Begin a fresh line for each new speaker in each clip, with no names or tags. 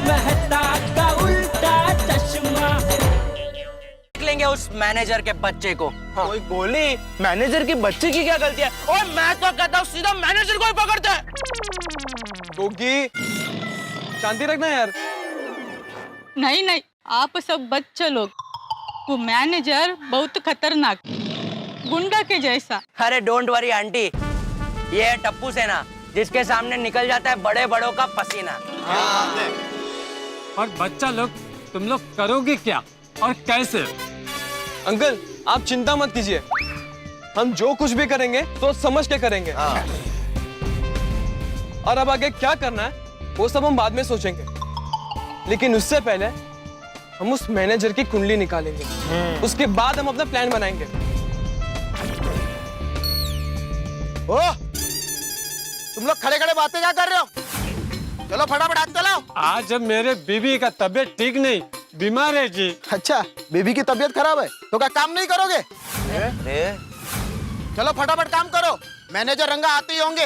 मेहता का उल्टा चश्मा।
लेंगे उस मैनेजर के बच्चे को।
कोई गोली मैनेजर के बच्चे की क्या गलती है?
और मैं तो कहता हूँ सीधा मैनेजर को ही पकड़ते हैं।
गोगी शांति रखना यार।
नहीं नहीं, आप सब बच्चे लोग, वो मैनेजर बहुत खतरनाक, गुंडा के जैसा।
अरे डोंट वरी आंटी, ये है टप्पू सेना, जिसके सामने निकल जाता है बड़े बड़ों का पसीना।
और बच्चा लोग, तुम लोग करोगे क्या और कैसे?
अंकल आप चिंता मत कीजिए, हम जो कुछ भी करेंगे तो समझ के करेंगे। और अब आगे क्या करना है वो सब हम बाद में सोचेंगे, लेकिन उससे पहले हम उस मैनेजर की कुंडली निकालेंगे, उसके बाद हम अपना प्लान बनाएंगे।
ओह, तुम लोग खड़े खड़े बातें क्या कर रहे हो? चलो फटाफट हाथ चलाओ।
आज मेरे बीवी का तबीयत ठीक नहीं, बीमार है जी।
अच्छा, बेबी की तबीयत खराब है तो क्या काम नहीं करोगे?
अरे
चलो फटाफट काम करो, मैनेजर रंगा आते ही होंगे।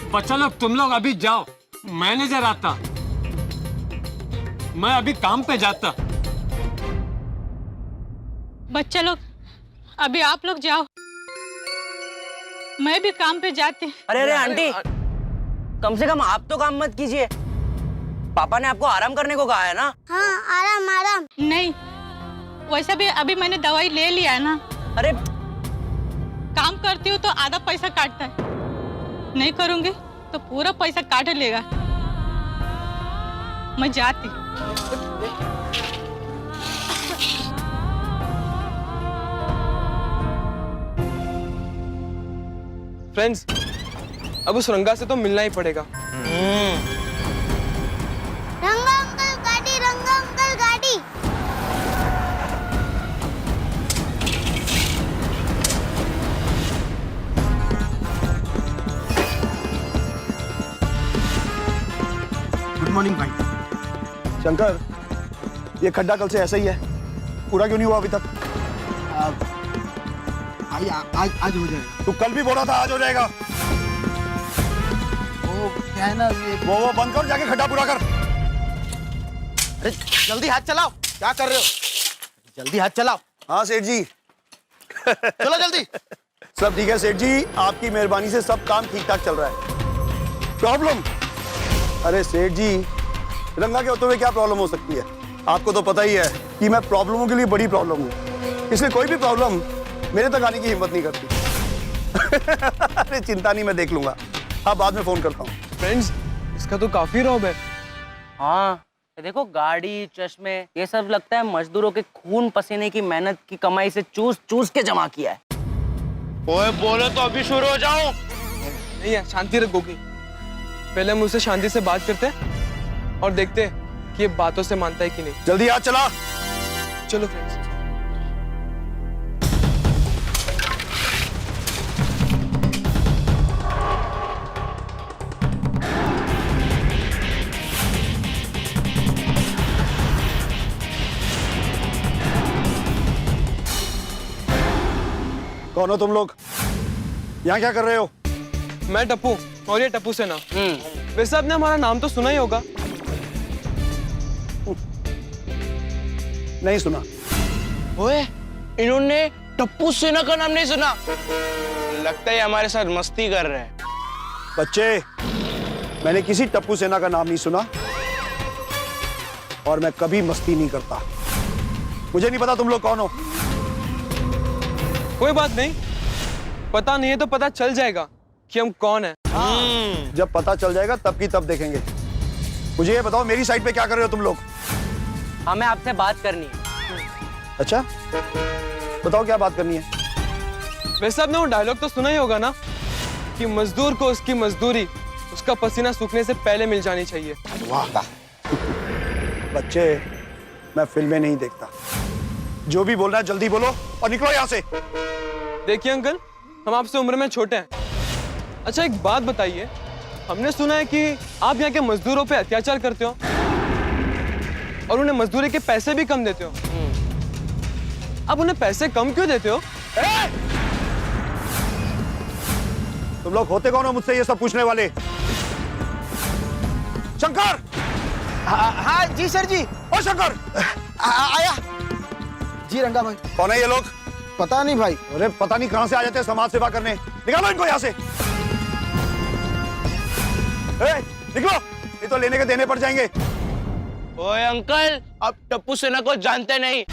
बच्चा लोग तुम लोग अभी जाओ, मैनेजर आता, मैं अभी काम पे जाता।
बच्चे लोग अभी आप लोग जाओ, मैं भी काम पे जाती।
अरे अरे आंटी, कम से कम आप तो काम मत कीजिए, पापा ने आपको आराम करने को कहा है ना।
हाँ, आराम आराम।
नहीं, वैसे भी अभी मैंने दवाई ले लिया है ना।
अरे
काम करती हूँ तो आधा पैसा काटता है, नहीं करूंगी तो पूरा पैसा काट लेगा। मैं जाती।
फ्रेंड्स, अब उस रंगा से तो मिलना ही पड़ेगा।
रंगा अंकल गाड़ी, रंगा अंकल गाड़ी।
गुड मॉर्निंग भाई। शंकर, ये खड्डा कल से ऐसा ही है, पूरा क्यों नहीं हुआ अभी तक? भाई आज हो जाएगा। तू कल भी बोला था आज हो जाएगा। वो क्या है ना, ये वो बंद कर, जाके खड्डा पूरा कर। अरे जल्दी हाथ चलाओ, क्या कर रहे हो? जल्दी हाथ चलाओ। हाँ सेठ जी। चलो जल्दी। सब ठीक है सेठ जी, आपकी मेहरबानी से सब काम ठीक ठाक चल रहा है। प्रॉब्लम? अरे सेठ जी, रंगा के होते हुए क्या प्रॉब्लम हो सकती है? आपको तो पता ही है कि मैं प्रॉब्लमों के लिए बड़ी प्रॉब्लम हूँ, इसलिए कोई भी प्रॉब्लम मेरे तक आने की हिम्मत नहीं करती। अरे चिंता नहीं, मैं देख लूंगा। हाँ, बाद में फोन करता हूँ।
फ्रेंड्स, इसका तो काफी रौब है।
हाँ देखो, गाड़ी, चश्मे, ये सब लगता है मजदूरों के खून पसीने की मेहनत की कमाई से चूस चूस के जमा किया है।
ओए बोलो तो अभी शुरू हो जाओ। नहीं है, शांति रख गोगी। पहले हम उससे शांति से बात करते हैं और देखते हैं कि ये बातों से मानता है कि नहीं।
जल्दी हाथ चला।
चलो फ्रेंड्स।
कौन हो तुम लोग? यहाँ क्या कर रहे हो?
मैं टप्पू और ये टप्पू सेना। वैसे आपने हमारा नाम तो सुना ही होगा।
नहीं सुना।
ओए, इन्होंने टप्पू सेना का नाम नहीं सुना। लगता है हमारे साथ मस्ती कर रहे हैं।
बच्चे, मैंने किसी टप्पू सेना का नाम नहीं सुना और मैं कभी मस्ती नहीं करता। मुझे नहीं पता तुम लोग कौन हो।
कोई बात नहीं, पता नहीं है तो पता चल जाएगा कि हम कौन हैं।
जब पता चल जाएगा तब की तब देखेंगे। मुझे ये बताओ, मेरी साइड पे क्या कर रहे हो तुम लोग?
हमें आपसे बात करनी है।
अच्छा, बताओ क्या बात करनी है?
वैसे आपने वो डायलॉग तो सुना ही होगा ना कि मजदूर को उसकी मजदूरी उसका पसीना सूखने से पहले मिल जानी चाहिए।
वाह बच्चे, मैं फिल्में नहीं देखता। जो भी बोलना है जल्दी बोलो और निकलो यहाँ से।
देखिए अंकल, हम आपसे उम्र में छोटे हैं। अच्छा एक बात बताइए, हमने सुना है कि आप यहाँ के मजदूरों पे अत्याचार करते हो और उन्हें मजदूरी के पैसे भी कम देते हो। आप उन्हें पैसे कम क्यों देते हो?
तुम लोग होते कौन हो मुझसे ये सब पूछने वाले? शंकर।
हाँ जी सर जी।
ओ शंकर,
आया जी रंगा भाई।
कौन है ये लोग?
पता नहीं भाई।
अरे पता नहीं कहां से आ जाते हैं समाज सेवा करने। निकालो इनको यहाँ से। निकलो, नहीं तो लेने के देने पड़ जाएंगे।
ओए अंकल, आप टप्पू सेना को जानते नहीं,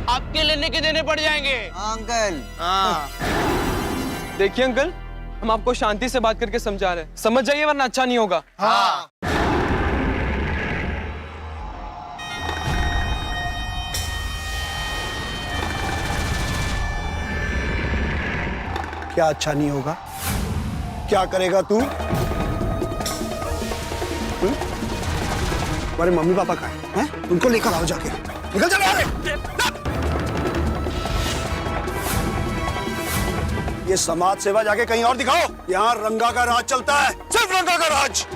आपके लेने के देने पड़ जाएंगे।
अंकल।
हाँ।
देखिए अंकल, हम आपको शांति से बात करके समझा रहे हैं, समझ जाइए वरना अच्छा नहीं होगा।
हाँ।
क्या अच्छा नहीं होगा? क्या करेगा तू? हमारे मम्मी पापा कहाँ हैं? उनको लेकर आओ जाके। निकल चलो यार। ये समाज सेवा जाके कहीं और दिखाओ। यहाँ रंगा का राज चलता है, सिर्फ रंगा का राज।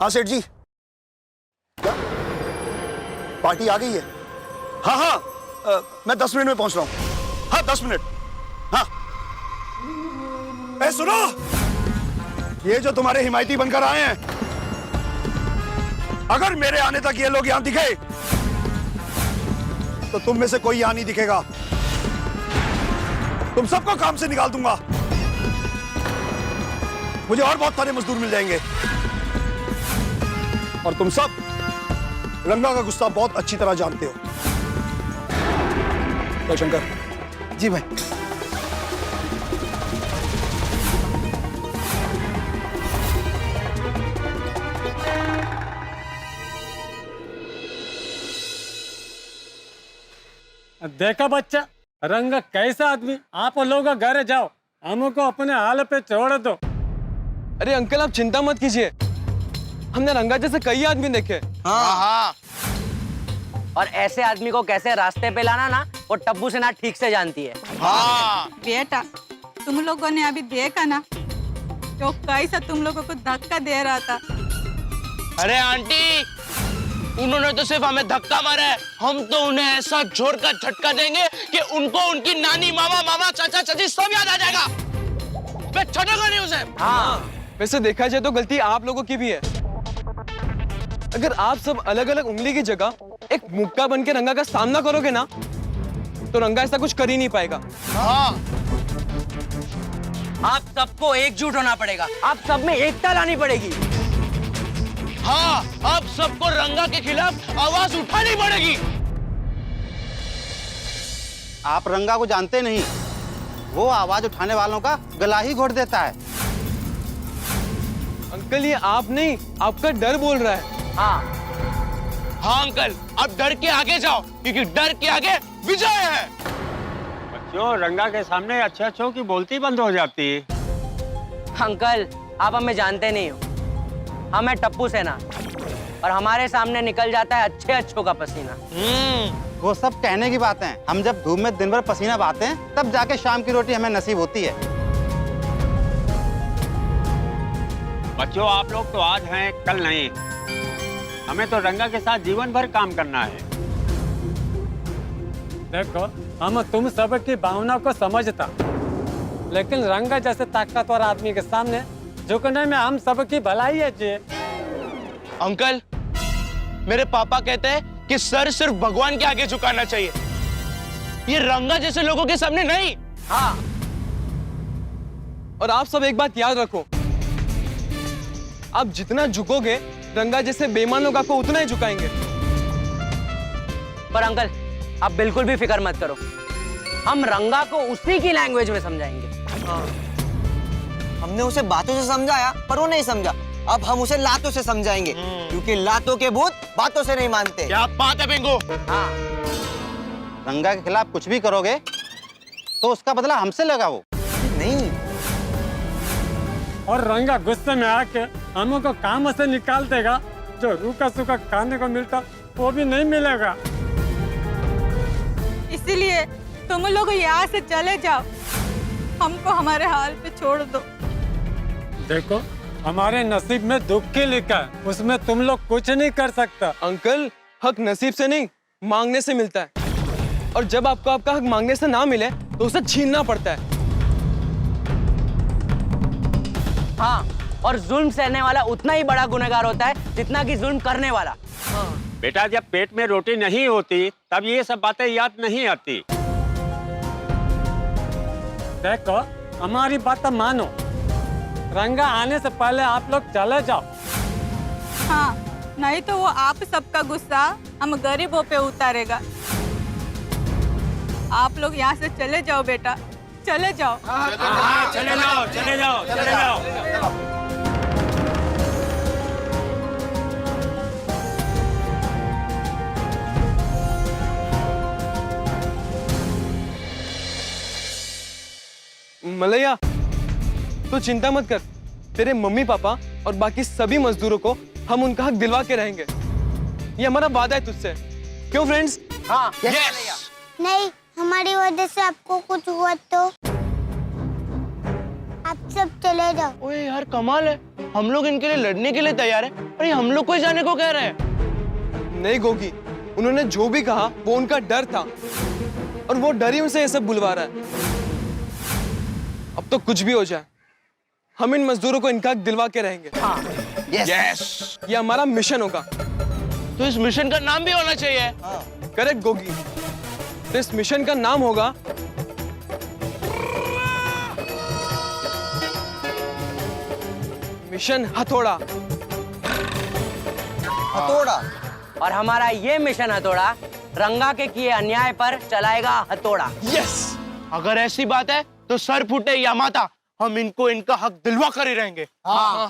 हाँ सेठ जी, क्या पार्टी आ गई है? हाँ हाँ, मैं 10 मिनट में पहुंच रहा हूं। हाँ 10 मिनट। हाँ सुनो, ये जो तुम्हारे हिमायती बनकर आए हैं, अगर मेरे आने तक ये लोग यहां दिखे तो तुम में से कोई यहां नहीं दिखेगा। तुम सबको काम से निकाल दूंगा। मुझे और बहुत सारे मजदूर मिल जाएंगे। और तुम सब रंगा का गुस्सा बहुत अच्छी तरह जानते हो। तो शंकर
जी भाई।
देखा बच्चा, रंगा कैसा आदमी। आप लोग घर जाओ, हमको अपने हाल पे छोड़ दो।
अरे अंकल आप चिंता मत कीजिए, हमने रंगा जैसे कई आदमी देखे।
हाँ हाँ।
और ऐसे आदमी को कैसे रास्ते पे लाना ना, वो टप्पू सेना ठीक से जानती है।
हाँ।
बेटा, तुम लोगों ने अभी देखा ना जो कैसा तुम लोगों को धक्का दे रहा था।
अरे आंटी, उन्होंने तो सिर्फ हमें धक्का मारा है, हम तो उन्हें ऐसा जोर का झटका देंगे कि उनको उनकी नानी, मामा, मामा, चाचा, चाची सब याद आ जाएगा। मैं छोड़ूंगा नहीं उसे।
हाँ।
वैसे देखा जाए तो गलती आप लोगों की भी है। अगर आप सब अलग अलग उंगली की जगह एक मुक्का बन के रंगा का सामना करोगे ना, तो रंगा ऐसा कुछ कर ही नहीं पाएगा।
हाँ।
आप सबको एकजुट होना पड़ेगा, आप सब में एकता लानी पड़ेगी।
हाँ, अब सबको रंगा के खिलाफ आवाज उठानी पड़ेगी।
आप रंगा को जानते नहीं, वो आवाज उठाने वालों का गला ही घोट देता है।
अंकल ये आप नहीं, आपका डर बोल रहा है।
हाँ
हाँ अंकल, अब डर के आगे जाओ, क्योंकि डर के आगे विजय है।
बच्चों, रंगा के सामने अच्छे अच्छों की बोलती बंद हो जाती है।
अंकल, आप हमें जानते नहीं हो, हम है टप्पू सेना और हमारे सामने निकल जाता है अच्छे अच्छों का पसीना।
वो सब कहने की बातें हैं। हम जब धूप में दिन भर पसीना बहाते हैं, तब जाके शाम की रोटी हमें नसीब होती है।
बच्चों, आप लोग तो आज हैं, कल नहीं। हमें तो रंगा के साथ जीवन भर काम करना है। देखो, हम तुम सब की भावना को समझता, लेकिन रंगा जैसे ताकतवर आदमी के सामने झुकने में हम सबकी भलाई है जी।
अंकल, मेरे पापा कहते हैं कि सर सिर्फ भगवान के आगे झुकाना चाहिए, ये रंगा जैसे लोगों के सामने नहीं।
हाँ।
और आप सब एक बात याद रखो, आप जितना झुकोगे रंगा जैसे बेईमान लोग आपको उतना ही झुकाएंगे।
पर अंकल, आप बिल्कुल भी फिक्र मत करो, हम रंगा को उसी की लैंग्वेज में समझाएंगे।
हमने उसे बातों से समझाया पर वो नहीं समझा, अब हम उसे लातों से समझाएंगे, क्योंकि लातों के भूत बातों से नहीं मानते।
क्या बात है बेंगो।
हाँ।
रंगा के खिलाफ कुछ भी करोगे तो उसका बदला हमसे लेगा वो।
नहीं,
और रंगा गुस्से में आके हमको काम से निकाल देगा, जो रूखा सूखा खाने को मिलता वो भी नहीं मिलेगा।
इसीलिए तुम लोग यहाँ से चले जाओ, हमको हमारे हाल पे छोड़ दो।
देखो, हमारे नसीब में दुख की लिखा है, उसमें तुम लोग कुछ नहीं कर सकता।
अंकल, हक नसीब से नहीं मांगने से मिलता है, और जब आपको आपका हक मांगने से ना मिले तो उसे छीनना पड़ता है।
हाँ, और जुल्म सहने वाला उतना ही बड़ा गुनहगार होता है जितना कि जुल्म करने वाला।
बेटा जब पेट में रोटी नहीं होती तब ये सब बातें याद नहीं आती। देखो हमारी बात तो मानो, रंगा आने से पहले आप लोग चले जाओ।
हाँ, नहीं तो वो आप सबका गुस्सा हम गरीबों पे उतारेगा। आप लोग यहाँ से चले जाओ बेटा, चले जाओ।
चले जाओ चले जाओ चले जाओ।
मलैया तो चिंता मत कर, तेरे मम्मी पापा और बाकी सभी मजदूरों को हम उनका हक दिलवा के रहेंगे। ये हमारा वादा है तुझसे, क्यों फ्रेंड्स?
हाँ,
नहीं, हमारी वजह से आपको कुछ हुआ तो आप सब चले जाओ।
ओए यार कमाल है, हम लोग इनके लिए लड़ने के लिए तैयार है और ये हम लोग को ही जाने को कह रहे हैं।
नहीं गोगी, उन्होंने जो भी कहा वो उनका डर था और वो डर ही उनसे ये सब बुलवा रहा है। अब तो कुछ भी हो जाए, हम इन मजदूरों को इनका हक दिलवा के रहेंगे।
यस,
ये हमारा मिशन होगा।
तो इस मिशन का नाम भी होना चाहिए।
करेक्ट गोगी, तो इस मिशन का नाम होगा मिशन हथौड़ा।
हथौड़ा?
और हमारा ये मिशन हथौड़ा रंगा के किए अन्याय पर चलाएगा हथौड़ा।
यस, अगर ऐसी बात है तो सर फूटे या माता, हम इनको इनका हक दिलवा कर ही रहेंगे।
हाँ।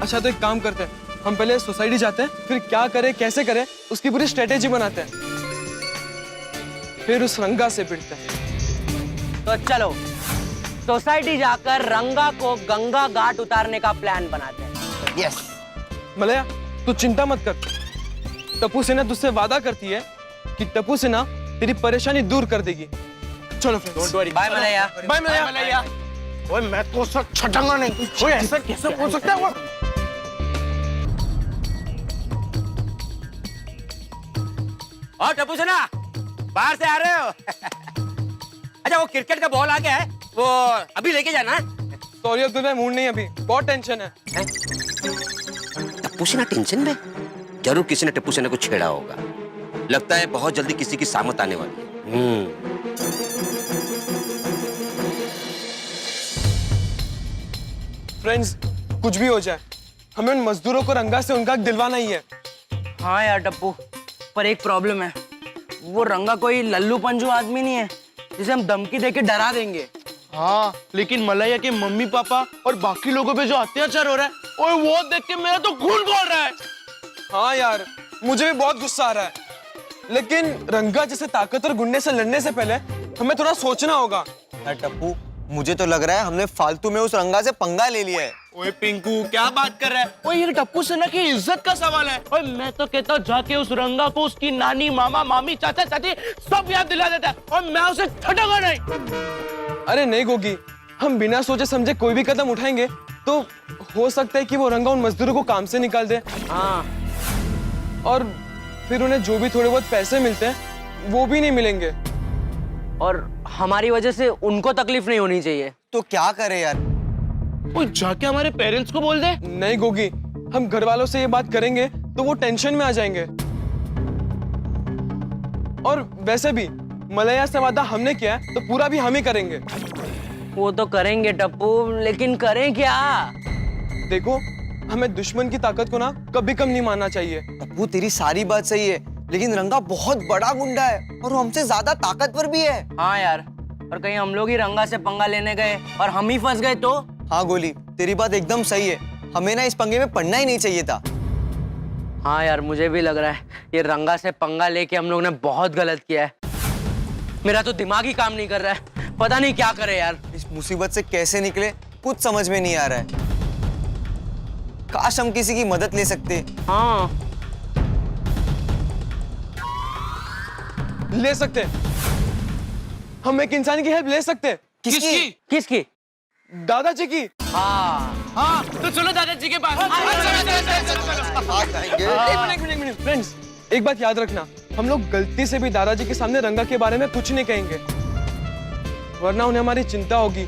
अच्छा तो एक काम करते हैं, हम पहले सोसाइटी जाते हैं, फिर क्या करें कैसे करें उसकी पूरी स्ट्रेटेजी बनाते हैं, फिर उस रंगा से भिड़ते हैं।
तो चलो सोसाइटी जाकर रंगा को गंगा घाट उतारने का प्लान बनाते हैं।
यस।
मलया तू चिंता मत कर, टप्पू सेना तुझसे वादा करती है कि टप्पू सेना तेरी परेशानी दूर कर देगी। चलो फ्रेंड्स,
बाय मलैया।
बाय मलया।
ओए मैं तो सब छटूंगा नहीं। ओए ऐसा कैसे हो सकता है?
और टप्पू सेना बाहर से आ रहे हो? अच्छा वो क्रिकेट का बॉल आ गया है, वो अभी लेके जाना।
सॉरी अब्दुल भाई, मूड नहीं अभी, बहुत टेंशन है।
टप्पू सेना टेंशन में? जरूर किसी ने टप्पू सेना को छेड़ा होगा। लगता है बहुत जल्दी किसी की सामत आने वाली है।
फ्रेंड्स कुछ भी हो जाए, हमें उन मजदूरों को रंगा से उनका हक दिलवाना ही है।
हाँ यार टप्पू, पर एक प्रॉब्लम है, वो रंगा कोई लल्लू पंजू आदमी नहीं है जिसे हम धमकी देके डरा देंगे।
हाँ, लेकिन मलैया के मम्मी पापा और बाकी लोगों पे जो अत्याचार हो रहा है, ओए वो देख के मेरा तो खून खौल रहा है।
हाँ यार, मुझे भी बहुत गुस्सा आ रहा है, लेकिन रंगा जैसे ताकतवर गुंडे से लड़ने से पहले हमें थोड़ा सोचना होगा।
टप्पू, मुझे तो लग रहा है हमने फालतू में उस रंगा से पंगा ले लिया है।
ओए पिंकू क्या बात कर रहा है? ओए ये टप्पू सेना की इज्जत का सवाल है। ओए मैं तो कहता हूँ जाके उस रंगा को उसकी नानी मामा मामी चाचा चाची सब याद दिला देता है और मैं उसे छटूंगा नहीं।
अरे नहीं गोगी, हम बिना सोचे समझे कोई भी कदम उठाएंगे तो हो सकता है कि वो रंगा उन मजदूरों को काम से निकाल दे।
हाँ,
और फिर उन्हें जो भी थोड़े बहुत पैसे मिलते हैं वो भी नहीं मिलेंगे
और हमारी वजह से उनको तकलीफ नहीं होनी चाहिए।
तो क्या करें यार?
ओए जाके हमारे पेरेंट्स को बोल दे।
नहीं गोगी, हम घर वालों से ये बात करेंगे तो वो टेंशन में आ जाएंगे। और वैसे भी मलैया से वादा हमने किया है तो पूरा भी हम ही करेंगे।
वो तो करेंगे टप्पू, लेकिन करें क्या?
देखो, हमें दुश्मन की ताकत को ना कभी कम नहीं मानना चाहिए।
टप्पू तेरी सारी बात सही है, लेकिन रंगा बहुत बड़ा गुंडा है और वो हमसे ज्यादा ताकतवर भी है।
हाँ यार, और कहीं हम लोग ही रंगा से पंगा लेने गए और हम ही फंस गए तो?
हाँ गोली, तेरी बात एकदम सही है, हमें ना इस पंगे में पड़ना ही नहीं चाहिए था।
हाँ यार, मुझे भी लग रहा है ये रंगा से पंगा लेके हम लोग ने बहुत गलत किया है। मेरा तो दिमाग ही काम नहीं कर रहा है, पता नहीं क्या करे यार।
इस मुसीबत से कैसे निकले कुछ समझ में नहीं आ रहा है। काश हम किसी की मदद ले सकते।
हाँ,
ले सकते हैं, हम एक इंसान की हेल्प ले सकते हैं।
किसकी?
किसकी?
दादाजी की।
हाँ
हाँ तो चलो दादाजी के पास।
एक मिनट फ्रेंड्स, एक बात याद रखना, हम लोग गलती से भी दादाजी के सामने रंगा के बारे में कुछ नहीं कहेंगे, वरना उन्हें हमारी चिंता होगी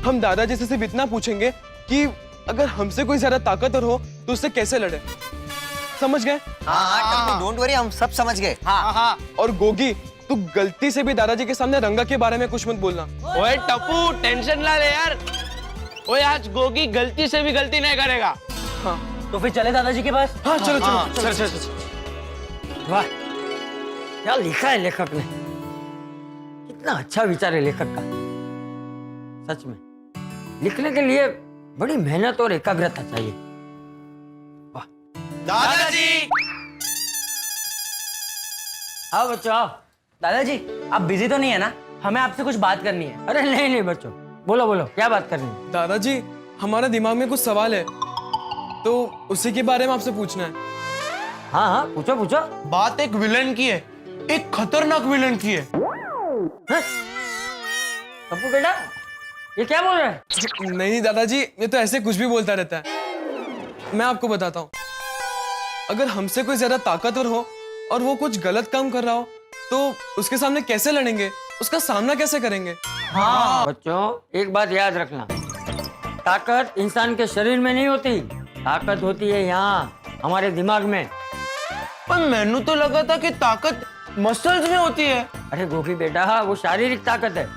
हम दादाजी से सिर्फ इतना पूछेंगे कि अगर हमसे कोई ज्यादा ताकतवर हो तो उससे कैसे लड़े। समझ गए?
हाँ, डोंट वरी, हम सब समझ गए।
और गोगी, तू गलती से भी दादाजी के सामने रंगा के बारे में कुछ मत बोलना।
ओए टप्पू, टेंशन ना ले यार। ओए आज गोगी गलती से भी गलती नहीं करेगा।
हाँ
तो फिर चले दादाजी के पास।
हाँ, चलो चलो चलो चलो।
वाह, क्या लिखा है लेखक ने। कितना अच्छा विचार है लेखक का। सच में लिखने के लिए बड़ी मेहनत और एकाग्रता चाहिए। वाह।
दादाजी,
आओ बच्चों आओ।
दादाजी आप बिजी तो नहीं है ना? हमें आपसे कुछ बात करनी है।
अरे नहीं नहीं बच्चों, बोलो बोलो, क्या बात करनी है?
दादाजी, हमारे दिमाग में कुछ सवाल है तो उसी के बारे में आपसे पूछना है।
हाँ हाँ, पूछो पूछो।
बात एक विलन की है, एक खतरनाक विलन की है।
पप्पू बेटा, ये क्या बोल रहे हैं?
नहीं दादाजी, ये तो ऐसे कुछ भी बोलता रहता है। मैं आपको बताता हूँ, अगर हमसे कोई ज्यादा ताकतवर हो और वो कुछ गलत काम कर रहा हो तो उसके सामने कैसे लड़ेंगे, उसका सामना कैसे करेंगे?
हाँ बच्चों, एक बात याद रखना, ताकत इंसान के शरीर में नहीं होती, ताकत होती है यहाँ हमारे दिमाग में।
पर मैंने तो लगा था कि ताकत मसल्स में होती है।
अरे गोगी बेटा, वो शारीरिक ताकत है।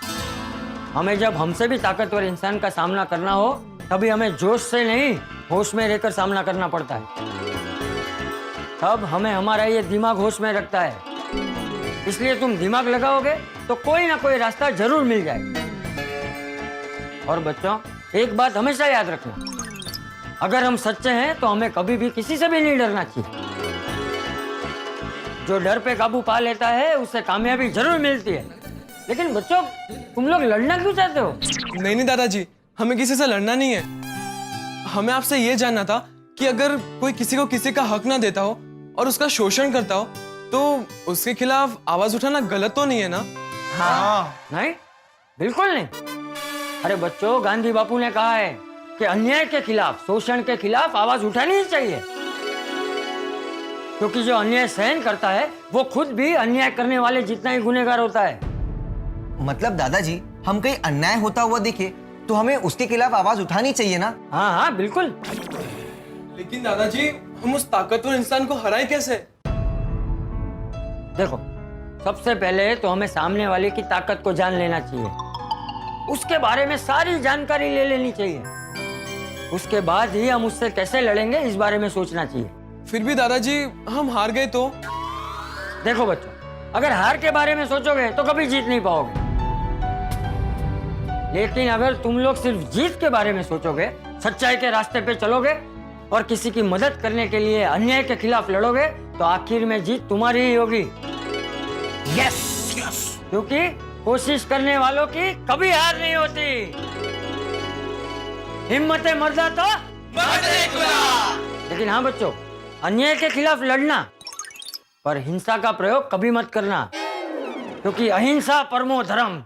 हमें जब हमसे भी ताकतवर इंसान का सामना करना हो तभी हमें जोश से नहीं, होश में रहकर सामना करना पड़ता है। तब हमें हमारा ये दिमाग होश में रखता है। इसलिए तुम दिमाग लगाओगे तो कोई ना कोई रास्ता जरूर मिल जाए। और बच्चों, एक बात हमेशा याद रखना, अगर हम सच्चे हैं तो हमें कभी भी किसी से भी नहीं डरना चाहिए। जो डर पे काबू पा लेता है उसे कामयाबी जरूर मिलती है। लेकिन बच्चों, तुम लोग लड़ना क्यों चाहते हो?
नहीं दादाजी, हमें किसी से लड़ना नहीं है। हमें आपसे ये जानना था कि अगर कोई किसी को किसी का हक ना देता हो और उसका शोषण करता हो तो उसके खिलाफ आवाज उठाना गलत तो नहीं है ना?
हाँ। नहीं, बिल्कुल नहीं। अरे बच्चों, गांधी बापू ने कहा है कि अन्याय के खिलाफ, शोषण के खिलाफ आवाज उठानी ही चाहिए, क्योंकि जो अन्याय सहन करता है वो खुद भी अन्याय करने वाले जितना ही गुनहगार होता है।
मतलब दादाजी, हम कहीं अन्याय होता हुआ दिखे तो हमें उसके खिलाफ आवाज उठानी चाहिए ना?
हाँ हाँ बिल्कुल।
लेकिन दादाजी, हम उस ताकतवर इंसान को हराए कैसे?
देखो, सबसे पहले तो हमें सामने वाले की ताकत को जान लेना चाहिए, उसके बारे में सारी जानकारी ले लेनी चाहिए। उसके बाद ही हम उससे कैसे लड़ेंगे इस बारे में सोचना चाहिए।
फिर भी दादाजी, हम हार गए तो?
देखो बच्चों, अगर हार के बारे में सोचोगे तो कभी जीत नहीं पाओगे। लेकिन अगर तुम लोग सिर्फ जीत के बारे में सोचोगे, सच्चाई के रास्ते पे चलोगे और किसी की मदद करने के लिए अन्याय के खिलाफ लड़ोगे तो आखिर में जीत तुम्हारी ही होगी।
Yes yes.
क्योंकि कोशिश करने वालों की कभी हार नहीं होती। हिम्मत मर्दा तो लेकिन हाँ बच्चों, अन्याय के खिलाफ लड़ना पर हिंसा का प्रयोग कभी मत करना, क्योंकि अहिंसा परमो धर्म।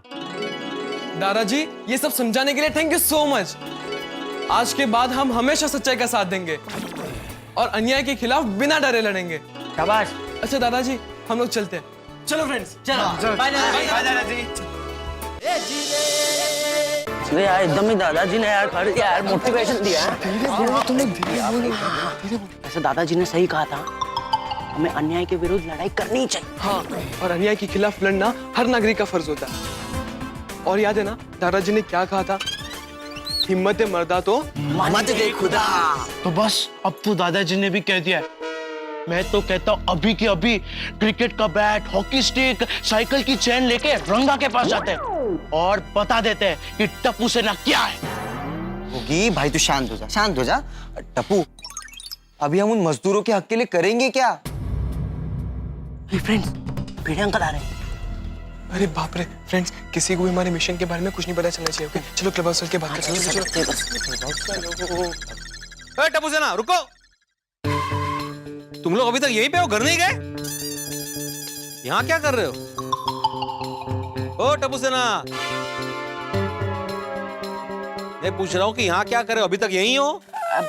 दादाजी, ये सब समझाने के लिए थैंक यू सो मच। आज के बाद हम हमेशा सच्चाई का साथ देंगे और अन्याय के खिलाफ बिना डरे लड़ेंगे।
शाबाश।
अच्छा दादाजी, हम लोग चलते हैं। चलो फ्रेंड्स,
चलो बाय दादाजी। यार एकदम ही दादाजी ने यार मोटिवेशन दिया है। ऐसे दादाजी ने सही कहा था, हमें अन्याय के विरुद्ध लड़ाई करनी चाहिए।
हाँ, और अन्याय के खिलाफ लड़ना हर नागरिक का फर्ज होता है। और याद है ना दादाजी ने क्या कहा था? हिम्मत मर्दा तो
मत दे खुदा।
तो बस अब तो दादाजी ने भी कह दिया है। मैं तो कहता हूँ अभी के अभी क्रिकेट का बैट, हॉकी स्टिक, साइकिल की चेन लेके रंगा के पास जाते हैं और बता देते हैं कि टप्पू सेना क्या है।
होगी भाई, तू शांत हो जा, शांत हो जा। टप्पू, अभी हम उन मजदूरों के हक के लिए करेंगे क्या?
फ्रेंड्स, भिड़े अंकल आ रहे हैं।
अरे बाप रे फ्रेंड्स, किसी को भी हमारे मिशन के बारे में कुछ नहीं पता चलना चाहिए। ओके चलो क्लब हाउस के बात करते हैं।
ए टप्पू सेना, रुको। तुम लोग अभी तक यहीं पे हो, घर नहीं गए? यहाँ क्या कर रहे हो? ओ टप्पू सेना, मैं पूछ रहा हूँ कि यहाँ क्या कर रहे हो? अभी तक यहीं हो?
अब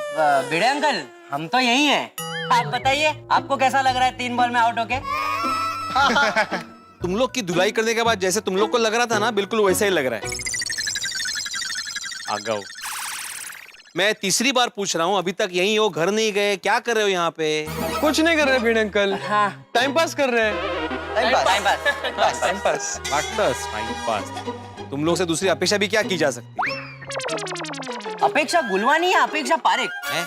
भिड़े अंकल, हम तो यही हैं। आप बताइए, आपको कैसा लग रहा है 3 बॉल में आउट होके?
तुम लोग की धुलाई करने के बाद जैसे तुम लोग को लग रहा था ना, बिल्कुल वैसा ही लग रहा है। आगाऊ। मैं तीसरी बार पूछ रहा हूँ, अभी तक यहीं हो, घर नहीं गए, क्या कर रहे हो यहाँ पे?
कुछ नहीं कर रहे भिड़े अंकल।
हाँ।
टाइम पास कर रहे हैं।
Time pass. तुम लोग से दूसरी अपेक्षा भी क्या की जा सकती है?
अपेक्षा गुलवानी या अपेक्षा पारेख?
हैं?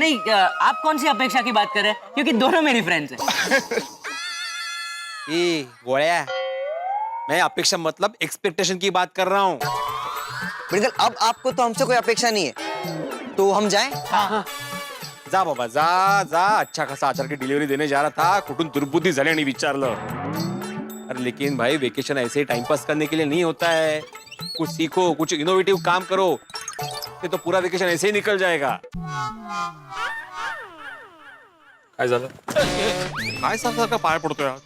नहीं, आप कौन सी अपेक्षा की बात कर रहे हैं? क्योंकि दोनों मेरी फ्रेंड्स हैं।
ये गोळ्या, मैं अपेक्षा मतलब एक्सपेक्टेशन की बात कर रहा हूँ।
बिल्कुल, अब आपको तो हमसे कोई अपेक्षा नहीं है, तो हम जाएं?
जा बाबा, जा जा। अच्छा खासा आचार की डिलिव्हरी देने जा रहा था, कुठून दुर्बुद्धी झाली आणि विचारलं। अरे लेकिन भाई, वेकेशन ऐसे ही टाइम पास करने के लिए नहीं होता है। कुछ सीखो, कुछ इनोवेटिव काम करो, ये तो पूरा वेकेशन ऐसे ही निकल जाएगा। काय झालं? काय सारखं पाय पडतोय यार?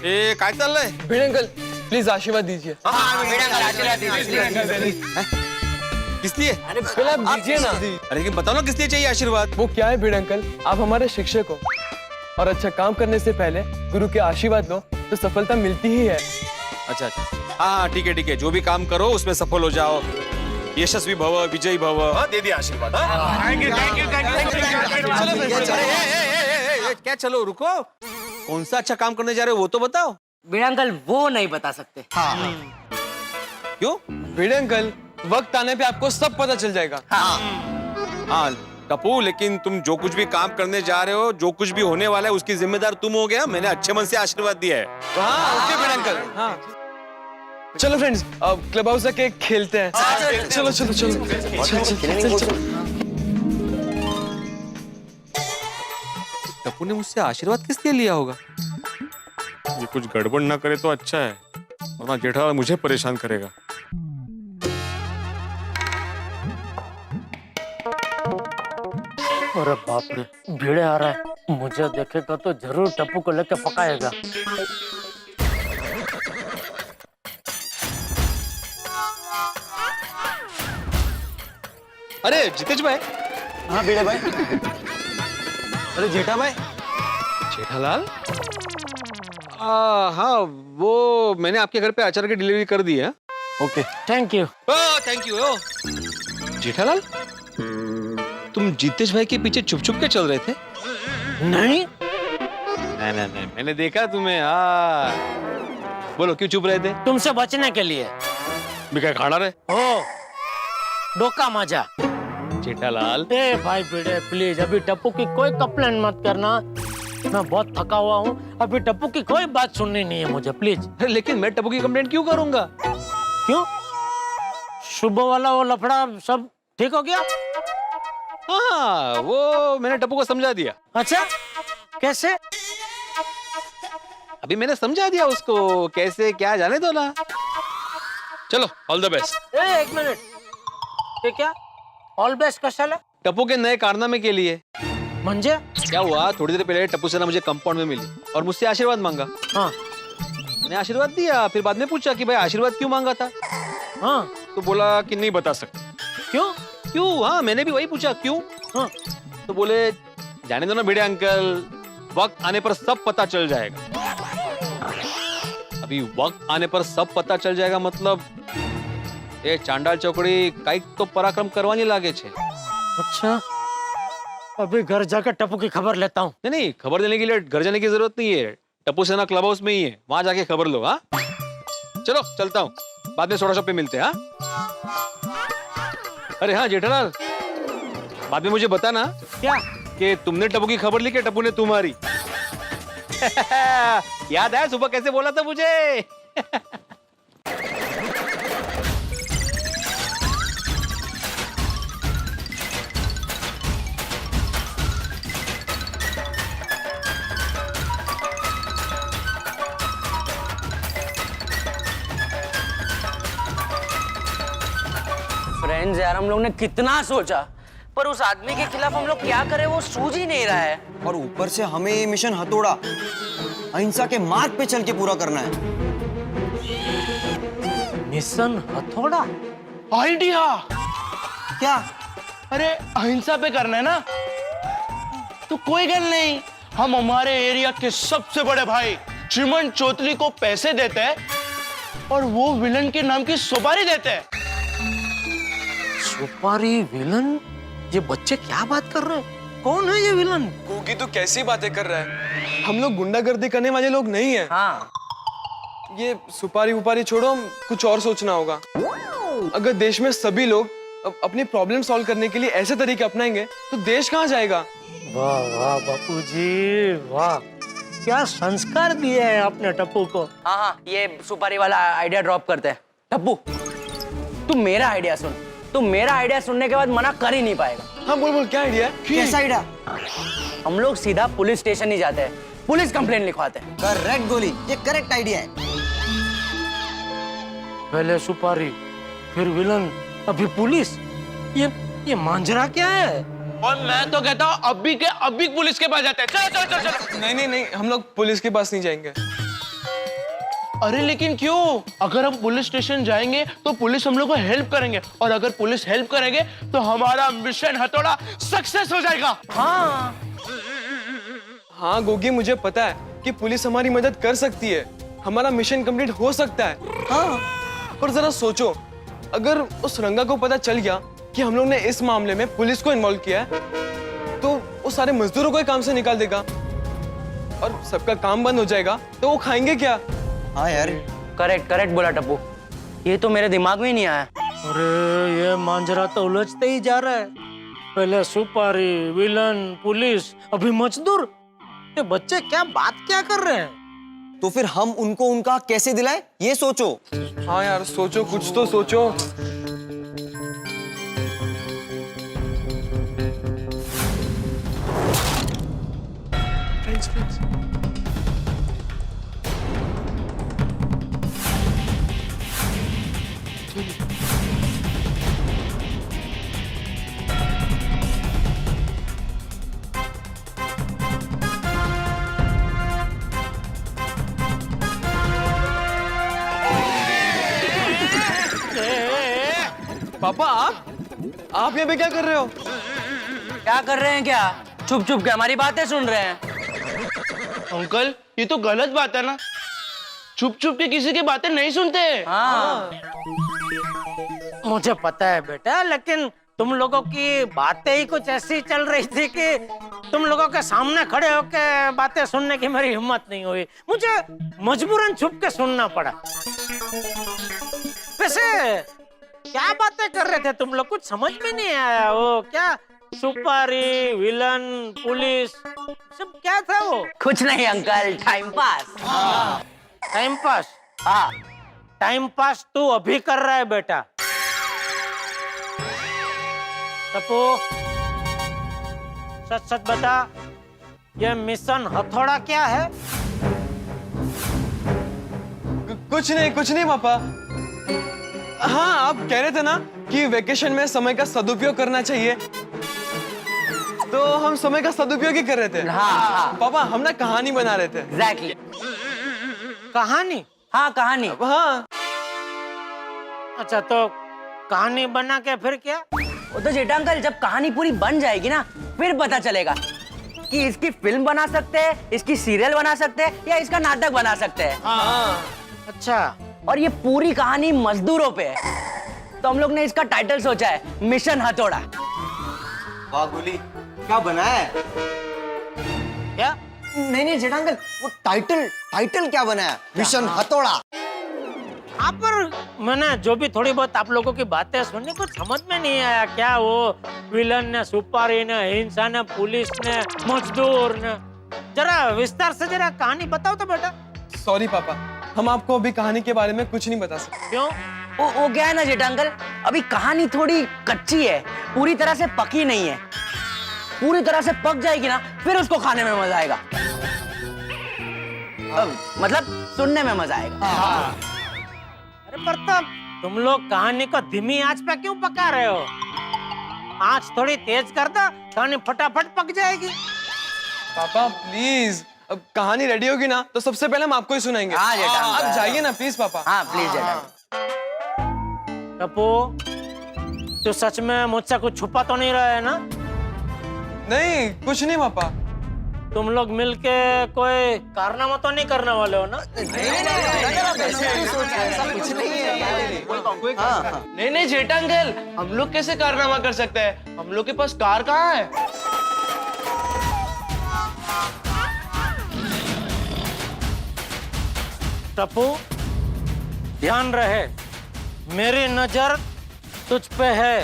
ए, काय चाललंय?
भिड़े अंकल प्लीज आशीर्वाद दीजिए।
किस लिए?
अरे पहले आप दीजिए ना।
अरे लेकिन बताओ ना, किस लिए चाहिए आशीर्वाद?
वो क्या है भिड़े अंकल, आप हमारे शिक्षक हो और अच्छा काम करने से पहले गुरु के आशीर्वाद लो तो सफलता मिलती ही है।
अच्छा अच्छा, हाँ ठीक है ठीक है, जो भी काम करो उसमें सफल हो जाओ, यशस्वी भव, विजयी भव। हाँ, दे दिया आशीर्वाद। क्या चलो, रुको, कौन सा अच्छा काम करने जा रहे हो वो तो बताओ।
भिड़े अंकल वो नहीं बता सकते।
क्यों?
भिड़े अंकल, वक्त आने पे आपको सब पता चल जाएगा।
हाँ टप्पू, लेकिन तुम जो कुछ भी काम करने जा रहे हो, जो कुछ भी होने वाला है, उसकी जिम्मेदार तुम हो गया। मैंने अच्छे मन से आशीर्वाद दिया है।
हाँ ओके भिड़े अंकल। हाँ चलो फ्रेंड्स, अब क्लब हाउस आके खेलते हैं। चलो चलो चलो।
टप्पू ने मुझसे आशीर्वाद किस लिए लिया होगा? ये कुछ गड़बड़ ना करे तो अच्छा है, वरना जेठालाल मुझे परेशान करेगा।
अरे बाप रे, भीड़े आ रहा है, मुझे देखेगा तो जरूर टप्पू को लेके पकाएगा।
अरे जितेश भाई।
हाँ भिड़े भाई। अरे जेठा भाई।
जेठालाल? हाँ, वो मैंने आपके घर पे अचार की डिलीवरी कर दी है।
Okay,
thank you.
Thank you. Jethalal, तुम जितेश भाई के पीछे छुप छुप के चल रहे थे?
नहीं
नहीं, मैंने देखा तुम्हें। हाँ, बोलो क्यों चुप रहे थे?
तुमसे बचने के लिए।
भी क्या खाना रहे?
ओ डोका मजा।
जेठालाल,
ए भाई भिड़े प्लीज, अभी टप्पू की कोई कंप्लेंट मत करना, मैं बहुत थका हुआ हूँ। अभी टप्पू की कोई बात सुननी नहीं है मुझे, प्लीज।
लेकिन मैं टप्पू की कंप्लेंट क्यों करूंगा?
क्यों? शुभ वाला वो लफड़ा सब ठीक हो गया?
हाँ, वो मैंने टप्पू को समझा दिया।
अच्छा, कैसे?
अभी मैंने समझा दिया उसको, कैसे क्या जाने दो ना। चलो, ऑल द बेस्ट।
एक मिनट, ये क्या ऑल बेस्ट कशाला?
टप्पू के नए कारनामे के लिए।
म्हणजे?
क्या हुआ, थोड़ी देर पहले टप्पू से ना मुझे कंपाउंड में मिली और मुझसे आशीर्वाद मांगा।
हाँ
मैंने आशीर्वाद दिया, फिर बाद में पूछा कि भाई आशीर्वाद क्यों मांगा था?
हाँ,
तो बोला कि नहीं बता सकता।
क्यों?
क्यों? हाँ, मैंने भी वही पूछा क्यों।
हाँ,
तो बोले जाने दो ना भिड़े अंकल, वक्त आने पर सब पता चल जाएगा। अभी वक्त आने पर सब पता चल जाएगा मतलब ये चांडाल चौकड़ी काई तो पराक्रम करवाने लागे छे।
अच्छा, अभी घर जाकर टप्पू की खबर लेता हूँ।
नहीं, खबर देने के लिए घर जाने की जरूरत नहीं है, टप्पू सेना क्लब हाउस में ही है, वहां जाके खबर लो। हाँ चलो, चलता हूँ, बाद में सोडा शॉप पे मिलते हैं। हाँ अरे हाँ जेठालाल, बाद में मुझे बताना
क्या
कि तुमने टप्पू की खबर ली कि टप्पू ने तुम्हारी। याद है सुबह कैसे बोला था मुझे?
फ्रेंड्स यार, हम लोग ने कितना सोचा, पर उस आदमी के खिलाफ हम लोग क्या करें वो सूझ ही नहीं रहा है।
और ऊपर से हमें ये मिशन हथौड़ा अहिंसा के मार्ग पे चल के पूरा करना है।
मिशन हथौड़ा?
आइडिया।
क्या?
अरे अहिंसा पे करना है ना, तो कोई गल नहीं, हम हमारे एरिया के सबसे बड़े भाई चिमन चौधरी को पैसे देते हैं और वो विलन के नाम की सुपारी देते हैं।
सुपारी विलन? ये बच्चे क्या बात कर रहे हैं? कौन है ये विलन?
गोगी तो कैसी बातें कर रहा है, हम लोग गुंडागर्दी करने वाले लोग नहीं है।
हाँ,
ये सुपारी वुपारी छोड़ो, कुछ और सोचना होगा। अगर देश में सभी लोग अपनी प्रॉब्लम सॉल्व करने के लिए ऐसे तरीके अपनाएंगे तो देश कहाँ जाएगा?
वाह वाह बापूजी, वाह क्या संस्कार दिए हैं आपने टप्पू को।
हाँ हाँ, ये सुपारी वाला आइडिया ड्रॉप करते हैं। टप्पू, तू मेरा आइडिया सुन। तू मेरा आइडिया सुनने के बाद मना कर ही नहीं पाएगा।
हाँ बोल बोल, क्या आइडिया है?
कैसा आइडिया?
हम लोग सीधा पुलिस स्टेशन ही जाते हैं, पुलिस कंप्लेंट लिखवाते हैं।
करेक्ट गोली, ये करेक्ट आइडिया है।
पहले सुपारी, फिर विलन, अभी पुलिस। ये मांजरा क्या है?
और मैं तो कहता हूँ अभी के अभी पुलिस के पास जाते हैं। चलो चलो चलो चलो।
नहीं नहीं नहीं, हम लोग पुलिस के पास नहीं जाएंगे।
अरे लेकिन क्यों? अगर हम पुलिस स्टेशन जाएंगे तो पुलिस हम लोग को हेल्प करेंगे, और अगर पुलिस हेल्प करेंगे तो हमारा मिशन हथौड़ा सक्सेस हो जाएगा।
हाँ
हाँ गोगी, मुझे पता है कि पुलिस हमारी मदद कर सकती है, हमारा मिशन कंप्लीट हो सकता है। हाँ, पर जरा सोचो, अगर उस रंगा को पता चल गया कि हम लोग ने इस मामले में पुलिस को इन्वॉल्व किया है, तो वो सारे मजदूरों को ही काम से निकाल देगा और सबका काम बंद हो जाएगा, तो वो खाएंगे क्या?
हाँ यार,
करेक्ट करेक्ट बोला टप्पू, ये तो मेरे दिमाग में ही नहीं आया।
अरे ये मांजरा तो उलझते ही जा रहा है। पहले सुपारी, विलन, पुलिस, अभी मजदूर। ये बच्चे क्या बात क्या कर रहे हैं?
तो फिर हम उनको उनका हक कैसे दिलाएं, ये सोचो।
हाँ यार, सोचो, कुछ तो सोचो। पापा, आप यहाँ पे क्या कर रहे हो?
क्या कर रहे हैं? क्या छुप छुप के हमारी बातें सुन रहे हैं?
अंकल, ये तो गलत बात है ना, छुप छुप के किसी की बातें नहीं सुनते।
हाँ,
मुझे पता है बेटा, लेकिन तुम लोगों की बातें ही कुछ ऐसी चल रही थी कि तुम लोगों के सामने खड़े होकर बातें सुनने की मेरी हिम्मत नहीं हुई। मुझे मजबूरन छुप के सुनना पड़ा। वैसे क्या बातें कर रहे थे तुम लोग? कुछ समझ में नहीं आया। वो क्या सुपारी, विलन, पुलिस, सब क्या था वो?
कुछ नहीं uncle, time pass.
Time pass?
हाँ,
टाइम पास तू अभी कर रहा है बेटा। टप्पू, सच सच बता, ये मिशन हथौड़ा क्या है?
कुछ नहीं पापा। हाँ, आप कह रहे थे ना कि वेकेशन में समय का सदुपयोग करना चाहिए, तो हम समय का सदुपयोग ही कर रहे थे।
हाँ।
पापा, हम ना कहानी बना रहे थे।
एग्जैक्टली।
कहानी?
हाँ, कहानी।
हाँ।
अच्छा, तो कहानी बना के फिर क्या?
वो तो जेठा अंकल, जब कहानी पूरी बन जाएगी ना, फिर पता चलेगा कि इसकी फिल्म बना सकते हैं, इसकी सीरियल बना सकते हैं, या इसका नाटक बना सकते हैं।
हाँ।
अच्छा,
और ये पूरी कहानी मजदूरों पे है, तो हम लोग ने इसका टाइटल सोचा है मिशन हथौड़ा।
वाह गोली, क्या बनाया है?
क्या?
नहीं जेठा अंकल, वो टाइटल क्या बनाया? मिशन हथौड़ा।
हाँ, पर मैंने जो भी थोड़ी बहुत आप लोगों की बातें सुनी, कुछ समझ में नहीं आया। क्या वो विलन ने, सुपारी ने, हिंसा ने, पुलिस ने, मजदूर ने? जरा विस्तार से जरा कहानी बताओ तो बेटा।
सॉरी पापा, हम आपको अभी कहानी के बारे में कुछ नहीं बता सकते।
क्यों?
वो क्या है ना जेठा अंकल, अभी कहानी थोड़ी कच्ची है, पूरी तरह से पकी नहीं है। पूरी तरह से पक जाएगी ना, फिर उसको खाने में मजा आएगा। मतलब सुनने में मजा आएगा।
अरे पर तब तुम लोग कहानी को धीमी आंच पे क्यों पका रहे हो? आंच थोड़ी तेज कर दो, कहानी फटाफट पक जाएगी।
पापा प्लीज, अब कहानी रेडी होगी ना तो सबसे पहले हम आपको ही सुनाएंगे।
हाँ जेठा अंकल।
आप जाइए ना प्लीज पापा।
हाँ प्लीज जेठा।
टप्पू, तू सच में मुझसे कुछ छुपा तो नहीं रहा है ना?
नहीं, कुछ नहीं पापा।
तुम लोग मिलके कोई कारनामा तो नहीं करने वाले हो ना?
नहीं नहीं जेठा अंकल, हम लोग कैसे कारनामा कर सकते हैं? हम लोग के पास कार कहाँ है?
टप्पू, ध्यान रहे, मेरी नजर तुझ पे है।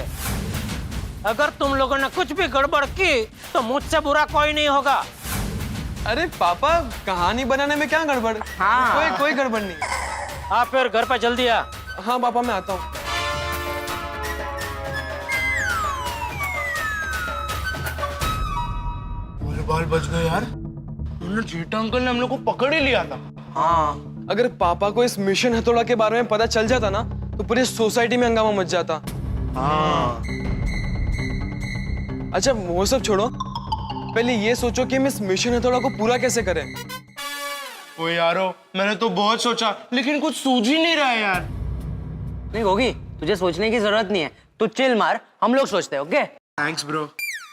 अगर तुम लोगों ने कुछ भी गड़बड़ की तो मुझसे बुरा कोई नहीं होगा।
अरे पापा, कहानी बनाने में क्या गड़बड़?
हाँ।
कोई गड़बड़ नहीं।
आप फिर घर पे जल्दी आ।
हाँ पापा, मैं आता हूँ।
मेरे बाल बच गए यार।
जेठा अंकल ने हम लोग को पकड़ ही लिया था।
हाँ, अगर पापा को इस मिशन हथौड़ा के बारे में पता चल जाता ना तो पूरी सोसाइटी में हंगामा मच जाता।
हाँ।
अच्छा वो सब छोड़ो, पहले ये सोचो कि हम इस मिशन हथौड़ा को पूरा कैसे करें।
ओ यारो, मैंने तो बहुत सोचा लेकिन कुछ सूझ ही नहीं रहा है यार।
नहीं होगी, तुझे सोचने की जरूरत नहीं है, तू चिल मार, हम लोग सोचते हैं। Okay
thanks bro.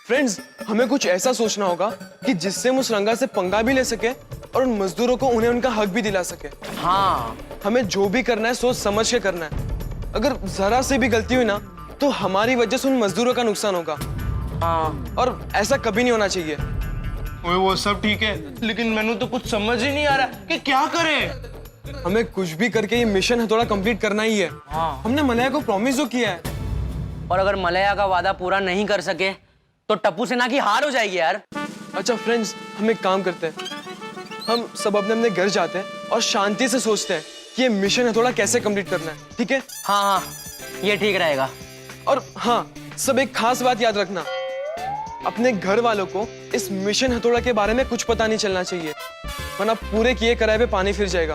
फ्रेंड्स, हमें कुछ ऐसा सोचना होगा कि जिससे हम उस रंगा से पंगा भी ले सके और उन मजदूरों को उन्हें उनका हक भी दिला सके।
हाँ,
हमें जो भी करना है सोच समझ के करना है। अगर जरा से भी गलती हुई ना तो हमारी वजह से उन मजदूरों का नुकसान होगा।
हाँ,
और ऐसा कभी नहीं होना चाहिए।
ओए वो सब ठीक है, लेकिन मैंने तो कुछ समझ ही नहीं आ रहा कि क्या करें।
हमें कुछ भी करके ये मिशन हथौड़ा कंप्लीट करना ही है।
हाँ।
हमने मलया को प्रॉमिस जो किया है।
और अगर मलया का वादा पूरा नहीं कर सके तो टप्पू सेना की हार हो जाएगी यार।
अच्छा फ्रेंड्स, हम एक काम करते हैं, हम सब अपने अपने घर जाते हैं और शांति से सोचते हैं कि ये मिशन हथौड़ा कैसे कंप्लीट करना है। ठीक है?
हाँ हाँ, ये ठीक रहेगा।
और हाँ, सब एक खास बात याद रखना, अपने घर वालों को इस मिशन हथौड़ा के बारे में कुछ पता नहीं चलना चाहिए, वरना पूरे किए कराए पे पानी फिर जाएगा।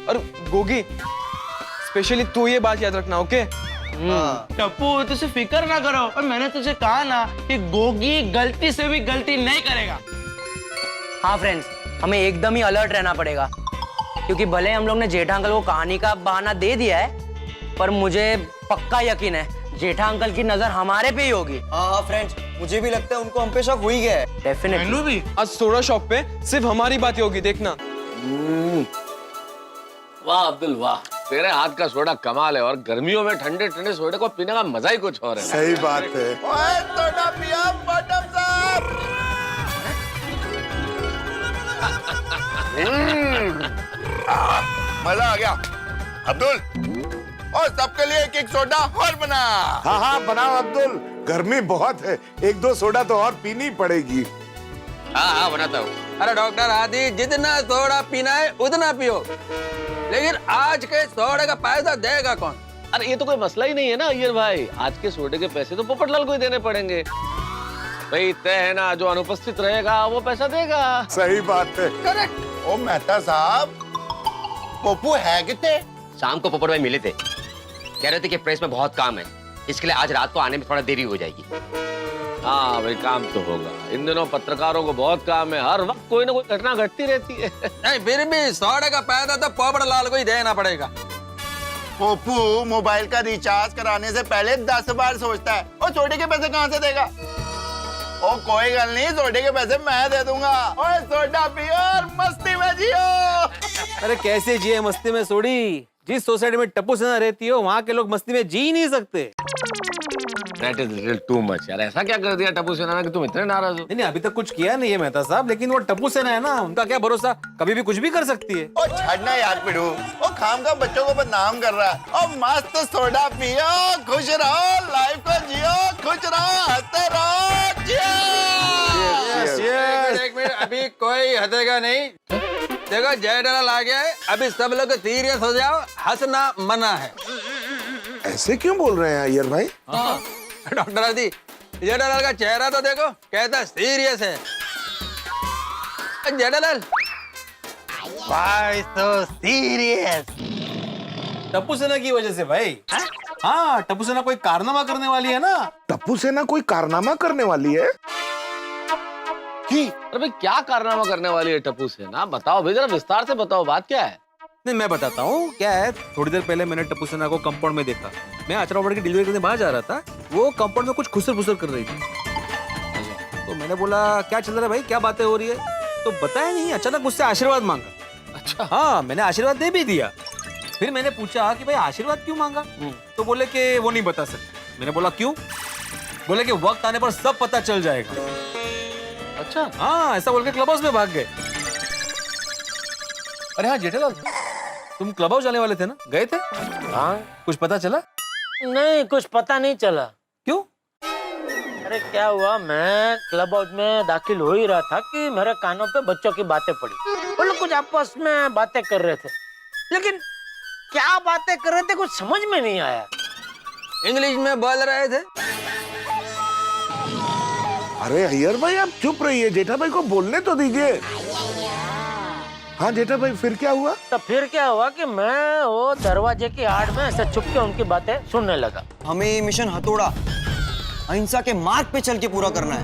और गोगी, स्पेशली तू ये बात याद रखना। ओके?
टप्पू तुझे फिक्र ना करो, और मैंने तुझे कहा ना कि गोगी गलती से भी गलती नहीं करेगा।
हाँ फ्रेंड्स, हमें एकदम ही अलर्ट रहना पड़ेगा, क्योंकि भले हम लोग ने जेठा अंकल को कहानी का बहाना दे दिया है, पर मुझे पक्का यकीन है जेठा अंकल की नजर हमारे पे ही होगी।
हाँ फ्रेंड्स, मुझे भी लगता है उनको हम पे शक हो ही गया है।
डेफिनेटली
भी।
आज सोडा शॉप पे सिर्फ हमारी बातें होगी, देखना।
वाह अब्दुल वाह, तेरे हाथ का सोडा कमाल है, और गर्मियों में ठंडे ठंडे सोडे को पीने का मजा ही कुछ और है।
सही बात है। ओए सोडा पिया बॉटम साहब। मजा आ गया। अब्दुल, और सबके लिए एक एक सोडा और बना। हाँ हाँ बनाओ अब्दुल, गर्मी बहुत है, एक दो सोडा तो और पीनी पड़ेगी।
हाँ हाँ बनाता हूँ। अरे डॉक्टर आदि, जितना सोडा पीना है उतना पियो, लेकिन आज के सोडे का पैसा देगा कौन? अरे ये तो कोई मसला ही नहीं है ना अय्यर भाई, आज के सोडे के पैसे तो पोपटलाल को ही देने पड़ेंगे। भाई तय है ना, जो अनुपस्थित रहेगा वो पैसा देगा।
सही बात है।
करेक्ट।
ओ मेहता साहब, पप्पू है कितने?
शाम को पोपट भाई मिले थे, कह रहे थे कि प्रेस में बहुत काम है, इसके लिए आज रात को आने में थोड़ा देरी हो जाएगी।
हाँ भाई काम तो होगा, इन दिनों पत्रकारों को बहुत काम है, हर वक्त कोई ना कोई घटना घटती रहती है।
नहीं फिर भी सोडे का पैसा तो पोपटलाल को ही देना पड़ेगा।
पप्पू मोबाइल का रिचार्ज कराने से पहले 10 बार सोचता है, और सोडे के पैसे कहाँ से देगा? ओ कोई गल नहीं, सोडे के पैसे मैं दे दूंगा। ओए सोडा पियो और मस्ती में जियो।
अरे कैसे जिए मस्ती में सोडी? जिस सोसाइटी में टप्पू सेना रहती हो वहाँ के लोग मस्ती में जी ही नहीं सकते।
That is little too much यार, ऐसा क्या कर दिया टप्पू सेना ने कि तुम इतने नाराज हो?
नहीं अभी तक कुछ किया नहीं है मेहता साहब, लेकिन वो टप्पू सेना है ना, उनका क्या भरोसा, कभी भी कुछ भी कर सकती है।
ओ छड़ना यार पिड़ू, ओ खाम का बच्चों को बदनाम कर रहा है। ओ मस्त सोडा पियो, खुश रहो, लाइफ को जियो, खुश रहो, हंसते रहो।
एक मिनट, अभी कोई हंसेगा नहीं। देखो जेठालाल आ गया है, अभी सब लोग सीरियस हो जाओ, हंसना मना है।
ऐसे क्यों बोल रहे हैं अय्यर भाई?
डॉक्टर आदि, जेठालाल का चेहरा तो देखो, कहता सीरियस है। जेठालाल
भाई तो सीरियस।
टप्पू सेना की वजह से भाई। हाँ टप्पू सेना कोई कारनामा करने वाली है ना।
टप्पू सेना कोई कारनामा करने वाली है?
अरे भाई क्या कारनामा करने वाली है टप्पू सेना? बताओ भाई, जरा विस्तार से बताओ, बात क्या है?
नहीं मैं बताता हूँ क्या है। थोड़ी देर पहले मैंने टप्पू सेना को कंपाउंड में देखा, मैं आचरा की डिलीवरी करने बाहर जा रहा था, वो कंपाउंड में कुछ खुसर फुसर कर रही थी। तो मैंने बोला क्या चल रहा है भाई, क्या बातें हो रही है?
तो बताया नहीं, अचानक मुझसे आशीर्वाद मांगा। अच्छा हाँ, मैंने आशीर्वाद दे भी दिया। फिर मैंने पूछा कि भाई आशीर्वाद क्यों मांगा, तो बोले कि वो नहीं बता सकते। मैंने बोला क्यों? बोले कि वक्त आने पर सब पता चल जाएगा। अच्छा हाँ, ऐसा बोल के क्लब हाउस में भाग गए। अरे हाँ जेठालाल, तुम क्लब हाउस जाने वाले थे ना, गए थे?
हाँ।
कुछ पता चला?
नहीं, कुछ पता नहीं चला।
क्यों?
अरे क्या हुआ, मैं क्लब हाउस में दाखिल हो ही रहा था कि मेरे कानों पे बच्चों की बातें पड़ी। वो लोग कुछ आपस में बातें कर रहे थे, लेकिन क्या बातें कर रहे थे कुछ समझ में नहीं आया।
इंग्लिश में बोल रहे थे।
अरे अय्यर भाई आप चुप रहिए, जेठा भाई को बोलने तो दीजिए। हाँ जेठा भाई, फिर क्या हुआ?
तो फिर क्या हुआ कि मैं वो दरवाजे की आड़ में ऐसे छुप के उनकी बातें सुनने लगा।
हमें ये मिशन हथौड़ा अहिंसा के मार्ग पे चल के पूरा करना है।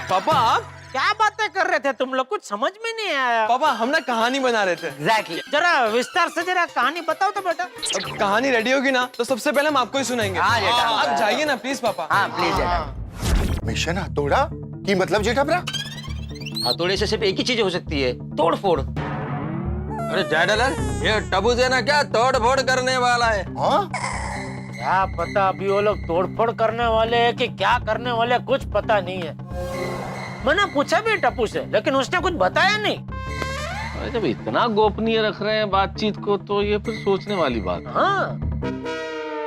पापा आप
क्या बातें कर रहे थे तुम लोग, कुछ समझ में नहीं आया।
पापा हम ना कहानी बना रहे थे।
एग्जैक्टली।
जरा विस्तार से जरा कहानी बताओ तो बेटा।
अब कहानी रेडी होगी ना तो सबसे पहले हम आपको ही सुनाएंगे।
हाँ जेठा।
आप जाइए ना प्लीज पापा।
हाँ प्लीज जेठा।
मिशन हथौड़ा की मतलब जेठा भरा?
हथौड़े से सिर्फ एक ही चीज हो सकती है, तोड़ फोड़।
अरे जेठालाल, ये टबू से ना क्या तोड़ फोड़ करने वाला है?
हाँ
क्या पता अभी वो लोग तोड़फोड़ करने वाले हैं कि क्या करने वाले, कुछ पता नहीं है। मैंने पूछा भी टप्पू से, लेकिन उसने कुछ बताया नहीं।
अरे जब इतना गोपनीय रख रहे हैं बातचीत को, तो ये फिर सोचने वाली बात।
हाँ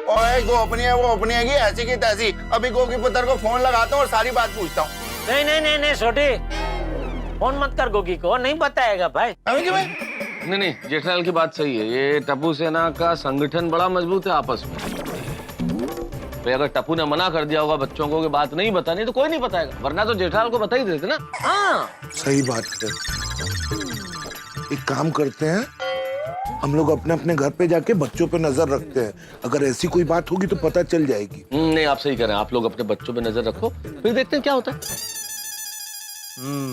ओए गोपनीय वो अपनी है ऐसी की तैसी। अभी गोगी पुत्र को फोन लगाता हूँ और सारी बात पूछता हूँ।
नहीं नहीं नहीं नहीं छोटी, फोन मत कर गोगी को, नहीं बताएगा भाई।
नहीं नहीं, जेठालाल की बात सही है। ये टप्पू सेना का संगठन बड़ा मजबूत है आपस में। भाई अगर टप्पू ने मना कर दिया होगा बच्चों को कि बात नहीं बतानी, तो कोई नहीं बताएगा, वरना तो जेठालाल को बता ही देते ना।
हाँ
सही बात है। एक काम करते हैं, हम लोग अपने अपने घर पे जाके बच्चों पे नजर रखते हैं। अगर ऐसी कोई बात होगी तो पता चल जाएगी।
नहीं आप सही कह रहे हैं, आप लोग अपने बच्चों पे नजर रखो, फिर देखते हैं क्या होता है।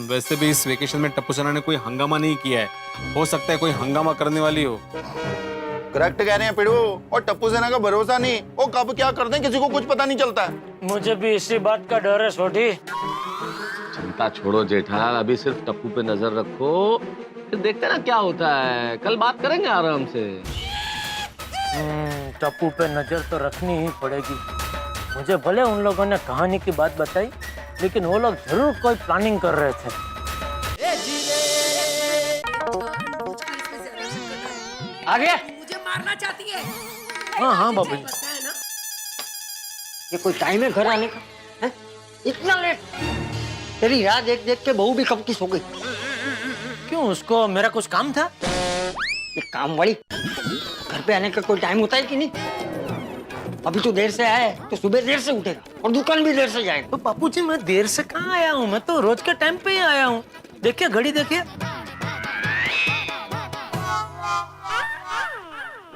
वैसे भी इस वेकेशन में टप्पू सेना ने कोई हंगामा नहीं किया है, हो सकता है कोई हंगामा करने वाली हो।
करेक्ट कह रहे हैं पिड़ू, और टप्पू सेना का भरोसा नहीं, वो कब क्या कर दें किसी को कुछ पता नहीं चलता है।
मुझे भी इसी बात का डर है छोटी।
चिंता छोड़ो जेठालाल, अभी सिर्फ टप्पू पे नजर रखो, फिर देखते हैं ना क्या होता है। कल बात करेंगे आराम से।
टप्पू पे नजर तो रखनी ही पड़ेगी। मुझे भले उन लोगों ने कहानी की बात बताई, लेकिन वो लोग जरूर कोई प्लानिंग कर रहे थे।
आ गया?
मुझे मारना चाहती है।
हाँ हाँ बाबू जी।
ये कोई टाइम है घर आने का? है? इतना लेट? तेरी राह देख देख के बहू भी कब की सो गई।
क्यों, उसको मेरा कुछ काम था?
ये काम वाली घर पे आने का कोई टाइम होता है कि नहीं? अभी तो देर से आया है तो सुबह देर से उठेगा और दुकान भी देर से जाएगा।
तो बापूजी मैं देर से कहाँ आया हूँ, मैं तो रोज के टाइम पे ही आया हूँ। देखिए घड़ी देखिए।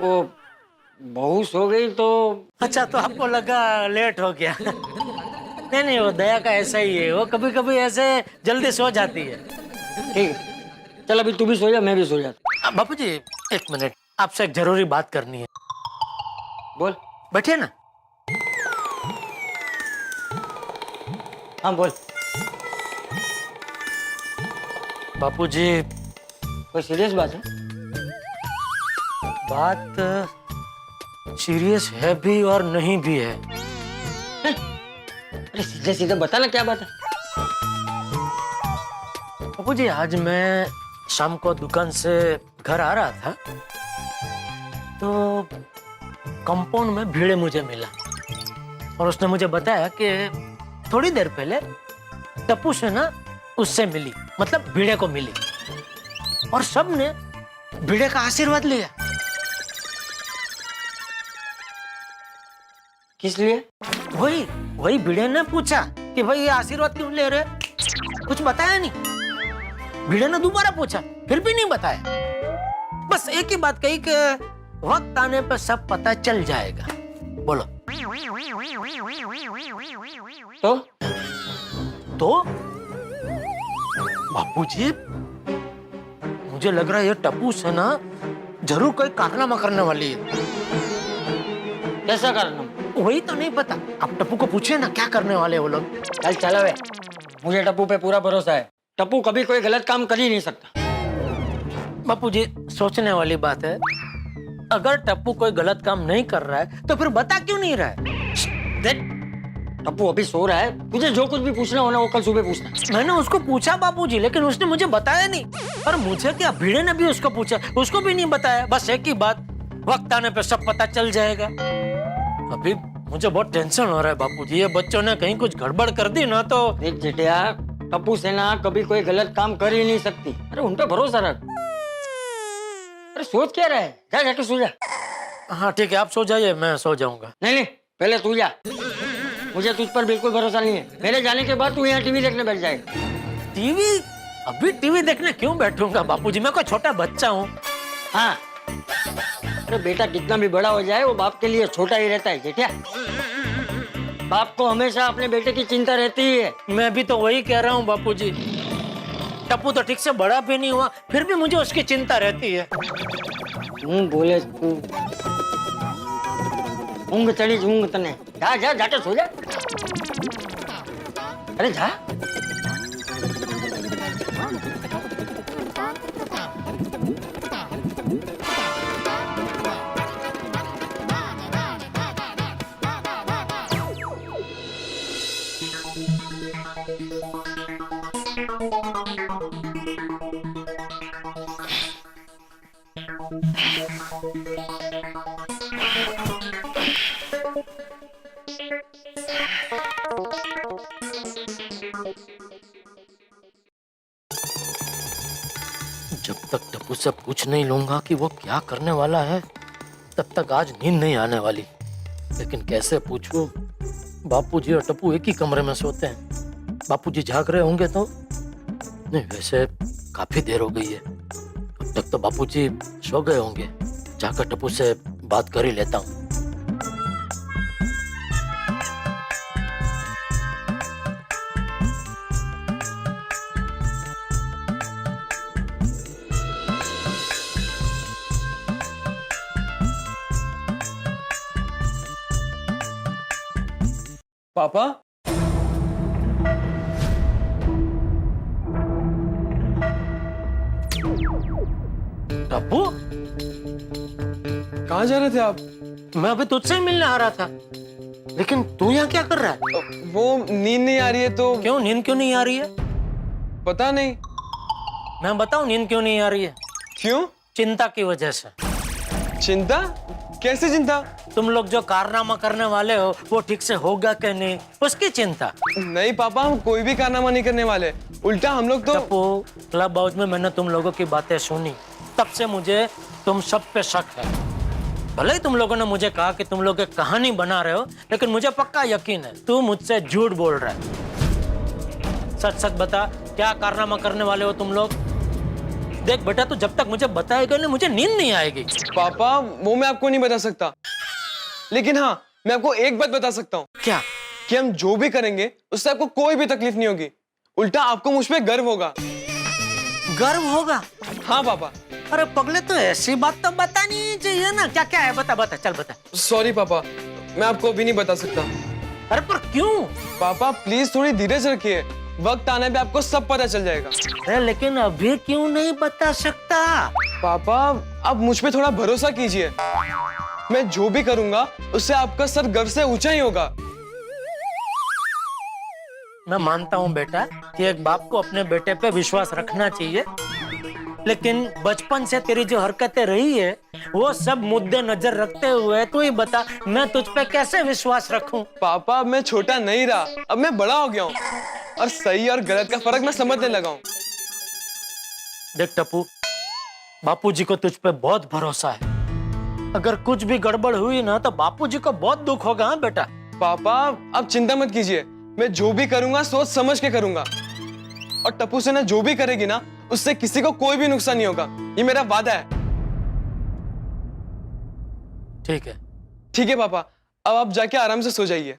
वो बहू सो गई तो।
अच्छा तो आपको लगा लेट हो गया। नहीं नहीं, वो दया का ऐसा ही है, वो कभी कभी ऐसे जल्दी सो जाती है।
ठीक है, चल अभी तू भी सो जा, मैं भी सो जाता।
बापूजी एक मिनट, आपसे एक जरूरी बात करनी है।
बोल।
बैठिए ना।
हाँ बोल।
बापूजी
कोई सीरियस बात है?
बात सीरियस है भी और नहीं भी है।
अरे सीधे सीधे बता ना क्या बात है।
बापूजी आज मैं शाम को दुकान से घर आ रहा था, तो कंपाउंड में भीड़े मुझे मिला और उसने मुझे बताया कि थोड़ी देर पहले टप्पू सेना उससे मिली, मतलब भीड़े को मिली, और सबने भीड़े का आशीर्वाद लिया।
किस लिए?
वही भीड़े ने पूछा कि भाई ये आशीर्वाद क्यों ले रहे, कुछ बताया नहीं। भीड़े ने दोबारा पूछा, फिर भी नहीं बताया। बस एक ही बात कही कि वक्त आने पर सब पता चल जाएगा। बोलो। तो बापूजी मुझे लग रहा है ये टप्पू सेना जरूर कोई कारनामा करने वाली है।
कैसा कारनामा?
वही तो नहीं पता। आप टप्पू को पूछिए ना क्या करने वाले वो लोग।
चल चला वे, मुझे टप्पू पे पूरा भरोसा है। टप्पू कभी कोई गलत काम कर ही नहीं सकता।
बापूजी सोचने वाली बात है, अगर टप्पू कोई गलत काम नहीं कर रहा है तो फिर बता क्यों नहीं रहा है?
देख, टप्पू अभी सो रहा है, तुझे जो कुछ भी पूछना हो ना वो कल सुबह पूछना।
मैंने उसको पूछा बापूजी, लेकिन उसने मुझे बताया नहीं। और मुझे क्या, भिड़े ने भी उसको पूछा, उसको भी नहीं बताया। बस एक ही बात, वक्त आने पे सब पता चल जाएगा। अभी मुझे बहुत टेंशन हो रहा है बापूजी, ये बच्चों ने कहीं कुछ गड़बड़ कर दी ना तो।
देख जेठिया, टप्पू सेना कभी कोई गलत काम कर ही नहीं सकती। अरे उन पे भरोसा रख। अरे सोच क्या रहा है, जा जाके सो जा।
हाँ ठीक है, आप सो जाइए, मैं सो जाऊंगा।
नहीं नहीं, पहले तू जा। मुझे तुझ पर बिल्कुल भरोसा नहीं है। मेरे जाने के बाद तू यहाँ टीवी देखने बैठ जाएगा।
टीवी? अभी टीवी देखने क्यों बैठूंगा बापूजी, मैं कोई छोटा बच्चा हूँ।
हाँ, अरे बेटा कितना भी बड़ा हो जाए वो बाप के लिए छोटा ही रहता है जेठिया। बाप को हमेशा अपने बेटे की चिंता रहती ही है।
मैं भी तो वही कह रहा हूँ बापूजी। टप्पू तो ठीक से बड़ा भी नहीं हुआ, फिर भी मुझे उसकी चिंता रहती है।
बोले तू ऊँग चढ़ी ऊँग तने। जा जा, जाके सो जा। अरे जा।
जब तक टप्पू से पूछ नहीं लूंगा कि वो क्या करने वाला है, तब तक आज नींद नहीं आने वाली। लेकिन कैसे पूछूं? बापूजी और टप्पू एक ही कमरे में सोते हैं। बापूजी जाग रहे होंगे तो नहीं, वैसे काफी देर हो गई है, अब तक तो बापूजी सो गए होंगे। जाकर टप्पू से बात कर ही लेता हूँ।
पापा,
टप्पू,
कहाँ जा रहे थे आप?
मैं अभी तुझसे ही मिलने आ रहा था, लेकिन तू यहाँ क्या कर रहा है?
वो नींद नहीं आ रही है तो।
क्यों नींद क्यों नहीं आ रही है?
पता नहीं।
मैं बताऊं नींद क्यों नहीं आ रही है?
क्यों?
चिंता की वजह से।
चिंता? कैसे चिंता?
तुम लोग जो कारनामा करने वाले हो वो ठीक से होगा कि नहीं, उसकी चिंता।
नहीं पापा, हम कोई भी कारनामा नहीं करने वाले, उल्टा हम लोग तो।
टप्पू, क्लब हाउस में मैंने तुम लोगों की बातें सुनी, तब से मुझे तुम सब पे शक है। भले ही तुम लोगों ने मुझे कहा कि तुम लोग एक कहानी बना रहे हो, लेकिन मुझे पक्का यकीन है तू मुझसे झूठ बोल रहा है। सच सच बता, क्या कारनामा करने वाले हो तुम लोग? देख बेटा, तू जब तक मुझे बताएगा नहीं, मुझे नींद नहीं आएगी।
पापा, वो मैं आपको नहीं बता सकता, लेकिन हाँ, मैं आपको एक बात बता सकता हूँ।
क्या?
कि हम जो भी करेंगे उससे आपको कोई भी तकलीफ नहीं होगी, उल्टा आपको मुझ पे गर्व होगा।
गर्व होगा?
हाँ पापा।
अरे पगले, तो ऐसी बात तो बतानी चाहिए ना। क्या क्या है, बता बता, चल बता।
सॉरी पापा, मैं आपको अभी नहीं बता सकता।
अरे पर क्यों?
पापा प्लीज थोड़ी धीरज रखिए, वक्त आने पे आपको सब पता चल जाएगा।
अरे लेकिन अभी क्यों नहीं बता सकता?
पापा, आप मुझ पे थोड़ा भरोसा कीजिए, मैं जो भी करूंगा उससे आपका सर गर्व से ऊंचा ही होगा।
मैं मानता हूँ बेटा कि एक बाप को अपने बेटे पे विश्वास रखना चाहिए, लेकिन बचपन से तेरी जो हरकतें रही है वो सब मुद्दे नजर रखते हुए तू ही बता, मैं तुझ पे कैसे विश्वास रखूं?
पापा, मैं छोटा नहीं रहा, अब मैं बड़ा हो गया हूँ और सही और गलत का फर्क मैं समझने लगा हूँ।
देख टप्पू, बापूजी को तुझ पे बहुत भरोसा है। अगर कुछ भी गड़बड़ हुई ना तो बापूजी को बहुत दुख होगा। हाँ बेटा।
पापा, आप चिंता मत कीजिए, मैं जो भी करूंगा सोच समझ के करूंगा, और टप्पू सेना जो भी करेगी ना उससे किसी को कोई भी नुकसान नहीं होगा, ये मेरा वादा है।
ठीक है।
ठीक है पापा, अब आप जाके आराम से सो जाइए।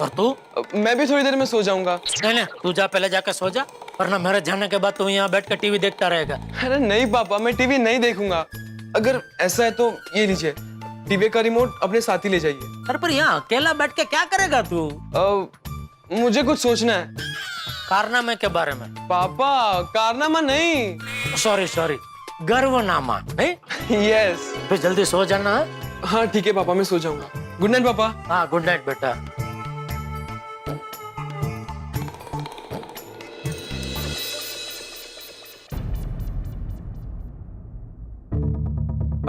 और तू?
मैं भी थोड़ी देर में सो जाऊंगा।
नहीं, तू जा, पहले जाकर सो जा, वरना मेरे जाने के बाद तू यहाँ बैठ कर टीवी देखता रहेगा।
अरे नहीं पापा, मैं टीवी नहीं देखूंगा। अगर ऐसा है तो ये लीजिए, टीवी का रिमोट अपने साथ ही ले जाइए।
अरे पर यहाँ अकेला बैठ के क्या करेगा तू?
मुझे कुछ सोचना है।
कारनामे के बारे में?
पापा कारनामा नहीं,
सॉरी गर्वनामा है।
यस।
तो जल्दी सो जाना।
हाँ ठीक है पापा, मैं सो जाऊंगा। गुड नाइट पापा।
हाँ गुड नाइट बेटा।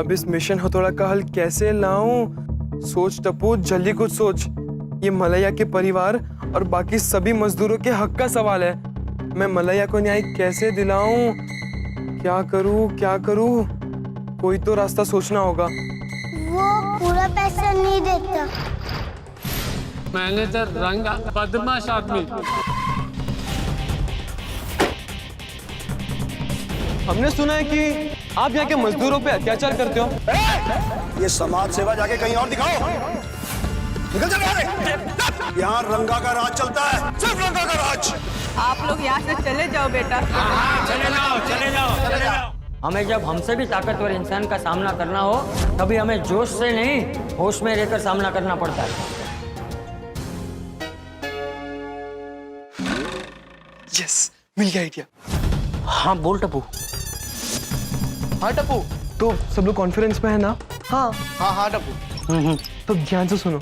अब इस मिशन हथौड़ा का हल कैसे लाऊं? सोच टप्पू, जल्दी कुछ सोच। ये मलैया के परिवार और बाकी सभी मजदूरों के हक का सवाल है। मैं मलैया को न्याय कैसे दिलाऊं? क्या करूं? कोई तो रास्ता सोचना होगा।
वो पूरा पैसा नहीं देता।
मैनेजर रंगा बदमाश आदमी।
हमने सुना है कि आप यहाँ के मजदूरों पे अत्याचार करते हो।
ये समाज सेवा जाके कहीं और दिखाओ। निकल जा यहाँ। यहाँ रंगा का राज चलता है, सिर्फ रंगा का राज।
आप लोग यहाँ से चले जाओ बेटा।
चले जाओ।
हमें जब हमसे भी ताकतवर इंसान का सामना करना हो तभी हमें जोश से नहीं होश में रहकर सामना करना पड़ता है।
यस, मिल गया आइडिया।
हाँ बोल टप्पू।
हाँ टप्पू, तो सब लोग कॉन्फ्रेंस में है ना?
हाँ टप्पू।
तो ध्यान से सुनो।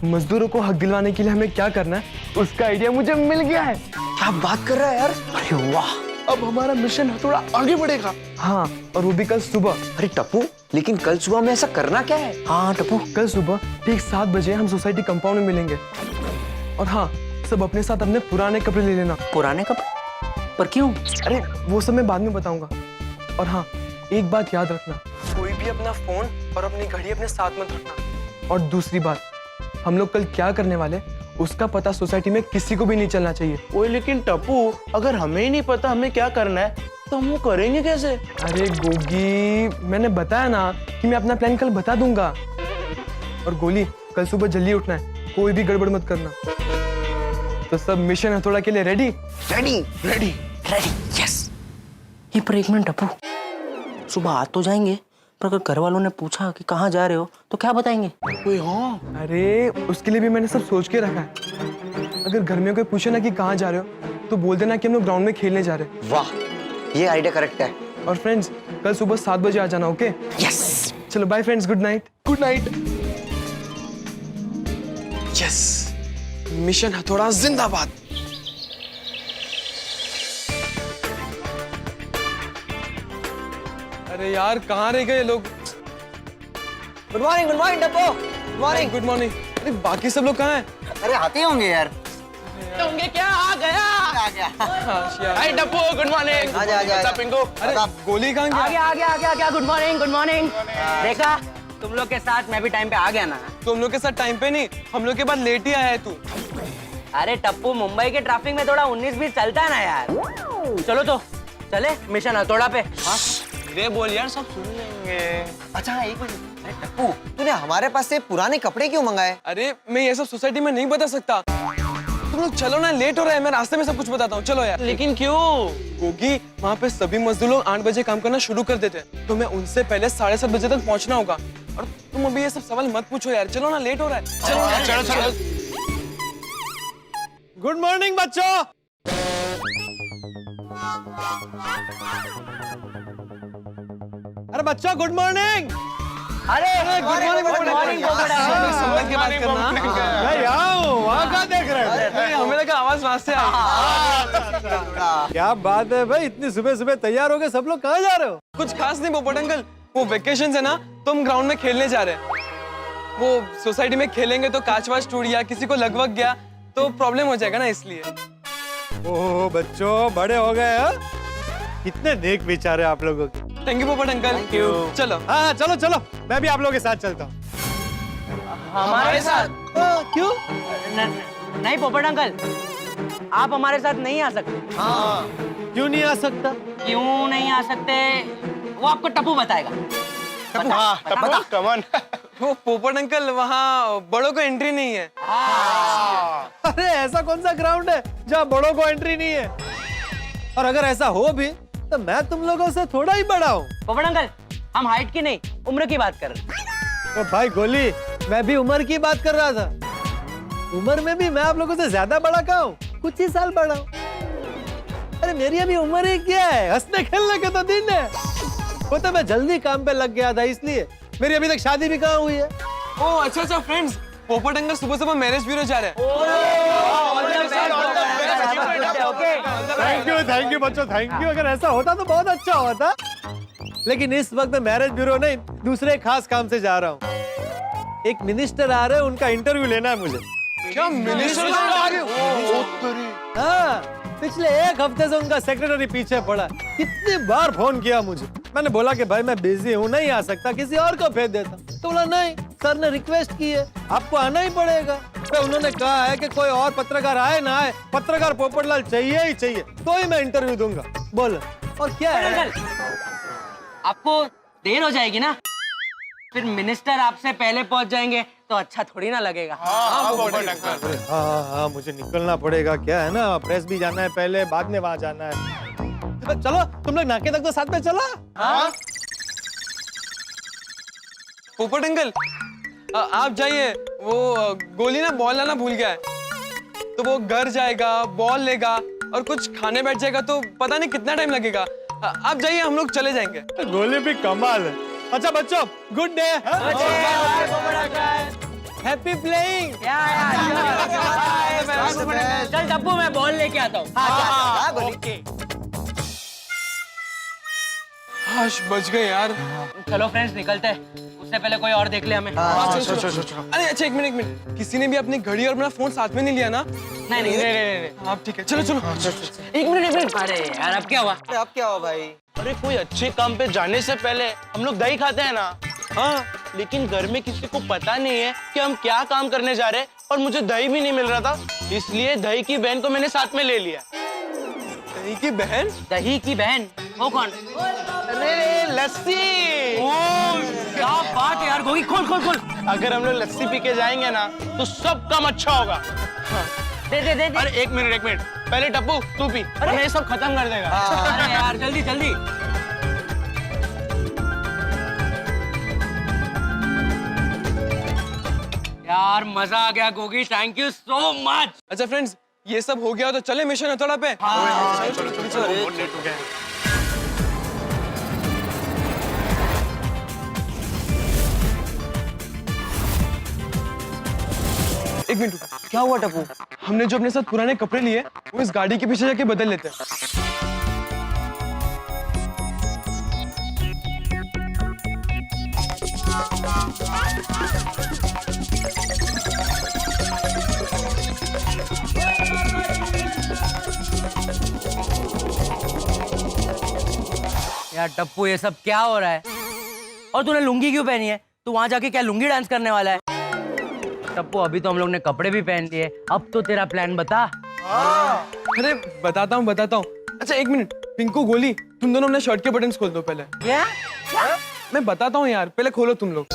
मजदूरों को हक दिलवाने के लिए हमें क्या करना है, उसका आइडिया मुझे मिल गया है।
क्या बात कर रहा है यार? अरे वाह,
अब हमारा मिशन थोड़ा आगे बढ़ेगा। हाँ, और वो भी कल सुबह।
अरे टप्पू, लेकिन कल सुबह में ऐसा करना क्या है? हाँ टप्पू,
कल सुबह ठीक 7 बजे हम सोसाइटी कंपाउंड में मिलेंगे। और हाँ, सब अपने साथ अपने पुराने कपड़े ले लेना।
पुराने कपड़े? पर क्यों?
अरे वो सब मैं बाद में बताऊंगा। और हाँ, एक बात याद रखना, कोई भी अपना फोन और अपनी घड़ी अपने साथ मत रखना। और दूसरी बात, हम लोग कल क्या करने वाले उसका पता सोसाइटी में किसी को भी नहीं चलना चाहिए।
ओए लेकिन टप्पू, अगर हमें ही नहीं पता हमें क्या करना है तो हम वो करेंगे कैसे?
अरे गोगी, मैंने बताया ना कि मैं अपना प्लान कल बता दूंगा। और गोली, कल सुबह जल्दी उठना है, कोई भी गड़बड़ मत करना। तो सब मिशन हथौड़ा के लिए रेडी?
Ready, yes. ये पर एक मिनट टप्पू, सुबह आ तो जाएंगे, पर अगर घर वालों ने पूछा कि कहाँ जा रहे हो तो क्या बताएंगे?
अरे उसके लिए भी मैंने सब सोच के रखा है। अगर घर में कोई पूछे ना कि कहाँ जा रहे हो तो बोल देना कि हम लोग ग्राउंड में खेलने जा रहे हैं।
वाह, ये आइडिया करेक्ट है।
और फ्रेंड्स, कल सुबह 7 बजे आ जाना, ओके?
यस।
चलो bye friends, good night. Good night. Yes, mission हथौड़ा जिंदाबाद। अरे यार, कहाँ रह गए लोग?
Good morning Dabbo. Good morning.
Good morning. अरे बाकी सब लोग कहाँ हैं?
अरे आते होंगे यार।
होंगे क्या? आ गया। हाय टप्पू, गुड मॉर्निंग।
आजा।
पिंकू।
अरे गोली कहाँ गया?
आ गया। Good morning. देखा, तुम लोग के साथ मैं भी टाइम पे आ गया ना।
तुम लोग के साथ टाइम पे नहीं, हम लोग के बाद लेट ही आया है तू।
अरे टप्पू, मुंबई के ट्रैफिक में थोड़ा 19-20 चलता है ना यार। चलो तो चले मिशन हथौड़ा पे।
धीरे बोल यार, सब सुन लेंगे।
अच्छा एक मिनट। अरे टप्पू, तूने हमारे पास से पुराने कपड़े क्यों मंगाए?
अरे मैं ये सब सोसाइटी में नहीं बता सकता। तुम लोग चलो ना, लेट हो रहा है। मैं रास्ते में सब कुछ बताता हूँ, चलो यार।
लेकिन क्यों?
क्योंकि वहाँ पे सभी मजदूर लोग 8 बजे काम करना शुरू कर देते हैं, तो मैं उनसे पहले 7:30 बजे तक पहुँचना होगा। और तुम अभी ये सब सवाल मत पूछो यार, चलो ना, लेट हो रहा है।
चलो।
गुड मॉर्निंग बच्चों। अरे बच्चों, गुड मॉर्निंग।
अरे
गुड मॉर्निंग। समझ के बात करना।
वहाँ क्या देख रहे
अरे हमें लगा आवाज वहां से आई।
क्या बात है भाई, इतनी सुबह सुबह तैयार हो गए सब लोग, कहाँ जा रहे हो?
कुछ खास नहीं पोपट अंकल, वो वेकेशन है ना, तो हम ग्राउंड में खेलने जा रहे हैं। वो सोसाइटी में खेलेंगे तो कांच वाच टूट गया, किसी को लगवग गया तो प्रॉब्लम हो जाएगा ना, इसलिए।
ओह बच्चों, बड़े हो गए हैं। कितने नेक विचार है आप लोगों के।
थैंक यू पोपट अंकल।
Thank you.
चलो।
हाँ चलो, मैं भी आप लोगों के साथ चलता हूँ।
हमारे साथ?
क्यों?
नहीं पोपट अंकल, आप हमारे साथ नहीं आ सकते।
क्यों नहीं आ सकता?
क्यों नहीं आ सकते वो आपको टप्पू बताएगा।
कमन।
वो पोपट अंकल, वहाँ बड़ों को एंट्री नहीं है।
अरे ऐसा कौन सा ग्राउंड है जहाँ बड़ों को एंट्री नहीं है? और अगर ऐसा हो भी तो मैं तुम लोगों से थोड़ा ही बड़ा हूँ।
पोपट अंकल, हम हाइट की नहीं उम्र की बात कर रहे हैं।
ओ भाई गोली, मैं भी उम्र की बात कर रहा था। उम्र में भी मैं आप लोगों से ज्यादा बड़ा कहाँ हूँ, कुछ ही साल बड़ा हूँ। अरे मेरी अभी उम्र ही क्या है, हंसने खेलने के तो दिन है। वो तो मैं जल्दी काम पे लग गया था, इसलिए मेरी अभी तक शादी भी कहाँ हुई है।
ओ अच्छा फ्रेंड्स, पोपट अंकल सुबह सुबह मैरिज ब्यूरो जा रहे हैं।
थैंक यू बच्चों, थैंक यू। अगर ऐसा होता तो बहुत अच्छा होता, लेकिन इस वक्त मैं मैरिज ब्यूरो नहीं, दूसरे खास काम से जा रहा हूँ। एक मिनिस्टर आ रहे हैं, उनका इंटरव्यू लेना है मुझे।
क्या मिनिस्टर आ रहे हो?
हाँ, पिछले एक हफ्ते से उनका सेक्रेटरी पीछे पड़ा है। कितनी बार फोन किया मुझे, मैंने बोला कि भाई मैं बिजी हूँ, नहीं आ सकता, किसी और को भेज देता। तो बोला नहीं, सर ने रिक्वेस्ट की है, आपको आना ही पड़ेगा। तो उन्होंने कहा है कि कोई और पत्रकार आए ना आए, पत्रकार पोपटलाल चाहिए ही चाहिए, तो ही मैं इंटरव्यू दूंगा। बोलो और क्या है?
आपको देर हो जाएगी ना, फिर मिनिस्टर आपसे पहले पहुंच जाएंगे तो अच्छा थोड़ी ना लगेगा।
हाँ, मुझे निकलना पड़ेगा। क्या है ना, प्रेस भी जाना है पहले, बाद में वहां जाना है। तो चलो तुम लोग नाके तक तो साथ में चला।
पोपट अंकल आप जाइए, वो गोली ना बॉल लाना भूल गया है, तो वो घर जाएगा, बॉल लेगा और कुछ खाने बैठ जाएगा, तो पता नहीं कितना टाइम लगेगा। आप जाइए, हम लोग चले जाएंगे।
गोली भी कमाल है। अच्छा बच्चों, गुड डे, हैप्पी प्लेइंग।
चल डब्बू, मैं बॉल लेके आता हूँ।
बच गए यार।
चलो फ्रेंड्स, निकलते हैं, उससे पहले कोई और देख ले हमें।
चलो। अरे अच्छा, एक मिनट, किसी ने भी अपनी घड़ी और अपना फोन साथ में नहीं लिया ना?
नहीं।
आप ठीक है, चलो।
एक मिनट। अरे यार, अब क्या हुआ?
अब क्या हुआ भाई?
अरे कोई अच्छे काम पे जाने से पहले हम लोग दही खाते हैं ना। हाँ, लेकिन घर में किसी को पता नहीं है कि हम क्या काम करने जा रहे हैं, और मुझे दही भी नहीं मिल रहा था, इसलिए दही की बहन को मैंने साथ में ले लिया।
दही की बहन?
दही की बहन? वो कौन?
अरे लस्सी।
क्या बात है यार, गोगी खोल।
अगर हम लोग लस्सी पी के जाएंगे ना तो सब काम अच्छा होगा।
दे।
अरे एक मिनट, पहले टप्पू तू पी, वरना ये सब खत्म कर देगा।
अरे यार, जल्दी। यार मजा आ गया Gogi, thank you so much.
अच्छा फ्रेंड्स, ये सब हो गया तो चले मिशन हथौड़ा पे। चलो। एक मिनट,
क्या हुआ टप्पू?
हमने जो अपने साथ पुराने कपड़े लिए वो इस गाड़ी के पीछे जाके बदल लेते हैं।
यार टप्पू, ये सब क्या हो रहा है? और तूने लुंगी क्यों पहनी है? तू वहां जाके क्या लुंगी डांस करने वाला है? टप्पू, अभी तो हम लोग ने कपड़े भी पहन लिए, अब तो तेरा प्लान बता।
अरे बताता हूँ। अच्छा एक मिनट, पिंकू गोली, तुम दोनों अपने शर्ट के बटन्स खोल दो पहले।
क्या?
मैं बताता हूँ यार, पहले खोलो तुम लोग।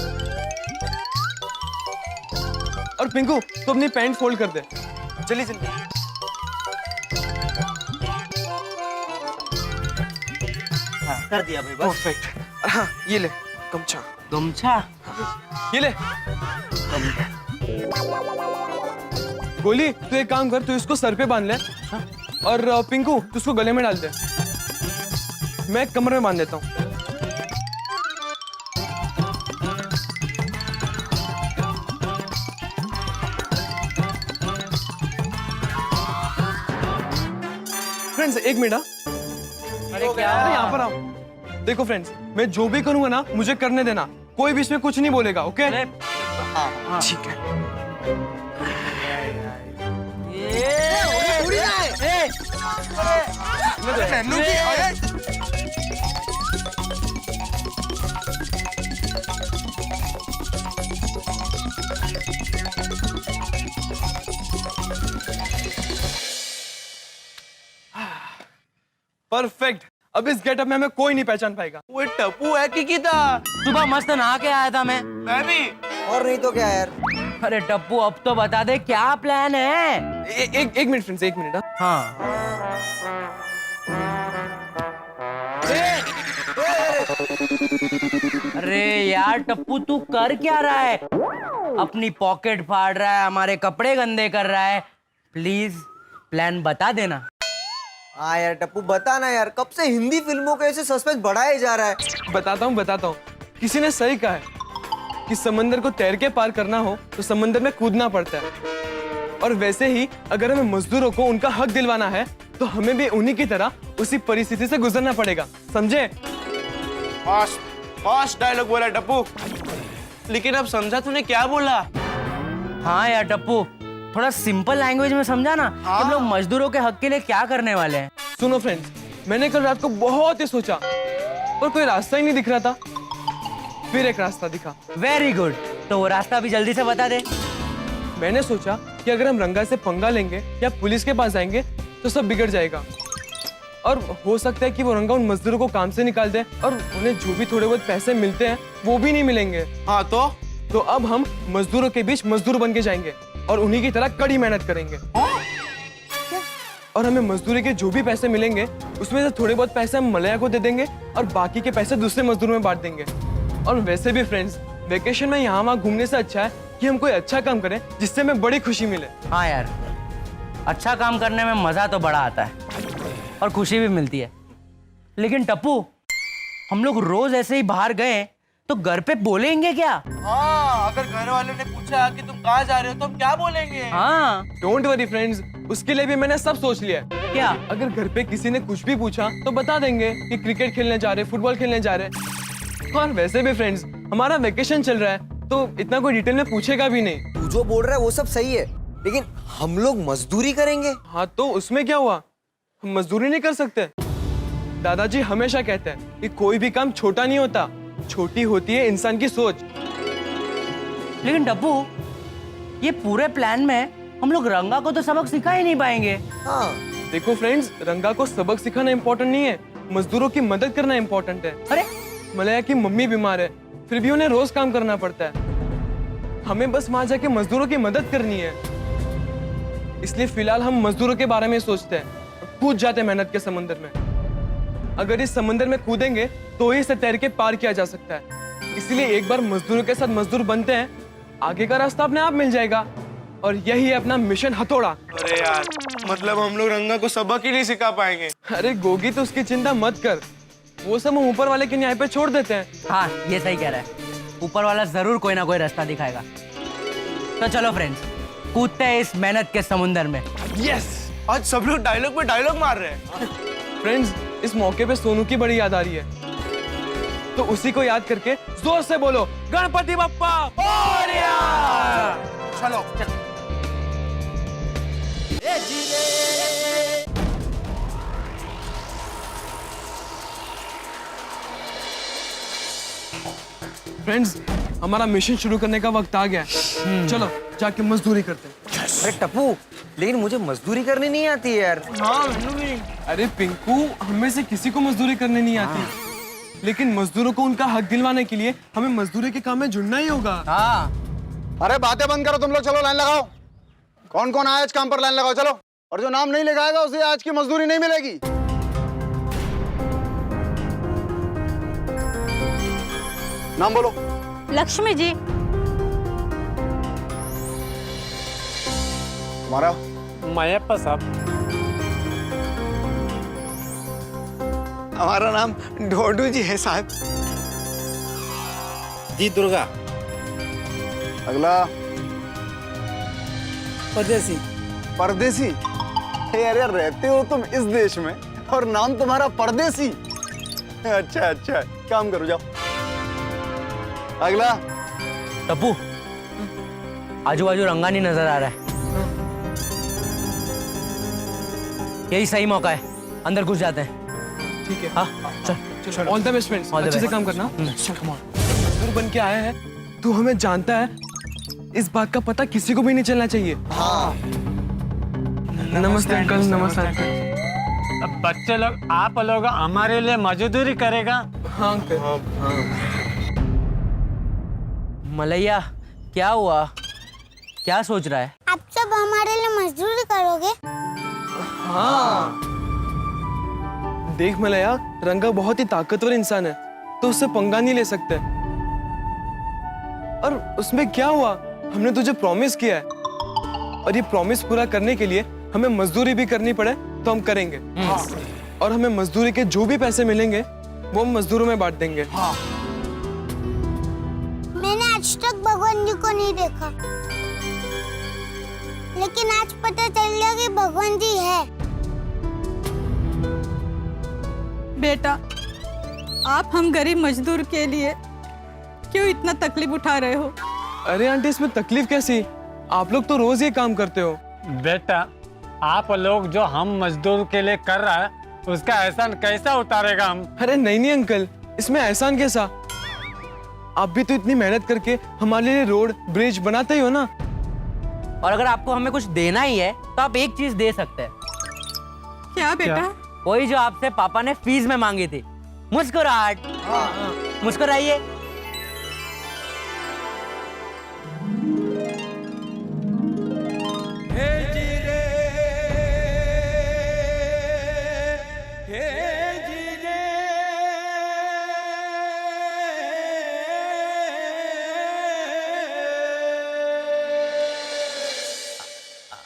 और पिंकू, तू अपनी पैंट फोल्ड कर दे। जल्दी।
कर दिया भाई, बस।
परफेक्ट। हाँ, ये ले गमछा। ये ले गोली, तू एक काम कर, तू इसको सर पे बांध ले, और पिंकू तू इसको गले में डाल दे, मैं कमर में बांध देता हूँ। फ्रेंड्स एक मिनट।
अरे क्या?
अरे यहाँ पर आओ। देखो फ्रेंड्स, मैं जो भी करूंगा ना मुझे करने देना, कोई भी इसमें कुछ नहीं बोलेगा, ओके? ठीक है। परफेक्ट। अब इस गेटअप में हमें कोई नहीं पहचान पाएगा।
वो टप्पू है कि था?
सुबह मस्त नहा के आया था मैं
भी।
और नहीं तो क्या यार।
अरे टप्पू, अब तो बता दे क्या प्लान है?
एक मिनट फ्रेंड्स, एक मिनट।
हाँ। अरे यार टप्पू तू कर क्या रहा है? अपनी पॉकेट फाड़ रहा है, हमारे कपड़े गंदे कर रहा है। प्लीज प्लान बता देना।
हाँ यार टप्पू बता ना यार, कब से हिंदी फिल्मों के ऐसे सस्पेंस बढ़ाया जा रहा है।
बताता हूँ। किसी ने सही कहा है कि समंदर को तैर के पार करना हो तो समंदर में कूदना पड़ता है। और वैसे ही अगर हमें मजदूरों को उनका हक दिलवाना है तो हमें भी उन्हीं की तरह उसी परिस्थिति से गुजरना पड़ेगा, समझे?
फास्ट डायलॉग बोला टप्पू, लेकिन अब समझा तूने क्या बोला?
हाँ यार टप्पू, थोड़ा सिंपल लैंग्वेज में समझा ना कि हम लोग मजदूरों के हक के लिए क्या करने वाले हैं।
सुनो फ्रेंड्स, मैंने कल रात को बहुत ही सोचा और कोई रास्ता ही नहीं दिख रहा था। फिर एक रास्ता दिखा।
वेरी गुड, तो वो रास्ता भी जल्दी से बता दे।
मैंने सोचा कि अगर हम रंगा से पंगा लेंगे या पुलिस के पास जाएंगे तो सब बिगड़ जाएगा और हो सकता है कि वो रंगा उन मजदूरों को काम से निकाल दे और उन्हें जो भी थोड़े बहुत पैसे मिलते हैं वो भी नहीं मिलेंगे।
हाँ
तो अब हम मजदूरों के बीच मजदूर बन के जाएंगे और उन्हीं की तरह कड़ी मेहनत करेंगे। और हमें मजदूरी के जो भी पैसे मिलेंगे उसमें से थोड़े बहुत पैसे हम मलया को दे देंगे और बाकी के पैसे दूसरे मजदूरों में बांट देंगे। और वैसे भी फ्रेंड्स, वेकेशन में यहाँ वहाँ घूमने से अच्छा है कि हम कोई अच्छा काम करें जिससे हमें बड़ी खुशी मिले।
हाँ यार, अच्छा काम करने में मजा तो बड़ा आता है और खुशी भी मिलती है। लेकिन टप्पू, हम लोग रोज ऐसे ही बाहर गए तो घर पे बोलेंगे क्या?
हाँ, अगर घर वालों ने पूछा कि तुम कहाँ जा रहे हो तो हम क्या बोलेंगे?
हाँ,
डोंट वरी फ्रेंड्स, उसके लिए भी मैंने सब सोच लिया है।
क्या?
अगर घर पे किसी ने कुछ भी पूछा तो बता देंगे कि क्रिकेट खेलने जा रहे, फुटबॉल खेलने जा रहे। और वैसे भी फ्रेंड्स, हमारा वेकेशन चल रहा है तो इतना कोई डिटेल में पूछेगा भी नहीं।
तू जो बोल रहा है वो सब सही है, लेकिन हम लोग मजदूरी करेंगे।
हाँ तो उसमें क्या हुआ, हम मजदूरी नहीं कर सकते? दादाजी हमेशा कहते हैं कि कोई भी काम छोटा नहीं होता, छोटी होती है इंसान की सोच।
लेकिन टप्पू, ये पूरे प्लान में हम लोग रंगा को तो सबक सिखा ही नहीं पाएंगे।
हाँ
देखो फ्रेंड्स, रंगा को सबक सिखाना इम्पोर्टेंट नहीं है, मजदूरों की मदद करना इम्पोर्टेंट है।
अरे
मलया की मम्मी बीमार है, फिर भी उन्हें रोज काम करना पड़ता है। हमें बस वहां जाके मजदूरों की मदद करनी है। इसलिए फिलहाल हम मजदूरों के बारे में सोचते हैं और कूद जाते हैं मेहनत के समंदर में। अगर इस समंदर में कूदेंगे तो ही इसे तैर के पार किया जा सकता है। इसलिए एक बार मजदूरों के साथ मजदूर बनते हैं, आगे का रास्ता अपने आप मिल जाएगा। और यही है अपना मिशन हथौड़ा।
अरे यार, मतलब हम लोग रंगा को सबक ही नहीं सिखा पाएंगे।
अरे गोगी, तो उसकी चिंता मत कर, वो सब हम ऊपर वाले के न्याय पे छोड़ देते हैं।
हाँ, ये सही कह रहा है, ऊपर वाला जरूर कोई ना कोई रास्ता दिखाएगा। तो चलो फ्रेंड्स, कूदते हैं इस मेहनत के समुंदर में।
यस, आज सब लोग डायलॉग पे डायलॉग मार रहे हैं।
फ्रेंड्स, इस मौके पे सोनू की बड़ी याद आ रही है, तो उसी को याद करके जोर से बोलो, गणपति बप्पा मोरया।
चलो
फ्रेंड्स, हमारा मिशन शुरू करने का वक्त आ गया है। चलो जाके मजदूरी करते हैं।
अरे टप्पू, लेकिन मुझे मजदूरी करनी नहीं आती है यार।
हाँ, मैंने भी।
अरे पिंकू, हमें से किसी को मजदूरी करने नहीं आती, लेकिन मजदूरों को उनका हक दिलवाने के लिए हमें मजदूरी के काम में जुड़ना ही होगा।
हाँ,
अरे बातें बंद करो तुम लोग, चलो लाइन लगाओ। कौन कौन आया आज काम पर, लाइन लगाओ चलो। और जो नाम नहीं लिखाएगा उसे आज की मजदूरी नहीं मिलेगी। नाम बोलो।
लक्ष्मी जी।
तुम्हारा?
मायप्पा साहब।
हमारा नाम ढोडू जी है साहब।
जी दुर्गा।
अगला?
परदेसी।
परदेसी? अरे रहते हो तुम इस देश में और नाम तुम्हारा परदेसी? अच्छा अच्छा, काम करो जाओ। अगला?
टप्पू, आजू बाजू रंगा नहीं नजर आ रहा है, यही सही मौका है, अंदर घुस जाते हैं।
ठीक है,
हाँ
चल। All the best friends,
All the
अच्छे से
best.
काम करना। चल कम ऑन। मजदूर बन के आया है, तू हमें जानता है, इस बात का पता किसी को भी नहीं चलना चाहिए।
हाँ
नमस्ते अंकल। नमस्ते अंकल।
अब बच्चे लोग, आप लोग हमारे लिए मजदूरी करेगा?
हाँ अंकल।
मलैया, क्या हुआ, क्या सोच रहा है?
आप सब हमारे लिए मजदूरी करोगे?
हाँ, देख मलया, रंगा बहुत ही ताकतवर इंसान है तो उससे पंगा नहीं ले सकते। और उसमें क्या हुआ, हमने तुझे प्रॉमिस किया है, और ये प्रॉमिस पूरा करने के लिए हमें मजदूरी भी करनी पड़े तो हम करेंगे। और हमें मजदूरी के जो भी पैसे मिलेंगे वो हम मजदूरों में बांट देंगे।
मैंने आज तक भगवान जी को नहीं देखा, लेकिन आज पता चल गया कि भगवान जी है।
बेटा, आप हम गरीब मजदूर के लिए क्यों इतना तकलीफ उठा रहे हो?
अरे आंटी, इसमें तकलीफ कैसी? आप लोग तो रोज ये काम करते हो।
बेटा, आप लोग जो हम मजदूर के लिए कर रहा है उसका एहसान कैसा उतारेगा हम?
अरे नहीं अंकल, इसमें एहसान कैसा? आप भी तो इतनी मेहनत करके हमारे लिए रोड ब्रिज बनाते ही हो ना।
और अगर आपको हमें कुछ देना ही है तो आप एक चीज दे सकते हैं।
क्या बेटा?
वही जो आपसे पापा ने फीस में मांगी थी, मुस्कुराहट। मुस्कुराइए।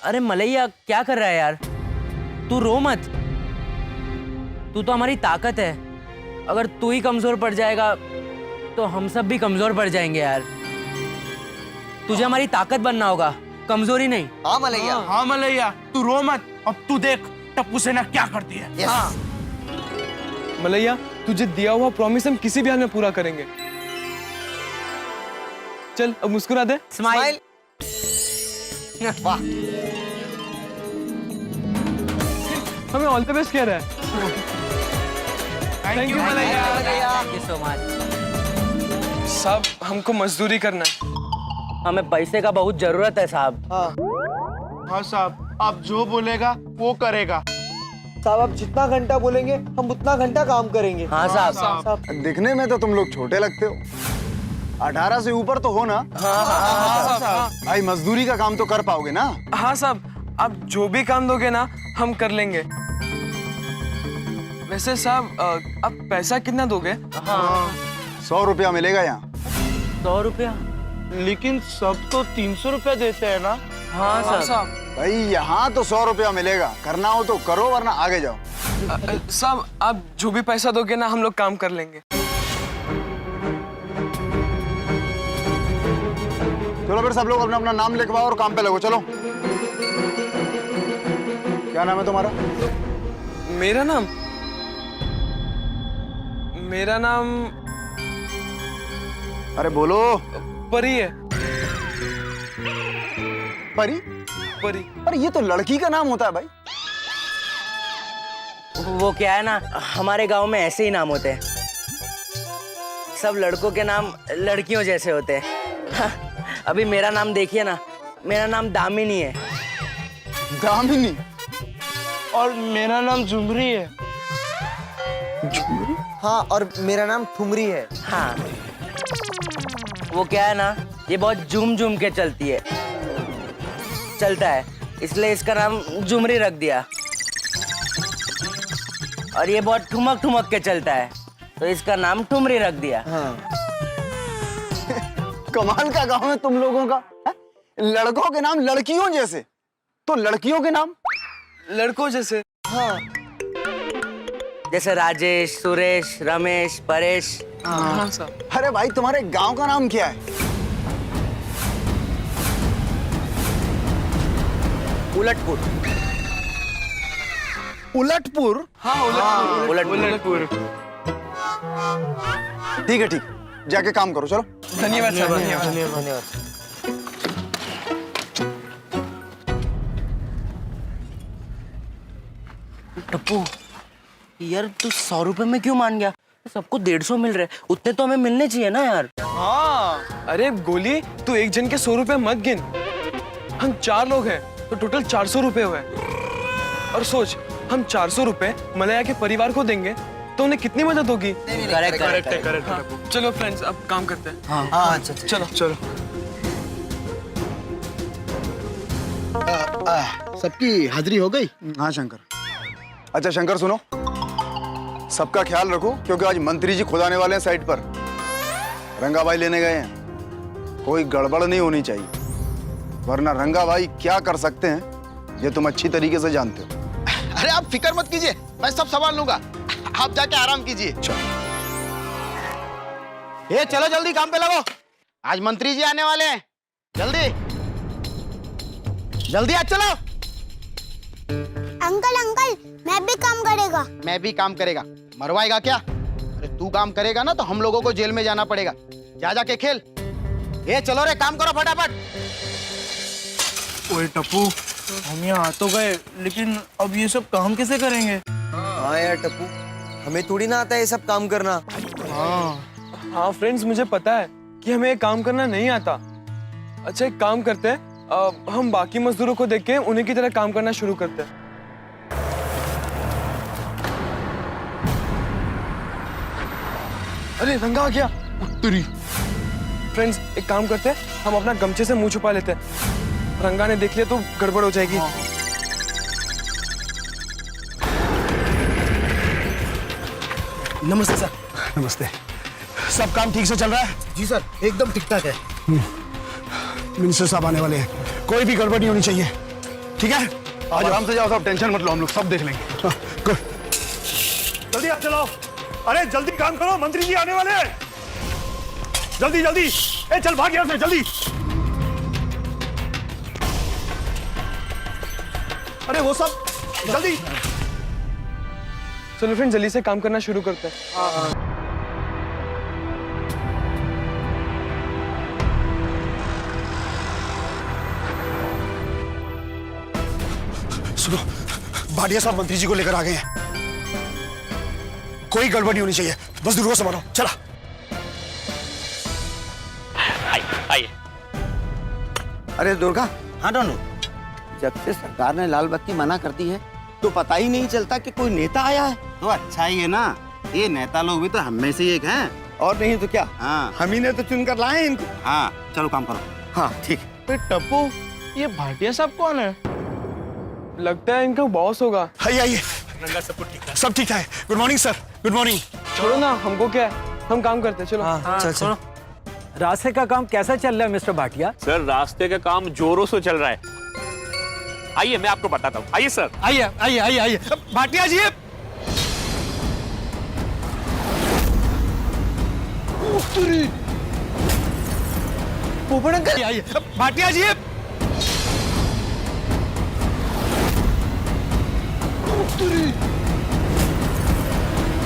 अरे मलैया, क्या कर रहा है यार? तू रो मत, तू तो हमारी ताकत है। अगर तू ही कमजोर पड़ जाएगा तो हम सब भी कमजोर पड़ जाएंगे यार। तुझे हमारी ताकत बनना होगा, कमजोरी नहीं।
हाँ मलैया।
हाँ मलैया, तू रो मत। अब तू देख टप्पू सेना क्या करती है।
हाँ। मलैया, तुझे दिया हुआ प्रॉमिस हम किसी भी हाल में पूरा करेंगे। चल अब मुस्कुरा दे।
स्माइल।
वाह,
हमें ऑल द बेस्ट कह रहा है। Thank you Malaiya.
Thank you so much.
साहब, हमको मजदूरी करना है।
हमें पैसे का बहुत जरूरत है साहब।
हाँ साहब, आप जो बोलेगा वो करेगा।
साहब आप जितना घंटा बोलेंगे हम उतना घंटा काम करेंगे।
हाँ साहब।
दिखने में तो तुम लोग छोटे लगते हो, 18 से ऊपर तो हो ना?
हाँ
भाई मजदूरी का काम तो कर पाओगे ना?
हाँ साहब, आप जो भी काम दोगे ना हम कर लेंगे। वैसे साहब, आप पैसा कितना दोगे?
100 रुपया मिलेगा यहाँ।
100 रुपया?
लेकिन सब तो 300 रुपया देते हैं ना?
हाँ साहब।
भाई यहाँ तो 100 रुपया मिलेगा, करना हो तो करो वरना आगे जाओ।
साहब, आप जो भी पैसा दोगे ना हम लोग काम कर लेंगे।
चलो फिर सब लोग अपना अपना नाम लिखवाओ और काम पे लगो। चलो, क्या नाम है तुम्हारा?
मेरा नाम
अरे बोलो।
परी है।
परी?
परी।
अरे ये तो लड़की का नाम होता है भाई।
वो क्या है ना, हमारे गांव में ऐसे ही नाम होते हैं। सब लड़कों के नाम लड़कियों जैसे होते हैं। अभी मेरा नाम देखिए ना, मेरा नाम दामिनी है।
दामिनी?
और मेरा नाम झुमरी है।
झुमरी?
हाँ, और मेरा नाम ठुमरी है।
हाँ, वो क्या है ना, ये बहुत झूम झूम के चलता है, इसलिए इसका नाम झुमरी रख दिया। और ये बहुत ठुमक ठुमक के चलता है, तो इसका नाम ठुमरी रख दिया।
हाँ।
कमाल का गांव है तुम लोगों का। है? लड़कों के नाम लड़कियों जैसे, तो लड़कियों के नाम
लड़कों जैसे।
हाँ।
जैसे राजेश, सुरेश, रमेश, परेश।
हाँ साहब।
अरे भाई, तुम्हारे गांव का नाम क्या है?
उलटपुर।
उलटपुर?
हाँ, उलटपुर।
ठीक है, ठीक, जाके काम करो। चलो।
धन्यवाद सर। धन्यवाद।
टप्पू, यार तू 100 रुपए में क्यों मान गया? सबको 150 मिल रहे, उतने तो हमें मिलने चाहिए ना यार।
हाँ। अरे गोली, तू एक जन के 100 रुपए मत गिन। हम 4 लोग हैं तो टोटल 400 रुपए हुए। और सोच, हम 400 रुपए मलैया के परिवार को देंगे तो उन्हें कितनी मदद होगी।
करेक्ट।
हाँ, चलो फ्रेंड्स, अब काम करते हैं।
हाँ, अच्छा।
चलो।
सबकी हाजिरी हो गई? हाँ शंकर। अच्छा शंकर सुनो, सबका ख्याल रखो क्योंकि आज मंत्री जी खुद आने वाले हैं साइड पर। रंगा भाई लेने गए हैं, कोई गड़बड़ नहीं होनी चाहिए, वरना रंगा भाई क्या कर सकते हैं ये तुम अच्छी तरीके से जानते हो।
अरे आप फिक्र मत कीजिए, मैं सब संभाल लूंगा, आप जाके आराम कीजिए। ये चलो जल्दी काम पे लगो, आज मंत्री जी आने वाले हैं। जल्दी जल्दी आज चलो।
अंकल अंकल मैं भी काम करेगा।
मैं भी काम करेगा, मरवाएगा क्या? अरे तू काम करेगा ना तो हम लोगों को जेल में जाना पड़ेगा। जा जाके खेल। ये चलो रे, काम करो फटाफट।
ओए टप्पू, हम यहाँ आ तो गए, लेकिन अब ये सब काम कैसे करेंगे?
हाँ यार टप्पू, हमें थोड़ी ना आता है ये सब काम करना।
हाँ फ्रेंड्स, मुझे पता है कि हमें ये काम करना नहीं आता। अच्छा एक काम करते हैं, हम बाकी मजदूरों को देख के उन्हीं की तरह काम करना शुरू करते हैं। अरे रंगा आ गया। उत्तरी फ्रेंड्स, एक काम करते हैं, हम अपना गमछे से मुंह छुपा लेते हैं। रंगा ने देख लिया तो गड़बड़ हो जाएगी।
नमस्ते सर। नमस्ते। सब काम ठीक से चल रहा है?
जी सर, एकदम ठीक ठाक है।
मिनिस्टर साहब आने वाले हैं, कोई भी गड़बड़ नहीं होनी चाहिए, ठीक है? आज आराम से जाओ, सब टेंशन मत लो, हम लोग सब देख लेंगे। गुड।
जल्दी आप चलाओ। अरे जल्दी काम करो, मंत्री जी आने वाले हैं। जल्दी जल्दी, ए चल भाग यहाँ से जल्दी। अरे वो सब जल्दी।
चलो फ्रेंड्स, जल्दी से काम करना शुरू करते हैं।
सुनो, भाटिया साहब मंत्री जी को लेकर आ गए हैं, कोई गड़बड़ नहीं होनी चाहिए, मजदूरों को संभालो। चला।
आइए।
अरे दुर्गा। हाँ डोनू, जब से सरकार ने लाल बत्ती मना कर दी है तो पता ही नहीं चलता कि कोई नेता आया है। तो अच्छा ही है ना, ये नेता लोग भी तो हम में से एक हैं, और नहीं तो क्या। हाँ, हम ही ने तो चुनकर लाए इनको। हाँ चलो काम करो। हाँ ठीक।
टप्पू, ये भाटिया साहब कौन है?
लगता है इनका बॉस होगा।
आइए आइए, सब ठीक है। Good morning sir. Good morning.
छोड़ो ना, हमको क्या है, हम काम करते हैं। चलो।
चल। रास्ते का काम कैसा चल रहा है मिस्टर भाटिया?
सर रास्ते का काम जोरों से चल रहा है। आइए मैं आपको बताता हूँ। आइए सर।
आइए आइए आइए आइए भाटिया जी। पोपट अंकल आइए। भाटिया जी।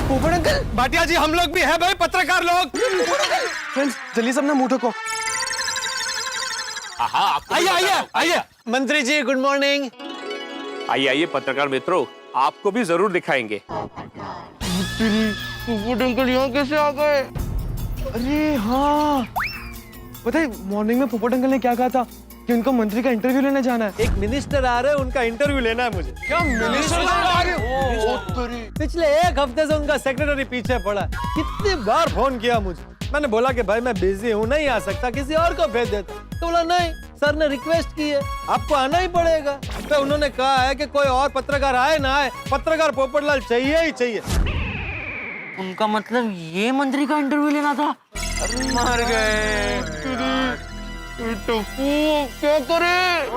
पोपट अंकल, भाटिया जी हम लोग भी हैं भाई, पत्रकार लोग।
फ्रेंड्स जल्दी से अपना मुंह ढको।
आइए आइए आइए। मंत्री जी गुड मॉर्निंग।
आइए आइए पत्रकार मित्रों, आपको भी जरूर दिखाएंगे।
अंकल यहाँ कैसे आ गए?
अरे हाँ, पता है मॉर्निंग में पोपट अंकल ने क्या कहा था कि उनको मंत्री का इंटरव्यू लेने जाना है।
एक मिनिस्टर आ रहे हैं, उनका इंटरव्यू लेना है मुझे।
क्या मिनिस्टर आ रहे हो?
पिछले एक हफ्ते से उनका सेक्रेटरी पीछे पड़ा है। कितनी बार फोन किया मुझे, मैंने बोला कि भाई मैं बिजी हूँ, नहीं आ सकता, किसी और को भेज देता। तो बोला नहीं, सर ने रिक्वेस्ट की है, आपको आना ही पड़ेगा। तो उन्होंने कहा है कि कोई और पत्रकार आए ना आए, पत्रकार पोपटलाल चाहिए ही चाहिए।
उनका मतलब ये मंत्री का इंटरव्यू लेना था?
मर गए। टप्पू क्या करे?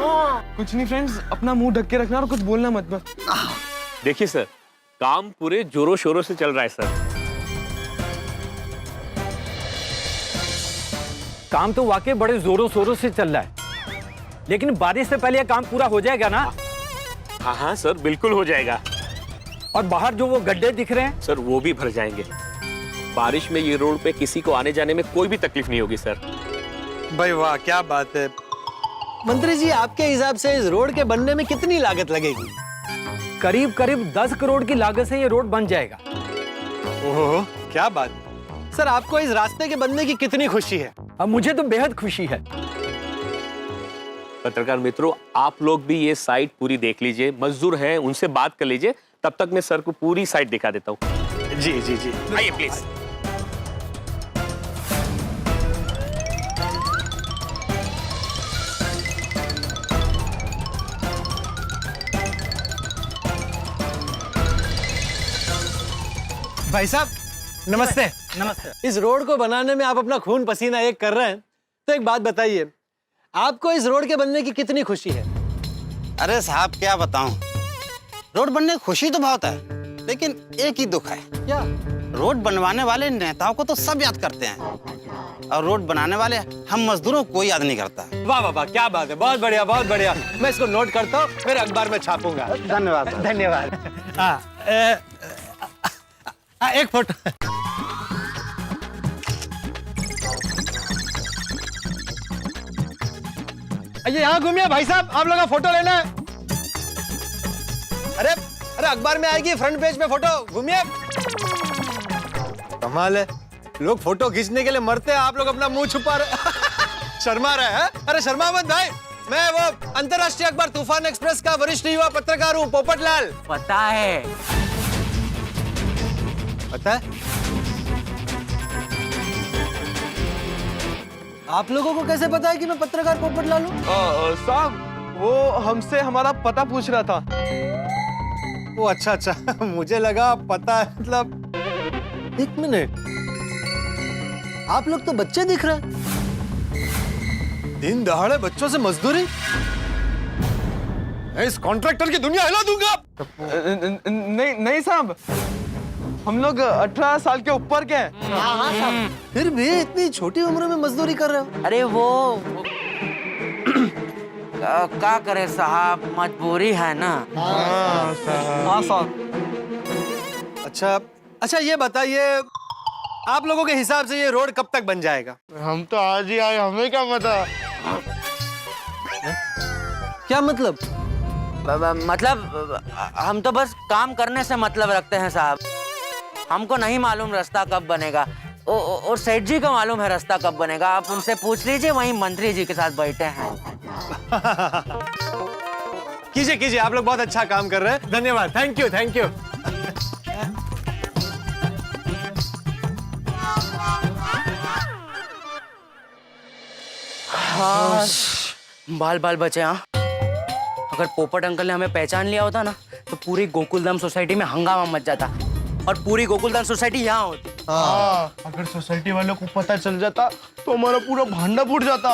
कुछ नहीं फ्रेंड्स, अपना मुंह ढक के रखना और कुछ बोलना मत बस।
देखिए सर, काम पूरे जोरों शोरों से चल रहा है सर।
काम तो वाकई बड़े जोरों शोरों से चल रहा है, लेकिन बारिश से पहले यह काम पूरा हो जाएगा ना?
हाँ हाँ सर, बिल्कुल हो जाएगा।
और बाहर जो वो गड्ढे दिख रहे हैं
सर, वो भी भर जाएंगे। बारिश में ये रोड पे किसी को आने जाने में कोई भी तकलीफ नहीं होगी सर।
भाई वाह, क्या बात है। मंत्री जी आपके हिसाब से इस रोड के बनने में कितनी लागत लगेगी?
करीब करीब 10 करोड़ की लागत से ये रोड बन जाएगा।
ओह क्या बात। सर आपको इस रास्ते के बनने की कितनी खुशी है?
अब मुझे तो बेहद खुशी है।
पत्रकार मित्रों, आप लोग भी ये साइट पूरी देख लीजिए, मजदूर हैं उनसे बात कर लीजिए, तब तक मैं सर को पूरी साइट दिखा देता हूँ।
जी जी जी,
आइए प्लीज।
भाई साहब नमस्ते।
नमस्ते।
इस रोड को बनाने में आप अपना खून पसीना एक कर रहे हैं, तो एक बात बताइए, आपको इस रोड के बनने की कितनी खुशी है?
अरे साहब क्या बताऊं, रोड बनने की खुशी तो बहुत है, लेकिन एक ही दुख है।
क्या?
रोड बनवाने वाले नेताओं को तो सब याद करते हैं, और रोड बनाने वाले हम मजदूरों को कोई याद नहीं करता।
वाह वाह वाह, क्या बात है, बहुत बढ़िया बहुत बढ़िया। मैं इसको नोट करता हूँ, फिर अखबार में छापूंगा।
धन्यवाद।
धन्यवाद। एक फोटो। ये यहाँ घूमिए भाई साहब, आप लोगों का फोटो लेना है। अरे अरे अखबार में आएगी फ्रंट पेज में फोटो, घूमिए। कमाल है, लोग फोटो खींचने के लिए मरते हैं, आप लोग अपना मुंह छुपा रहे। शर्मा रहे हैं? अरे शर्मा मत भाई, मैं वो अंतर्राष्ट्रीय अखबार तूफान एक्सप्रेस का वरिष्ठ युवा पत्रकार हूँ, पोपटलाल।
पता है।
पता है? आप लोगों को कैसे पता है कि मैं पत्रकार पोपटलाल हूँ?
साहब वो हमसे हमारा पता पूछ रहा था।
वो अच्छा अच्छा, मुझे लगा पता है मतलब। एक मिनट, आप लोग तो बच्चे दिख रहे हैं। दिन दहाड़े बच्चों से मजदूरी? मैं इस कॉन्ट्रैक्टर की दुनिया हिला दूंगा।
नहीं नहीं साहब, हम लोग 18 साल के ऊपर के हैं।
हाँ साहब, फिर भी इतनी छोटी उम्र में मजदूरी कर रहे हो।
अरे वो क्या करे साहब, मजबूरी है ना।
हाँ साहब।
अच्छा अच्छा, ये बताइए, आप लोगों के हिसाब से ये रोड कब तक बन जाएगा?
हम तो आज ही आए, हमें क्या पता।
क्या मतलब?
मतलब हम तो बस काम करने से मतलब रखते हैं साहब, हमको नहीं मालूम रास्ता कब बनेगा। और सेठ जी को मालूम है रास्ता कब बनेगा, आप उनसे पूछ लीजिए, वहीं मंत्री जी के साथ बैठे हैं।
कीजिए कीजिए, आप लोग बहुत अच्छा काम कर रहे हैं, धन्यवाद, थैंक यू थैंक यू।
हाँ, बाल बाल बचे। हाँ, अगर पोपट अंकल ने हमें पहचान लिया होता ना, तो पूरी गोकुलधाम सोसाइटी में हंगामा मच जाता और पूरी गोकुलधाम सोसाइटी यहाँ होती।
हाँ, अगर सोसाइटी वालों को पता चल जाता तो हमारा पूरा भांडा फूट जाता।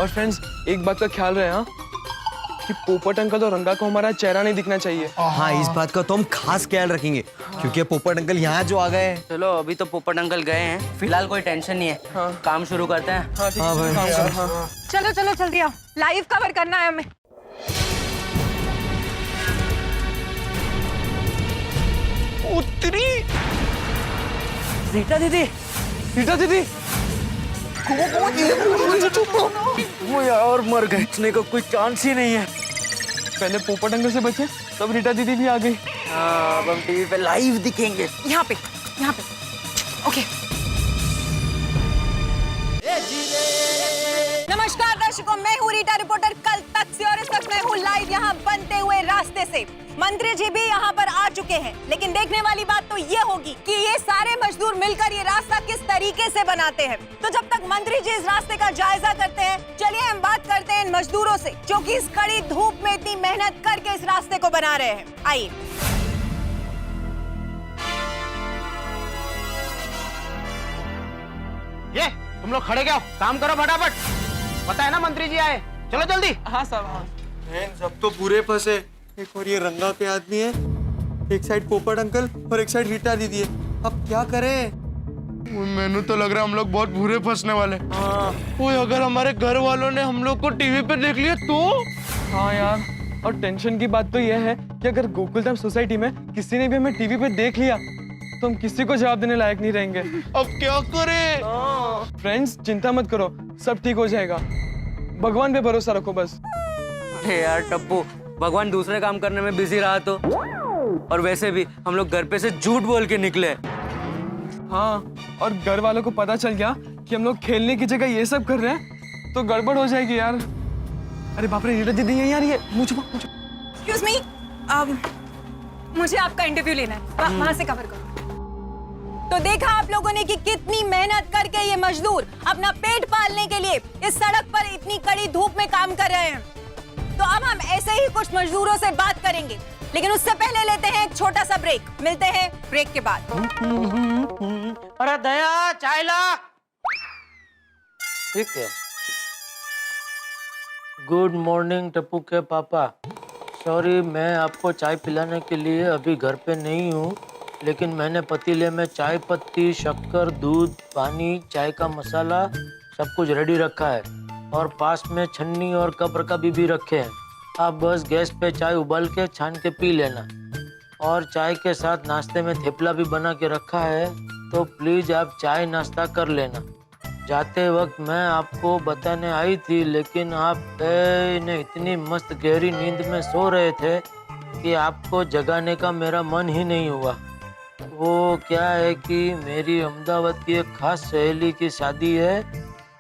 और फ्रेंड्स, एक बात का ख्याल रहे हाँ, कि पोपट अंकल और रंगा को हमारा चेहरा नहीं दिखना चाहिए।
हाँ, इस बात का तो हम खास ख्याल रखेंगे, क्योंकि पोपट अंकल यहाँ जो आ गए।
चलो अभी तो पोपट अंकल गए हैं, फिलहाल कोई टेंशन नहीं है। हाँ। काम शुरू करते हैं।
हाँ भाई।
चलो चलो जल्दी आओ, लाइव कवर करना है हमें।
उत्तरी
रीटा दीदी,
रीटा दीदी,
वो यार मर गए, बचने का कोई चांस ही नहीं है।
पहले पोपट अंकल से बचे, तब रीटा दीदी भी आ गई।
हाँ, अब हम टीवी पे लाइव दिखेंगे।
यहाँ पे ओके। नमस्कार दर्शकों, मैं हूँ रीटा रिपोर्टर कल तक से, और इस वक्त मैं हूँ लाइव यहाँ बनते हुए रास्ते से। मंत्री जी भी यहाँ पर आ चुके हैं, लेकिन देखने वाली बात तो ये होगी कि ये सारे मजदूर मिलकर ये रास्ता किस तरीके से बनाते हैं। तो जब तक मंत्री जी इस रास्ते का जायजा करते हैं, चलिए हम बात करते हैं इन मजदूरों से, जो कि इस कड़ी धूप में इतनी मेहनत करके इस रास्ते को बना रहे हैं। आइए।
ये तुम लोग खड़े क्या हो? काम करो फटाफट, पता है ना मंत्री जी आए, चलो जल्दी।
हाँ साहब। हाँ।
सब तो पूरे फंसे, एक और ये रंगा पे आदमी है, एक साइड पोपट अंकल और एक साइड रीटा दीदी है। अब क्या करें? मैंने तो लग रहा है हम लोग बहुत बुरे फंसने वाले। कोई अगर हमारे घर वालों ने हम लोग को टीवी पे देख लिया तो?
हाँ यार, और टेंशन की बात तो यह है कि अगर गोकुलधाम सोसाइटी में किसी ने भी हमें टीवी पे देख लिया तो हम किसी को जवाब देने लायक नहीं रहेंगे।
अब क्या करें?
फ्रेंड्स चिंता मत करो, सब ठीक हो जाएगा, भगवान पे भरोसा रखो बस।
अरे यार टप्पू, भगवान दूसरे काम करने में बिजी रहा तो, और वैसे भी हम लोग घर पे से झूठ बोल के निकले।
हाँ, और घर वालों को पता चल गया कि हम लोग खेलने की जगह ये सब कर रहे हैं तो गड़बड़ हो जाएगी यार। अरे बाप रे, रीटा दीदी है यार, ये मुझ
एक्सक्यूज मी, मुझे आपका इंटरव्यू लेना है, वहाँ से कवर करो। तो देखा आप लोगों ने कि कितनी मेहनत करके ये मजदूर अपना पेट पालने के लिए इस सड़क पर इतनी कड़ी धूप में काम कर रहे हैं। तो अब हम ऐसे ही कुछ मजदूरों से बात करेंगे। लेकिन उससे पहले लेते हैं एक छोटा सा ब्रेक। मिलते हैं ब्रेक के बाद।
अरे दया चाय ला। ठीक है। गुड मॉर्निंग टप्पू के पापा। सॉरी, मैं आपको चाय पिलाने के लिए अभी घर पे नहीं हूँ, लेकिन मैंने पतीले में चाय पत्ती, शक्कर, दूध, पानी, चाय का मसाला सब कुछ रेडी रखा है और पास में छन्नी और कप रकाबी भी रखे हैं। आप बस गैस पे चाय उबाल के छान के पी लेना। और चाय के साथ नाश्ते में थेपला भी बना के रखा है, तो प्लीज आप चाय नाश्ता कर लेना। जाते वक्त मैं आपको बताने आई थी, लेकिन आप ने इतनी मस्त गहरी नींद में सो रहे थे कि आपको जगाने का मेरा मन ही नहीं हुआ। वो क्या है कि मेरी अहमदाबाद की एक खास सहेली की शादी है,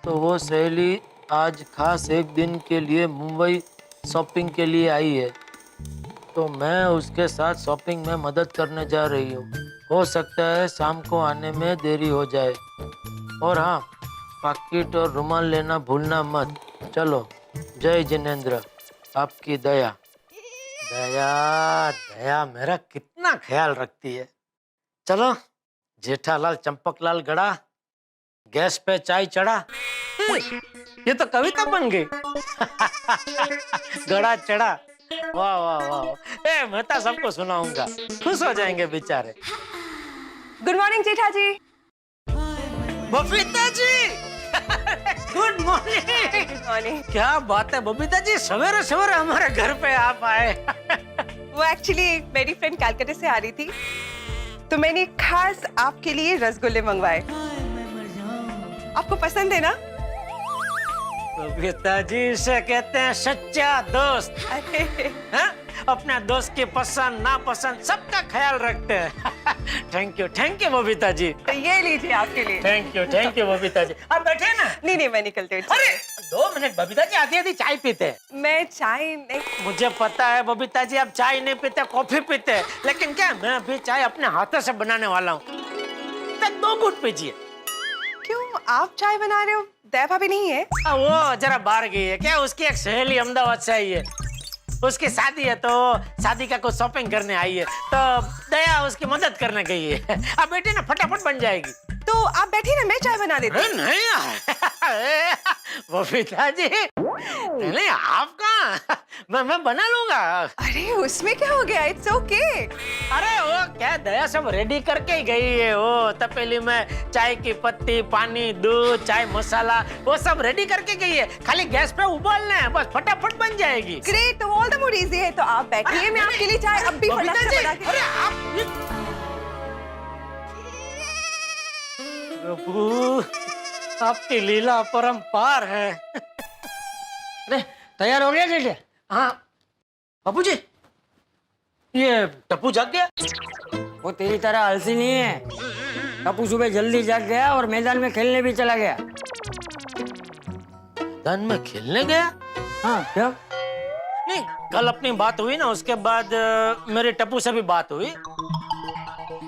तो वो सहेली आज खास एक दिन के लिए मुंबई शॉपिंग के लिए आई है, तो मैं उसके साथ शॉपिंग में मदद करने जा रही हूँ। हो सकता है शाम को आने में देरी हो जाए। और हाँ, पाकिट और रुमाल लेना भूलना मत। चलो, जय जिनेंद्र, आपकी दया। दया दया मेरा कितना ख्याल रखती है। चलो, जेठालाल चंपकलाल गड़ा, गैस पे चाय चढ़ा। ये तो कविता बन गई। गड़ा चढ़ा, वाह वाह वाह। ए, मैं तो सबको सुनाऊंगा, खुश हो जाएंगे बेचारे।
गुड मॉर्निंग जेठा जी।
Babita ji, good morning. क्या बात है बबीता जी, सवेरे सवेरे हमारे घर पे आप आए।
वो एक्चुअली मेरी फ्रेंड कलकत्ता से आ रही थी, तो मैंने खास आपके लिए रसगुल्ले मंगवाए। आपको पसंद है ना?
बबीता जी, इसे कहते हैं सच्चा दोस्त। हाँ? अपने दोस्त की पसंद नापसंद सबका ख्याल रखते हैं। Thank you Babita ji.
तो ये लीजिए आपके लिए।
Thank you Babita ji. आप बैठे ना।
नहीं, मैं निकलती हूँ।
अरे 2 मिनट बबीता जी, आधी आधी चाय पीते हैं।
मैं चाय नहीं।
मुझे पता है बबीता जी, आप चाय नहीं पीते, कॉफी पीते हैं, लेकिन क्या मैं अभी चाय अपने हाथों से बनाने वाला हूँ। 2 घूंट पीजिए।
क्यों आप चाय बना रहे हो? दया भाभी नहीं है?
वो जरा बाहर गई है। क्या उसकी एक सहेली अहमदाबाद से आई है, उसकी शादी है, तो शादी का कुछ शॉपिंग करने आई है, तो दया उसकी मदद करने गई है। अब बेटी ना फटाफट बन जाएगी।
तो आप बैठिए ना, मैं चाय बना देती हूँ।
नहीं बबीता जी, नहीं आप कहाँ, मैं बना लूंगा।
अरे उसमें क्या हो गया, इट्स ओके।
अरे वो क्या दया सब रेडी करके ही गई है। वो तपेली में चाय की पत्ती, पानी, दूध, चाय मसाला वो सब रेडी करके गई है, खाली गैस पे उबालना है, बस फटाफट बन जाएगी।
ग्रेट, तो ऑल द मोर इजी है। तो आप बैठिए, मैं आपके लिए चाय अब भी फटाफट बना के।
अरे आप प्रभु, आपकी लीला परंपार है।
अरे तैयार हो गया जेठे?
हाँ बाबू जी, ये टप्पू जाग गया?
वो तेरी तरह आलसी नहीं है। टप्पू सुबह जल्दी जाग गया और मैदान में खेलने भी चला गया।
मैदान में खेलने गया?
हाँ, क्या?
नहीं, कल अपनी बात हुई ना, उसके बाद मेरे टप्पू से भी बात हुई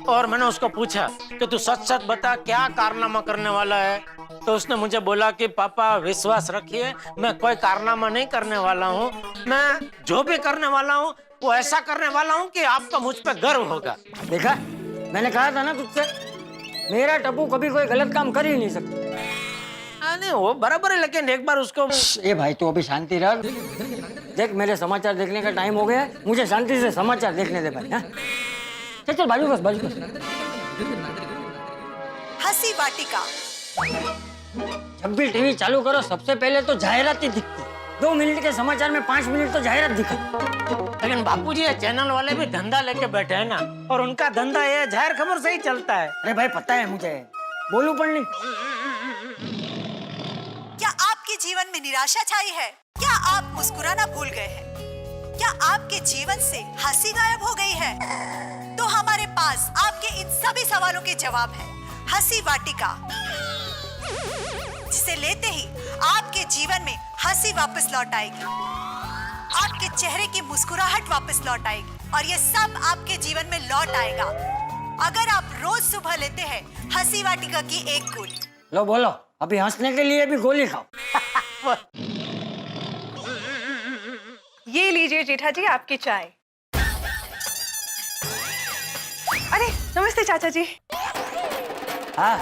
और मैंने उसको पूछा कि तू सच सच बता, क्या कारनामा करने वाला है। तो उसने मुझे बोला कि पापा विश्वास रखिए, मैं कोई कारनामा नहीं करने वाला हूँ, मैं जो भी करने वाला हूँ वो ऐसा करने वाला हूँ कि आपका मुझ पे गर्व होगा।
देखा, मैंने कहा था ना तुझसे, मेरा टप्पू कभी कोई गलत काम कर ही नहीं सकता।
नहीं वो बराबर है, लेकिन एक बार उसको।
ए भाई, तू अभी शांति रख। देख, मेरे समाचार देखने का टाइम हो गया, मुझे शांति से समाचार देखने दे भाई। हाँ? चल बाजू बस।
हंसी वाटिका।
जब भी टीवी चालू करो सबसे पहले तो जाहिरात ही दिखती। 2 मिनट के समाचार में 5 मिनट तो जाहिरात दिखा।
लेकिन बापूजी, ये चैनल वाले भी धंधा लेके बैठे हैं ना, और उनका धंधा ये जाहिर खबर से ही चलता है।
अरे भाई पता है मुझे, बोलूं पड़ नहीं।
क्या आपके जीवन में निराशा छाई है? क्या आप मुस्कुराना भूल गए हैं? क्या आपके जीवन से हंसी गायब हो गई है? तो हमारे पास आपके इन सभी सवालों के जवाब है। हंसी वाटिका, जिसे लेते ही आपके जीवन में हंसी वापस लौट आएगी, आपके चेहरे की मुस्कुराहट वापस लौट आएगी, और ये सब आपके जीवन में लौट आएगा अगर आप रोज सुबह लेते हैं हंसी वाटिका की एक गोली।
लो बोलो, अभी हंसने के लिए भी गोली खाओ।
ये लीजिए जेठा जी आपकी चाय। नमस्ते चाचा जी।
हाँ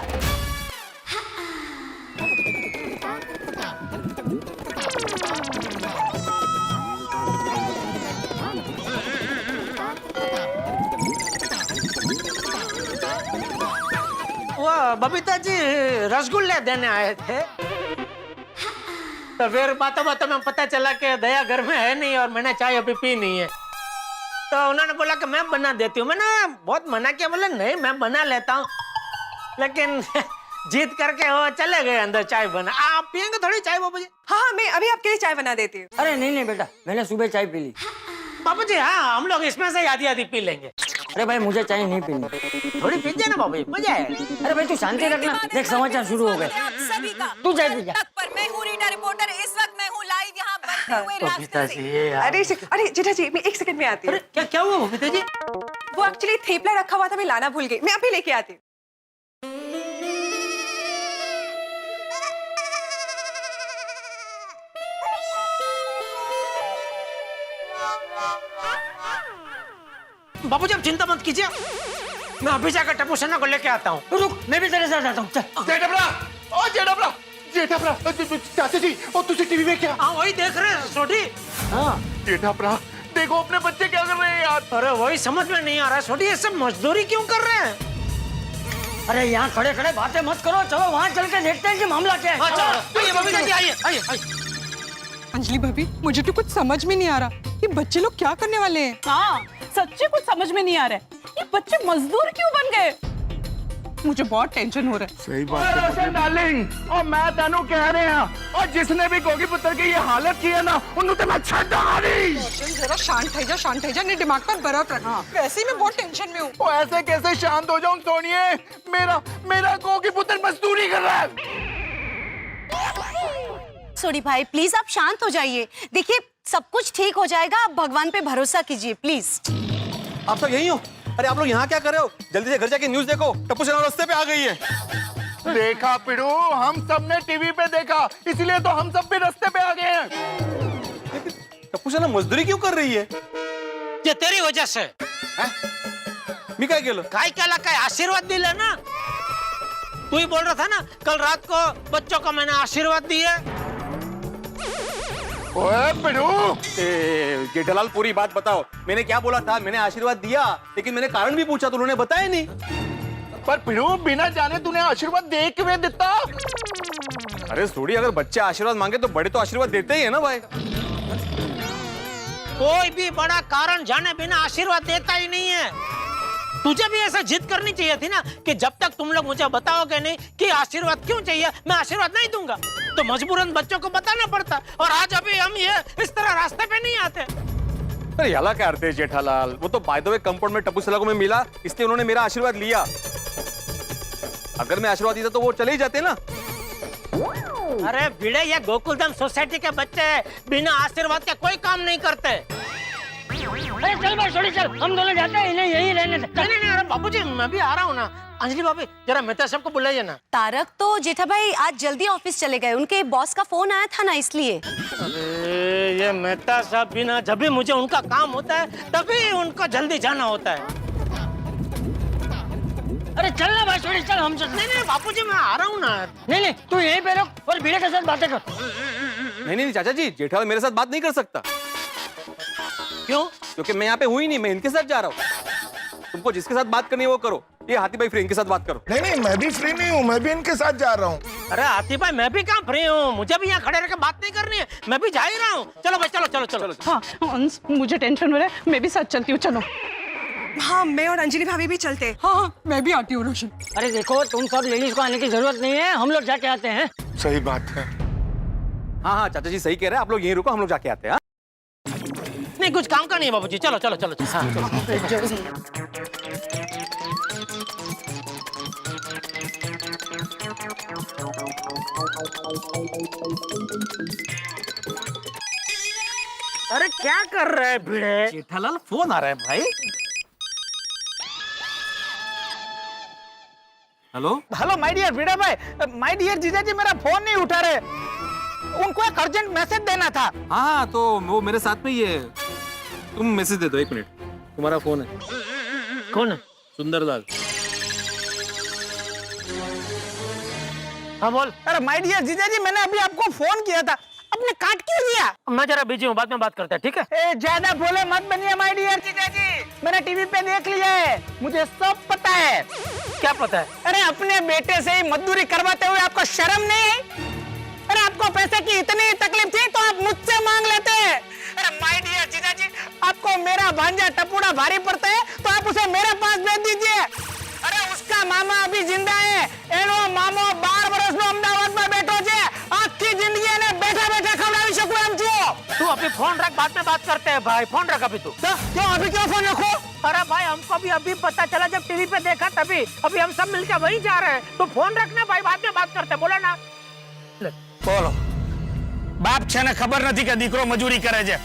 वो बबीता जी रसगुल्ले देने आए थे, तो फिर बातों बातों में पता चला कि दया घर में है नहीं और मैंने चाय अभी पी नहीं है, तो उन्होंने बोला कि मैं बना देती हूँ। मैंने बहुत मना किया, बोले नहीं मैं बना लेता हूँ, लेकिन जीत करके वो चले गए अंदर चाय बना। आप पियेंगे थोड़ी चाय बाबू जी?
हाँ मैं अभी आपके लिए चाय बना देती हूँ।
अरे नहीं नहीं बेटा, मैंने सुबह चाय पी ली।
बाबू जी हाँ, हम लोग इसमें से आधी आधी पी लेंगे।
अरे भाई मुझे चाय नहीं पीनी।
थोड़ी पीजिए ना बाबू जी, मजा है।
अरे भाई तू शांति रखना, देख समाचार शुरू हो गए।
सभी का
तू चाय पी जा।
पर मैं हूँ रीटा रिपोर्टर, इस वक्त मैं हूँ लाइव यहाँ बनते हुए रास्ते से।
अरे जेठा जी मैं 1 सेकंड में आती हूँ।
क्या हुआ बबीता जी?
वो एक्चुअली थेपला रखा हुआ था, मैं लाना भूल गई, मैं अभी लेके आती हूँ।
बाबू जी आप चिंता मत कीजिए, मैं अभी जाकर टप्पू सेना को लेके आता हूँ।
रुक, मैं भी तेरे साथ आता हूँ। चल।
जेठा चाचा जी और तुझे टीवी में क्या?
हाँ वही देख रहे हैं छोटी।
हाँ
जेठा देखो अपने बच्चे क्या कर रहे हैं यार।
अरे वही समझ में नहीं आ रहा छोटी, ये सब मजदूरी क्यों कर रहे हैं?
अरे यहाँ खड़े खड़े बातें मत करो, चलो वहाँ चल के देखते हैं कि मामला क्या है।
हाँ चलो, बबीता जी आइए आइए आइए।
अंजलि भाभी मुझे तो कुछ समझ में नहीं आ रहा, ये बच्चे लोग क्या करने वाले हैं?
हाँ सच्ची कुछ समझ में नहीं आ रहा है, ये बच्चे मजदूर क्यों बन गए?
मुझे बहुत टेंशन हो रहा है।
सही बात है डार्लिंग, और मैं तेनू कह रहे हैं, और जिसने भी गोगी पुत्र की ये हालत की है ना, उन्हें तो मैं छड्डा मारी।
जरा शांत है जा, नहीं दिमाग पर बर्फ रखना। वैसे ही मैं बहुत टेंशन में हूँ।
वो ऐसे कैसे शांत हो जाऊं सोनिए, मेरा गोगी पुत्र मजदूरी कर रहा है।
सॉरी भाई प्लीज आप शांत हो जाइए, देखिए सब कुछ ठीक हो जाएगा, आप भगवान पे भरोसा कीजिए प्लीज।
आप सब यही हो? अरे आप लोग यहाँ क्या कर रहे हो? जल्दी से घर जाके न्यूज़ देखो, टप्पू सेना रास्ते पे आ गई है।
देखा पिड़ू, हम सब ने टीवी पे देखा, इसलिए तो हम सब भी रास्ते पे आ गए हैं।
टप्पू सेना मजदूरी क्यों कर रही है?
ये तेरी वजह से।
मी काय केलं?
काय केला काय? आशीर्वाद दिले ना, तू ही बोल रहा था ना कल रात को बच्चों को मैंने आशीर्वाद दिए।
ओए पिड़ू,
जेठालाल पूरी बात बताओ, मैंने क्या बोला था? मैंने आशीर्वाद दिया, लेकिन मैंने कारण भी पूछा तो उन्होंने बताया नहीं।
पर पिड़ू बिना जाने तूने आशीर्वाद दे क्यों देता?
अरे सोडी, अगर बच्चे आशीर्वाद मांगे तो बड़े तो आशीर्वाद देते ही है ना भाई।
कोई भी बड़ा कारण जाने बिना आशीर्वाद देता ही नहीं है। तुझे भी ऐसा जिद करनी चाहिए थी ना कि जब तक तुम लोग मुझे बताओगे नहीं कि आशीर्वाद क्यों चाहिए, मैं आशीर्वाद नहीं दूंगा। तो मजबूरन बच्चों को बताना पड़ता, और आज अभी हम ये इस तरह रास्ते पे नहीं आते।
अरे याला क्या अर्थ है जेठालाल? वो तो बाय द वे कंपाउंड में टप्पू सेना को मैं मिला, इसलिए उन्होंने मेरा आशीर्वाद लिया। अगर मैं आशीर्वाद देता तो वो चले ही जाते ना।
अरे भिड़े, ये गोकुलधाम सोसाइटी के बच्चे बिना आशीर्वाद के कोई काम नहीं करते।
अरे चल भाई छोड़ी चल, हम दोनों जाते हैं, इन्हें यही रहने दे।
नहीं, अरे बाबूजी मैं भी आ रहा हूँ ना। अंजलि भाभी जरा मेहता साहब को बुलाइए ना।
तारक तो जेठा भाई आज जल्दी ऑफिस चले गए, उनके बॉस का फोन आया था ना इसलिए।
अरे ये मेहता साहब भी ना, जब भी मुझे उनका काम होता है तभी उनको जल्दी जाना होता है।
अरे चल ना भाई छोड़ी चल, हम चल।
नहीं बापूजी मैं आ रहा हूँ ना।
नहीं तू यहीं पे रुक और भिड़े के साथ बातें कर।
नहीं चाचा जी, जेठालाल मेरे साथ बात नहीं कर सकता।
क्यों?
क्योंकि मैं यहाँ पे हूँ ही नहीं, मैं इनके साथ जा रहा हूँ। तुमको जिसके साथ बात करनी है वो करो। ये हाथी भाई फ्री, इनके साथ बात करो।
नहीं मैं भी फ्री नहीं हूँ, मैं भी इनके साथ जा रहा हूँ।
अरे हाथी भाई मैं भी कहाँ फ्री हूँ, मुझे भी यहाँ खड़े रह के बात नहीं करनी है, मैं भी जा ही रहा हूँ। चलो भाई चलो।
हाँ मुझे टेंशन हो रहा है, मैं भी साथ चलती हूँ, चलो। हाँ मैं और अंजलि भाभी भी चलते हैं। हाँ मैं भी आती हूँ रोशन।
अरे देखो तुम सब लेडीज को आने की जरूरत नहीं है, हम लोग जाके आते हैं।
सही बात है।
हाँ चाचा जी सही कह रहे हैं, आप लोग यहीं रुको, हम लोग जाके आते हैं।
नहीं कुछ काम का नहीं है बाबूजी, चलो। हाँ, अरे क्या कर रहे हैं भिड़े?
जेठालाल फोन आ रहा है भाई।
हेलो माय डियर भिड़े भाई, माय डियर जीजाजी मेरा फोन नहीं उठा रहे, उनको एक अर्जेंट मैसेज देना था।
हाँ तो वो मेरे साथ में ही है, तुम मैसेज दे दो। 1 मिनट, तुम्हारा फोन है।
कौन है?
सुंदरलाल।
हाँ बोल।
अरे माय डियर जीजा जी, मैंने अभी आपको फोन किया था, आपने काट क्यों दिया?
मैं जरा बिजी हूँ, बाद में बात करते हैं, ठीक है?
ए, ज्यादा बोले मत बनिए माय डियर जीजा जी, मैंने टीवी पे देख लिया है, मुझे सब पता है।
क्या पता है?
अरे अपने बेटे से ही मजदूरी करवाते हुए आपको शर्म नहीं है? अरे आपको पैसे की इतनी तकलीफ थी तो आप मुझसे मांग लेते हैं। अरे माय डियर जीजा जी, आपको मेरा भांजा टपुड़ा भारी पड़ता है तो आप उसे मेरे पास भेज दीजिए। अरे उसका मामा अभी जिंदा है, एनो मामो 12 वर्ष नो अहमदाबाद में बैठो छे, आखी जिंदगी ने बैठा बैठा खवડાવી શકું એમ છો।
तू अभी फोन रख, बाद में बात करते हैं भाई। फोन रख अभी तू।
क्यों अभी क्यों फोन रखो?
अरे भाई हमको भी अभी पता चला जब टीवी पे देखा तभी, अभी हम सब मिलकर वहीं जा रहे हैं। तो फोन रखना भाई, बाद में बात करते हैं, बोला ना।
बोलो बाप छे ने खबर नहीं कि दीकरो मजूरी करे छे।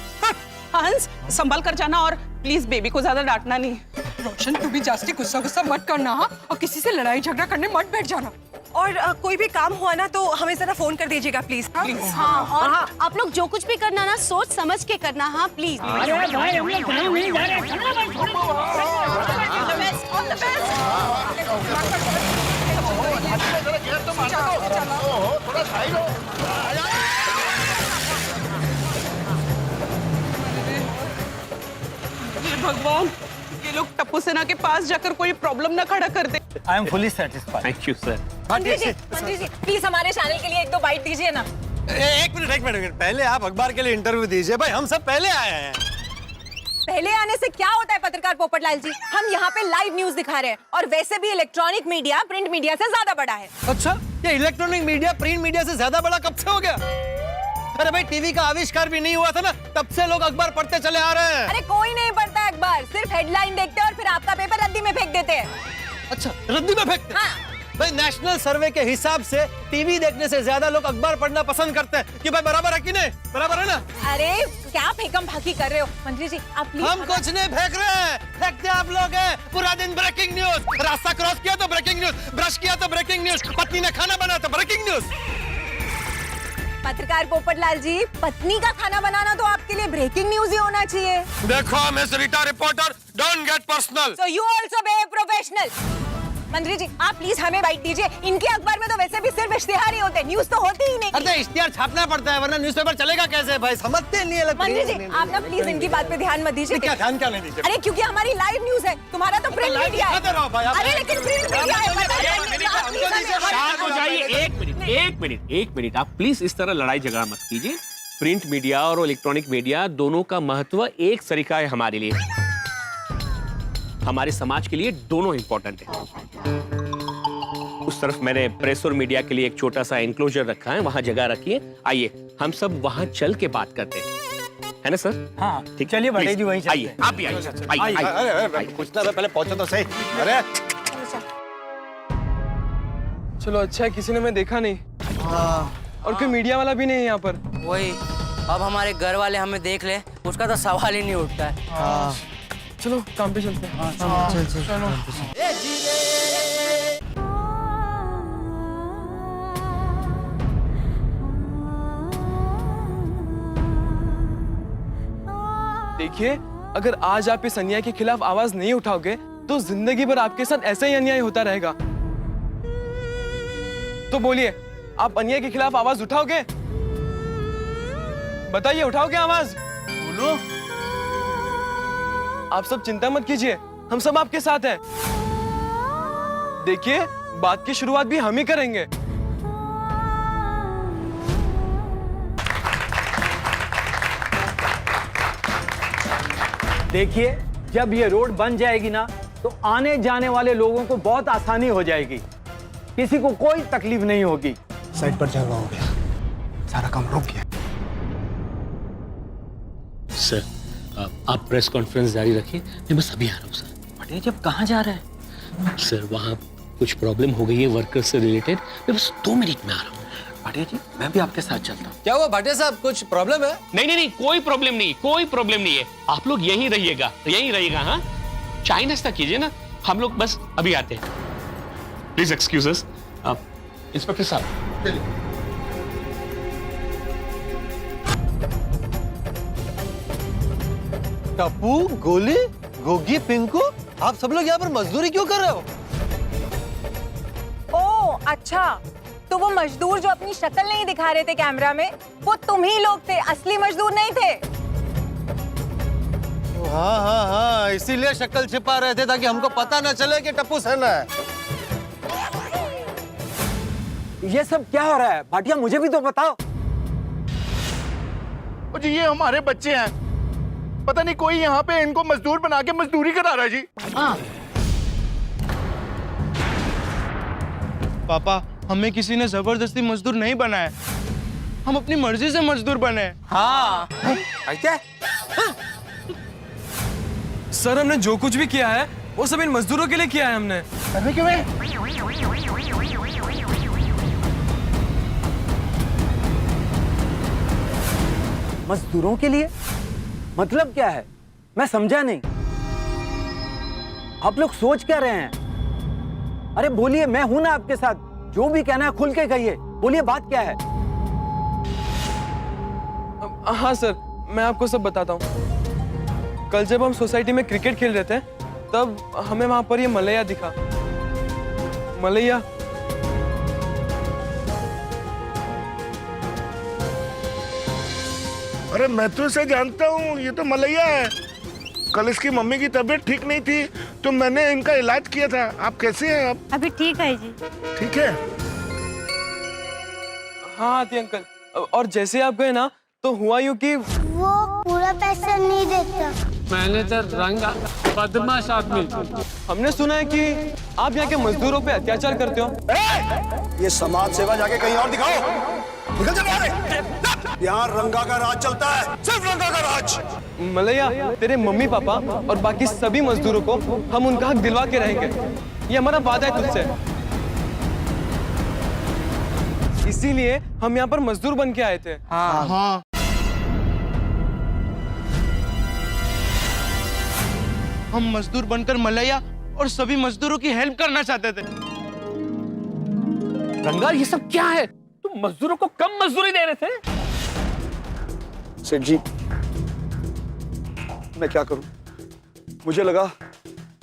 हंस, संभल कर जाना और प्लीज बेबी को ज्यादा डांटना नहीं।
रोशन, तू भी जास्ती गुस्सा गुस्सा मत करना, हाँ? और किसी से लड़ाई झगड़ा करने मत बैठ जाना। और कोई भी काम हुआ ना तो हमें जरा फोन कर दीजिएगा प्लीज।
हाँ, और आप लोग जो कुछ भी करना ना सोच समझ के करना, हाँ प्लीज।
अरे भाई हम लोग गाँव नहीं जा रहे, चलो भाई,
ऑल द भगवान, ये लोग टप्पू सेना के पास जाकर कोई प्रॉब्लम ना खड़ा कर दे।
I am fully satisfied.
Thank you sir.
मंत्री जी प्लीज हमारे चैनल के लिए 1-2 बाइट दीजिए ना।
एक मिनट, पहले आप अखबार के लिए इंटरव्यू दीजिए भाई, हम सब पहले आए हैं।
पहले आने से क्या होता है पत्रकार पोपटलाल जी, हम यहाँ पे लाइव न्यूज दिखा रहे हैं और वैसे भी इलेक्ट्रॉनिक मीडिया प्रिंट मीडिया से ज्यादा बड़ा है।
अच्छा, ये इलेक्ट्रॉनिक मीडिया प्रिंट मीडिया से ज्यादा बड़ा कब से हो गया? अरे भाई टीवी का आविष्कार भी नहीं हुआ था ना, तब से लोग अखबार पढ़ते चले आ रहे हैं।
अरे कोई नहीं पढ़ता अखबार, सिर्फ हेडलाइन देखते हैं और फिर आपका पेपर रद्दी में फेंक देते हैं।
अच्छा, रद्दी में फेंकते?
हाँ।
भाई नेशनल सर्वे के हिसाब से टीवी देखने से ज्यादा लोग अखबार पढ़ना पसंद करते हैं। कि भाई बराबर है कि नहीं? बराबर है ना?
अरे क्या फेंकम भागी कर रहे हो मंत्री जी, आप प्लीज।
हम कुछ नहीं फेंक रहे हैं, फेंकते आप लोग हैं। पूरा दिन ब्रेकिंग न्यूज, रास्ता क्रॉस किया तो ब्रेकिंग न्यूज, ब्रश किया तो ब्रेकिंग न्यूज, पत्नी ने खाना बनाया तो ब्रेकिंग न्यूज।
पत्रकार पोपटलाल जी, पत्नी का खाना बनाना तो आपके लिए ब्रेकिंग न्यूज ही होना चाहिए।
देखो miss Rita reporter, don't get personal.
So you also be a professional। मंत्री जी आप प्लीज हमें बाइट दीजिए, इनके अखबार में तो वैसे भी सिर्फ इश्तिहार ही होते हैं, न्यूज तो होती ही नहीं।
अरे इश्तिहार छापना पड़ता है, वरना न्यूज़पेपर चलेगा कैसे भाई? समझते नहीं है।
मंत्री जी आप ना प्लीज इनकी बात पे ध्यान मत दीजिए।
क्या ध्यान क्या नहीं दीजिए?
अरे क्योंकि हमारी लाइव न्यूज है, तुम्हारा तो प्रिंट मीडिया है। अरे लेकिन प्रिंट मीडिया है।
शांत हो जाइए, एक मिनट आप प्लीज इस तरह लड़ाई झगड़ा मत कीजिए। प्रिंट मीडिया और इलेक्ट्रॉनिक मीडिया दोनों का महत्व एक सरीका है हमारे लिए, हमारे समाज के लिए दोनों इंपॉर्टेंट है। उस तरफ मैंने प्रेस और मीडिया के लिए एक छोटा सा एनक्लोजर रखा है, वहां जगह रखिए। आइए हम सब वहां चल के बात करते हैं, है ना सर?
हाँ
ठीक,
चलिए बड़े जी वहीं
आइए, आप भी आइए।
अरे कुछ ना पहले पहुंचो तो सही। अरे
चलो अच्छा है किसी ने मैं देखा नहीं, और कोई मीडिया वाला भी नहीं है यहाँ पर।
वही, अब हमारे घर वाले हमें देख ले उसका तो सवाल ही नहीं उठता है।
चलो काम पे चलते हैं। देखिए, अगर आज आप इस अन्याय के खिलाफ आवाज नहीं उठाओगे तो जिंदगी भर आपके साथ ऐसा ही अन्याय होता रहेगा। तो बोलिए, आप अन्याय के खिलाफ आवाज उठाओगे? बताइए, उठाओगे आवाज? बोलो। आप सब चिंता मत कीजिए, हम सब आपके साथ हैं। देखिए, बात की शुरुआत भी हम ही करेंगे।
देखिए, जब ये रोड बन जाएगी ना तो आने जाने वाले लोगों को बहुत आसानी हो जाएगी, किसी को कोई तकलीफ नहीं होगी।
साइड पर झगड़ा हो गया, सारा काम रुक गया।
सर आप प्रेस कॉन्फ्रेंस जारी रखिए, मैं बस अभी आ रहा हूँ सर।
भटिया जब कहाँ जा रहे हैं?
सर वहाँ कुछ प्रॉब्लम हो गई है वर्कर्स से रिलेटेड, मैं बस 2 मिनट में आ रहा हूँ।
भटिया जी मैं भी आपके साथ चलता हूँ।
क्या हुआ भाटिया साहब, कुछ प्रॉब्लम है?
नहीं, कोई प्रॉब्लम नहीं, कोई प्रॉब्लम नहीं है। आप लोग यहीं रहिएगा, हाँ? चाय नाश्ता कीजिए ना, हम लोग बस अभी आते हैं। Please excuse us. इंस्पेक्टर साहब
टप्पू, गोली, गोगी, पिंकू, आप सब लोग यहाँ पर मजदूरी क्यों कर रहे हो?
ओ अच्छा, तो वो मजदूर जो अपनी शक्ल नहीं दिखा रहे थे कैमरा में, वो तुम ही लोग थे, असली मजदूर नहीं थे।
हाँ हाँ हाँ, इसीलिए शक्ल छिपा रहे थे ताकि हमको पता ना चले कि टप्पू सेना है।
ये सब क्या हो रहा है भाटिया, मुझे भी तो बताओ।
जी ये हमारे बच्चे हैं, पता नहीं कोई यहाँ पे इनको मजदूर बना के मजदूरी करा रहा है जी।
पापा, हमें किसी ने जबरदस्ती मजदूर नहीं बनाया, हम अपनी मर्जी से मजदूर बने।
हाँ।
क्या? सर हमने जो कुछ भी किया है वो सब इन मजदूरों के लिए किया है हमने।
अरे क्यों है?
मजदूरों के लिए मतलब क्या है, मैं समझा नहीं। आप लोग सोच क्या रहे हैं? अरे बोलिए, मैं हूं ना आपके साथ, जो भी कहना है खुल के कहिए, बोलिए बात क्या है।
हाँ सर, मैं आपको सब बताता हूँ। कल जब हम सोसाइटी में क्रिकेट खेल रहे थे तब हमें वहां पर ये मलैया दिखा। मलैया
अरे मैं तो इसे जानता हूँ, ये तो मलैया है। कल इसकी मम्मी की तबीयत ठीक नहीं थी तो मैंने इनका इलाज किया था। आप कैसे हैं? आप
अभी ठीक है जी।
ठीक है?
हाँ आती अंकल, और जैसे आप गए ना तो हुआ यूं कि
वो पूरा पैसा नहीं देता।
मैनेजर रंगा बदमाश आदमी।
हमने सुना है कि आप यहाँ के मजदूरों पे अत्याचार करते हो।
ये समाज सेवा जाके कहीं और दिखाओ। निकल जा बाहर। यहाँ रंगा का राज चलता है, सिर्फ रंगा का राज।
मलैया, तेरे मम्मी पापा और बाकी सभी मजदूरों को हम उनका हक दिलवा के रहेंगे, ये हमारा वादा है तुझसे। इसीलिए हम यहाँ पर मजदूर बन के आए थे।
हाँ।
हाँ।
हम मजदूर बनकर मलैया और सभी मजदूरों की हेल्प करना चाहते थे।
रंगा, ये सब क्या है? तुम मजदूरों को कम मजदूरी दे रहे थे।
सेठ जी, मैं क्या करूं? मुझे लगा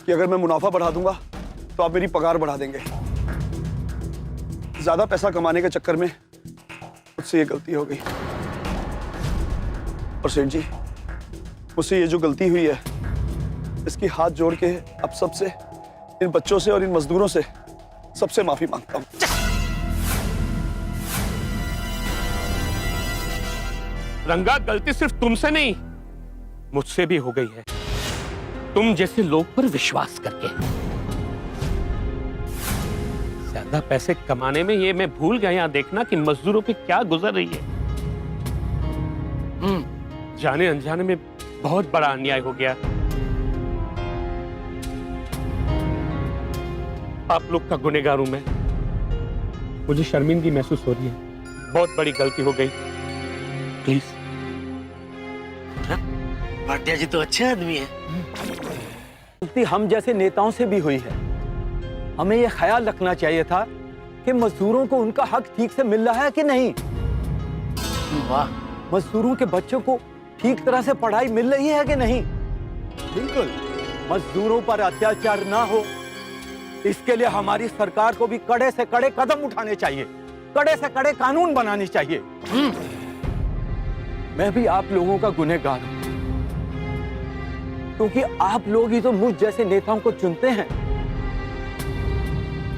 कि अगर मैं मुनाफा बढ़ा दूंगा तो आप मेरी पगार बढ़ा देंगे। ज्यादा पैसा कमाने के चक्कर में मुझसे ये गलती हो गई। और सेठ जी, मुझसे ये जो गलती हुई है इसकी हाथ जोड़ के अब सबसे, इन बच्चों से और इन मजदूरों से सबसे माफी मांगता हूं।
रंगा, गलती सिर्फ तुमसे नहीं मुझसे भी हो गई है, तुम जैसे लोग पर विश्वास करके। ज्यादा पैसे कमाने में ये मैं भूल गया यहाँ देखना कि मजदूरों पे क्या गुजर रही है। जाने अनजाने में बहुत बड़ा अन्याय हो गया। आप लोग का गुनहगार हूं मैं, मुझे शर्मिंदगी महसूस हो रही है, बहुत बड़ी गलती हो गई, प्लीज।
भाटिया जी तो अच्छे आदमी हैं।
गलती हम जैसे नेताओं से भी हुई है। हमें यह ख्याल रखना चाहिए था कि मजदूरों को उनका हक ठीक से मिल रहा है कि नहीं।
वाह।
मजदूरों के बच्चों को ठीक तरह से पढ़ाई मिल रही है कि नहीं। बिल्कुल। मजदूरों पर अत्याचार ना हो, इसके लिए हमारी सरकार को भी कड़े से कड़े कदम उठाने चाहिए, कड़े से कड़े कानून बनाने चाहिए। मैं भी आप लोगों का गुनहगार हूं, क्योंकि आप लोग ही तो मुझ जैसे नेताओं को चुनते हैं।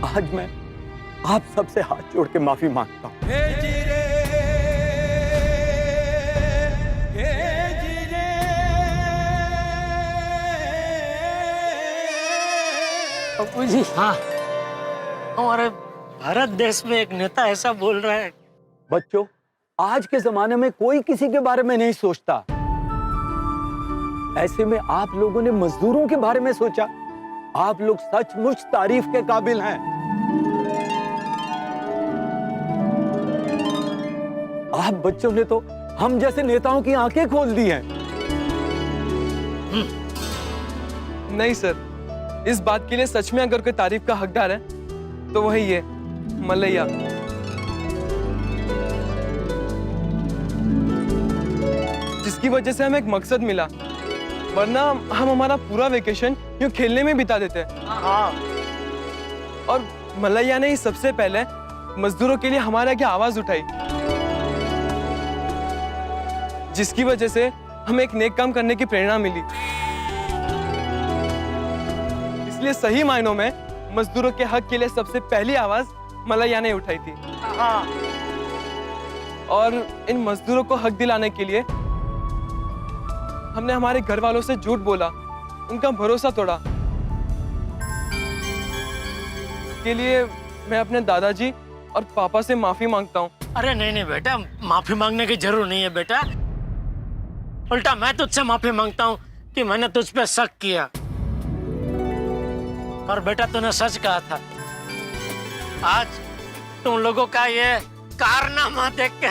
आज मैं आप सबसे हाथ जोड़ के माफी मांगता हूं।
पप्पू जी, हाँ, हमारे भारत देश में एक नेता ऐसा बोल रहा है।
बच्चों, आज के जमाने में कोई किसी के बारे में नहीं सोचता। ऐसे में आप लोगों ने मजदूरों के बारे में सोचा। आप लोग सचमुच तारीफ के काबिल हैं। आप बच्चों ने तो हम जैसे नेताओं की आंखें खोल दी हैं।
नहीं सर, इस बात के लिए सच में अगर कोई तारीफ का हकदार है तो वही है मलैया। जिसकी वजह से हमें एक मकसद मिला, वरना हम हमारा पूरा वेकेशन यूं खेलने में बिता देते। हाँ। और मलैया ने ही सबसे पहले मजदूरों के लिए हमारे आगे आवाज उठाई, जिसकी वजह से हमें एक नेक काम करने की प्रेरणा मिली। इसलिए सही मायनों में मजदूरों के हक के लिए सबसे पहली आवाज मलैया ने उठाई थी। और इन मजदूरों को हक दिलाने के लिए हमने हमारे घर वालों से झूठ बोला, उनका भरोसा तोड़ा। के लिए मैं अपने दादाजी और पापा से माफी मांगता हूँ।
अरे नहीं नहीं बेटा, माफी मांगने की जरूर नहीं है बेटा। उल्टा मैं तुझसे माफी मांगता हूँ कि मैंने तुझ पे शक किया। और बेटा तूने सच कहा था। आज तुम लोगों का ये कारनामा देख के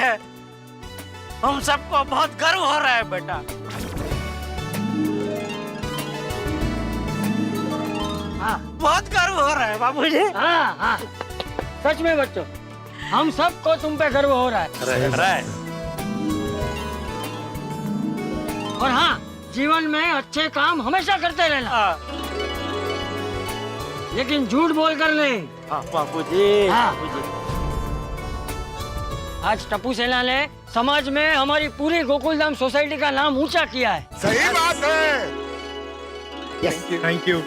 हम सबको बहुत गर्व हो रहा है बेटा।
हाँ
बहुत गर्व हो रहा है बाबूजी।
हाँ हाँ सच में बच्चों, हम सबको तुम पे गर्व हो रहा है। और हाँ, जीवन में अच्छे काम हमेशा करते रहना, लेकिन झूठ बोलकर नहीं।
बाबूजी।
हाँ। आज टप्पू सेना ने समाज में हमारी पूरी गोकुलधाम सोसाइटी का नाम ऊंचा किया है।
सही बात है।
Thank you.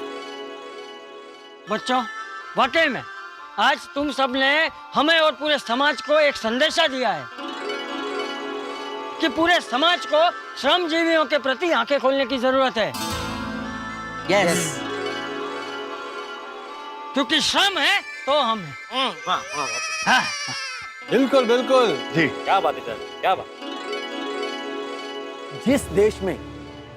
बच्चों, वाकई में आज तुम सब ने हमें और पूरे समाज को एक संदेशा दिया है कि पूरे समाज को श्रमजीवियों के प्रति आंखें खोलने की जरूरत है।
यस।
क्योंकि श्रम है तो हम हैं। हाँ।
बिल्कुल बिल्कुल
जी।
क्या बात है सर, क्या बात।
जिस देश में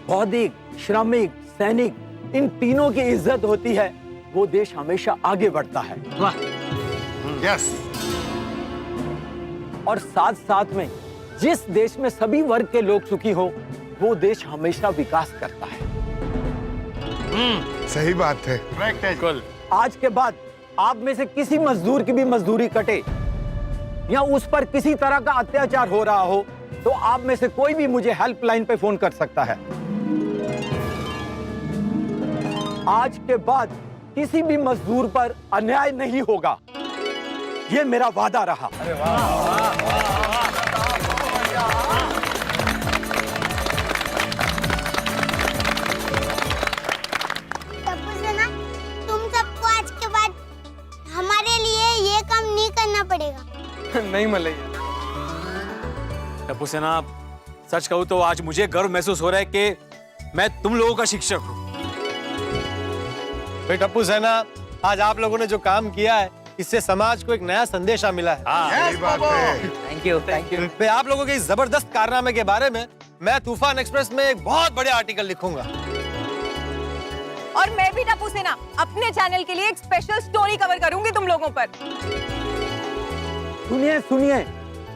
बौद्धिक, श्रमिक, सैनिक इन तीनों की इज्जत होती है, वो देश हमेशा आगे बढ़ता है।
वाह।
यस।
और साथ साथ में जिस देश में सभी वर्ग के लोग सुखी हो, वो देश हमेशा विकास करता है।
सही बात है।
आज के बाद आप में से किसी मजदूर की भी मजदूरी कटे या उस पर किसी तरह का अत्याचार हो रहा हो, तो आप में से कोई भी मुझे हेल्पलाइन पे फोन कर सकता है। आज के बाद किसी भी मजदूर पर अन्याय नहीं होगा, ये मेरा वादा रहा।
अरे वाह।
टप्पू सेना, तुम सबको आज के बाद हमारे लिए ये काम नहीं करना पड़ेगा।
नहीं मलैया।
टप्पू सेना, सच कहूँ तो आज मुझे गर्व महसूस हो रहा है कि मैं तुम लोगों का शिक्षक हूँ।
भाई टप्पू सेना, आज आप लोगों ने जो काम किया है, इससे समाज को एक नया संदेशा मिला है।
सही बात है।
Thank you, thank you.
भाई आप लोगों के इस जबरदस्त कारनामे के बारे में मैं तूफान एक्सप्रेस में एक बहुत बड़े आर्टिकल लिखूंगा।
और मैं भी टप्पू सेना अपने चैनल के लिए एक स्पेशल स्टोरी कवर करूंगी तुम लोगों पर।
सुनिए सुनिए,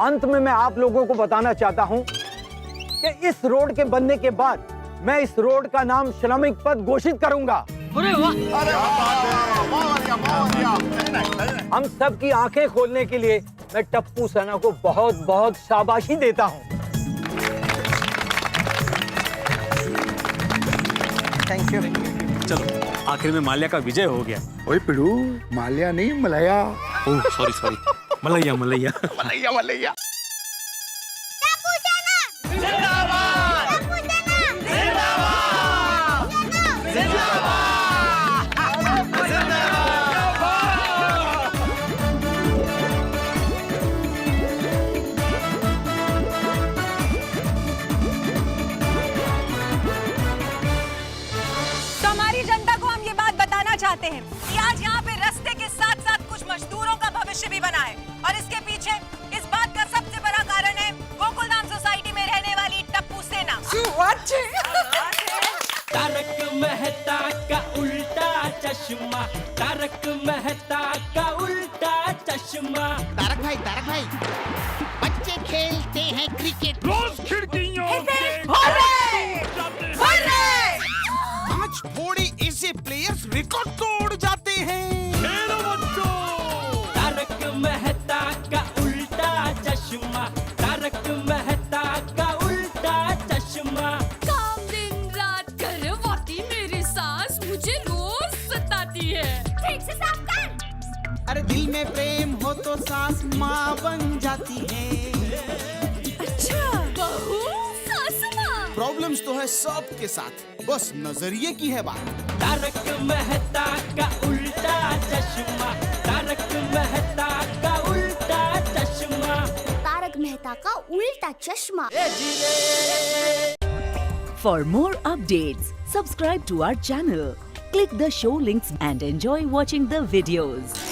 अंत में मैं आप लोगों को बताना चाहता हूं कि इस रोड के बनने के बाद मैं इस रोड का नाम श्रमिक पथ घोषित करूंगा।
अरे वाह।
अरे वाह।
हम सब की आंखें खोलने के लिए मैं टप्पू सेना को बहुत बहुत शाबाशी देता हूं।
Thank you.
चलो, आखिर में माल्या का विजय हो गया।
ओए पिड़ू, माल्या नहीं Malaiya.
Oh sorry sorry, Malaiya Malaiya
Malaiya Malaiya.
चाहते हैं कि आज यहाँ पे रास्ते के साथ साथ कुछ मजदूरों का भविष्य भी बना है, और इसके पीछे इस बात का सबसे बड़ा कारण है गोकुलधाम सोसाइटी में रहने वाली टप्पू सेना।
तारक मेहता का उल्टा चश्मा, तारक मेहता का उल्टा चश्मा।
तारक भाई, बच्चे खेलते हैं क्रिकेट रोज खिड़कियों आज थोड़े ऐसे प्लेयर्स रिकॉर्ड तोड़ जाते हैं।
तारक मेहता का उल्टा चश्मा, तारक मेहता का उल्टा चश्मा।
काम दिन रात करवाती मेरी सास मुझे रोज सताती है। ठीक से साफ कर।
अरे दिल में प्रेम हो तो सास माँ बन जाती है।
अच्छा बहू सास माँ।
प्रॉब्लम्स तो है सबके साथ, बस नजरिए की है बात।
तारक मेहता का उल्टा चश्मा, तारक मेहता का उल्टा चश्मा,
तारक मेहता का उल्टा चश्मा।
For more updates, subscribe to our channel, click the show links and enjoy watching the videos.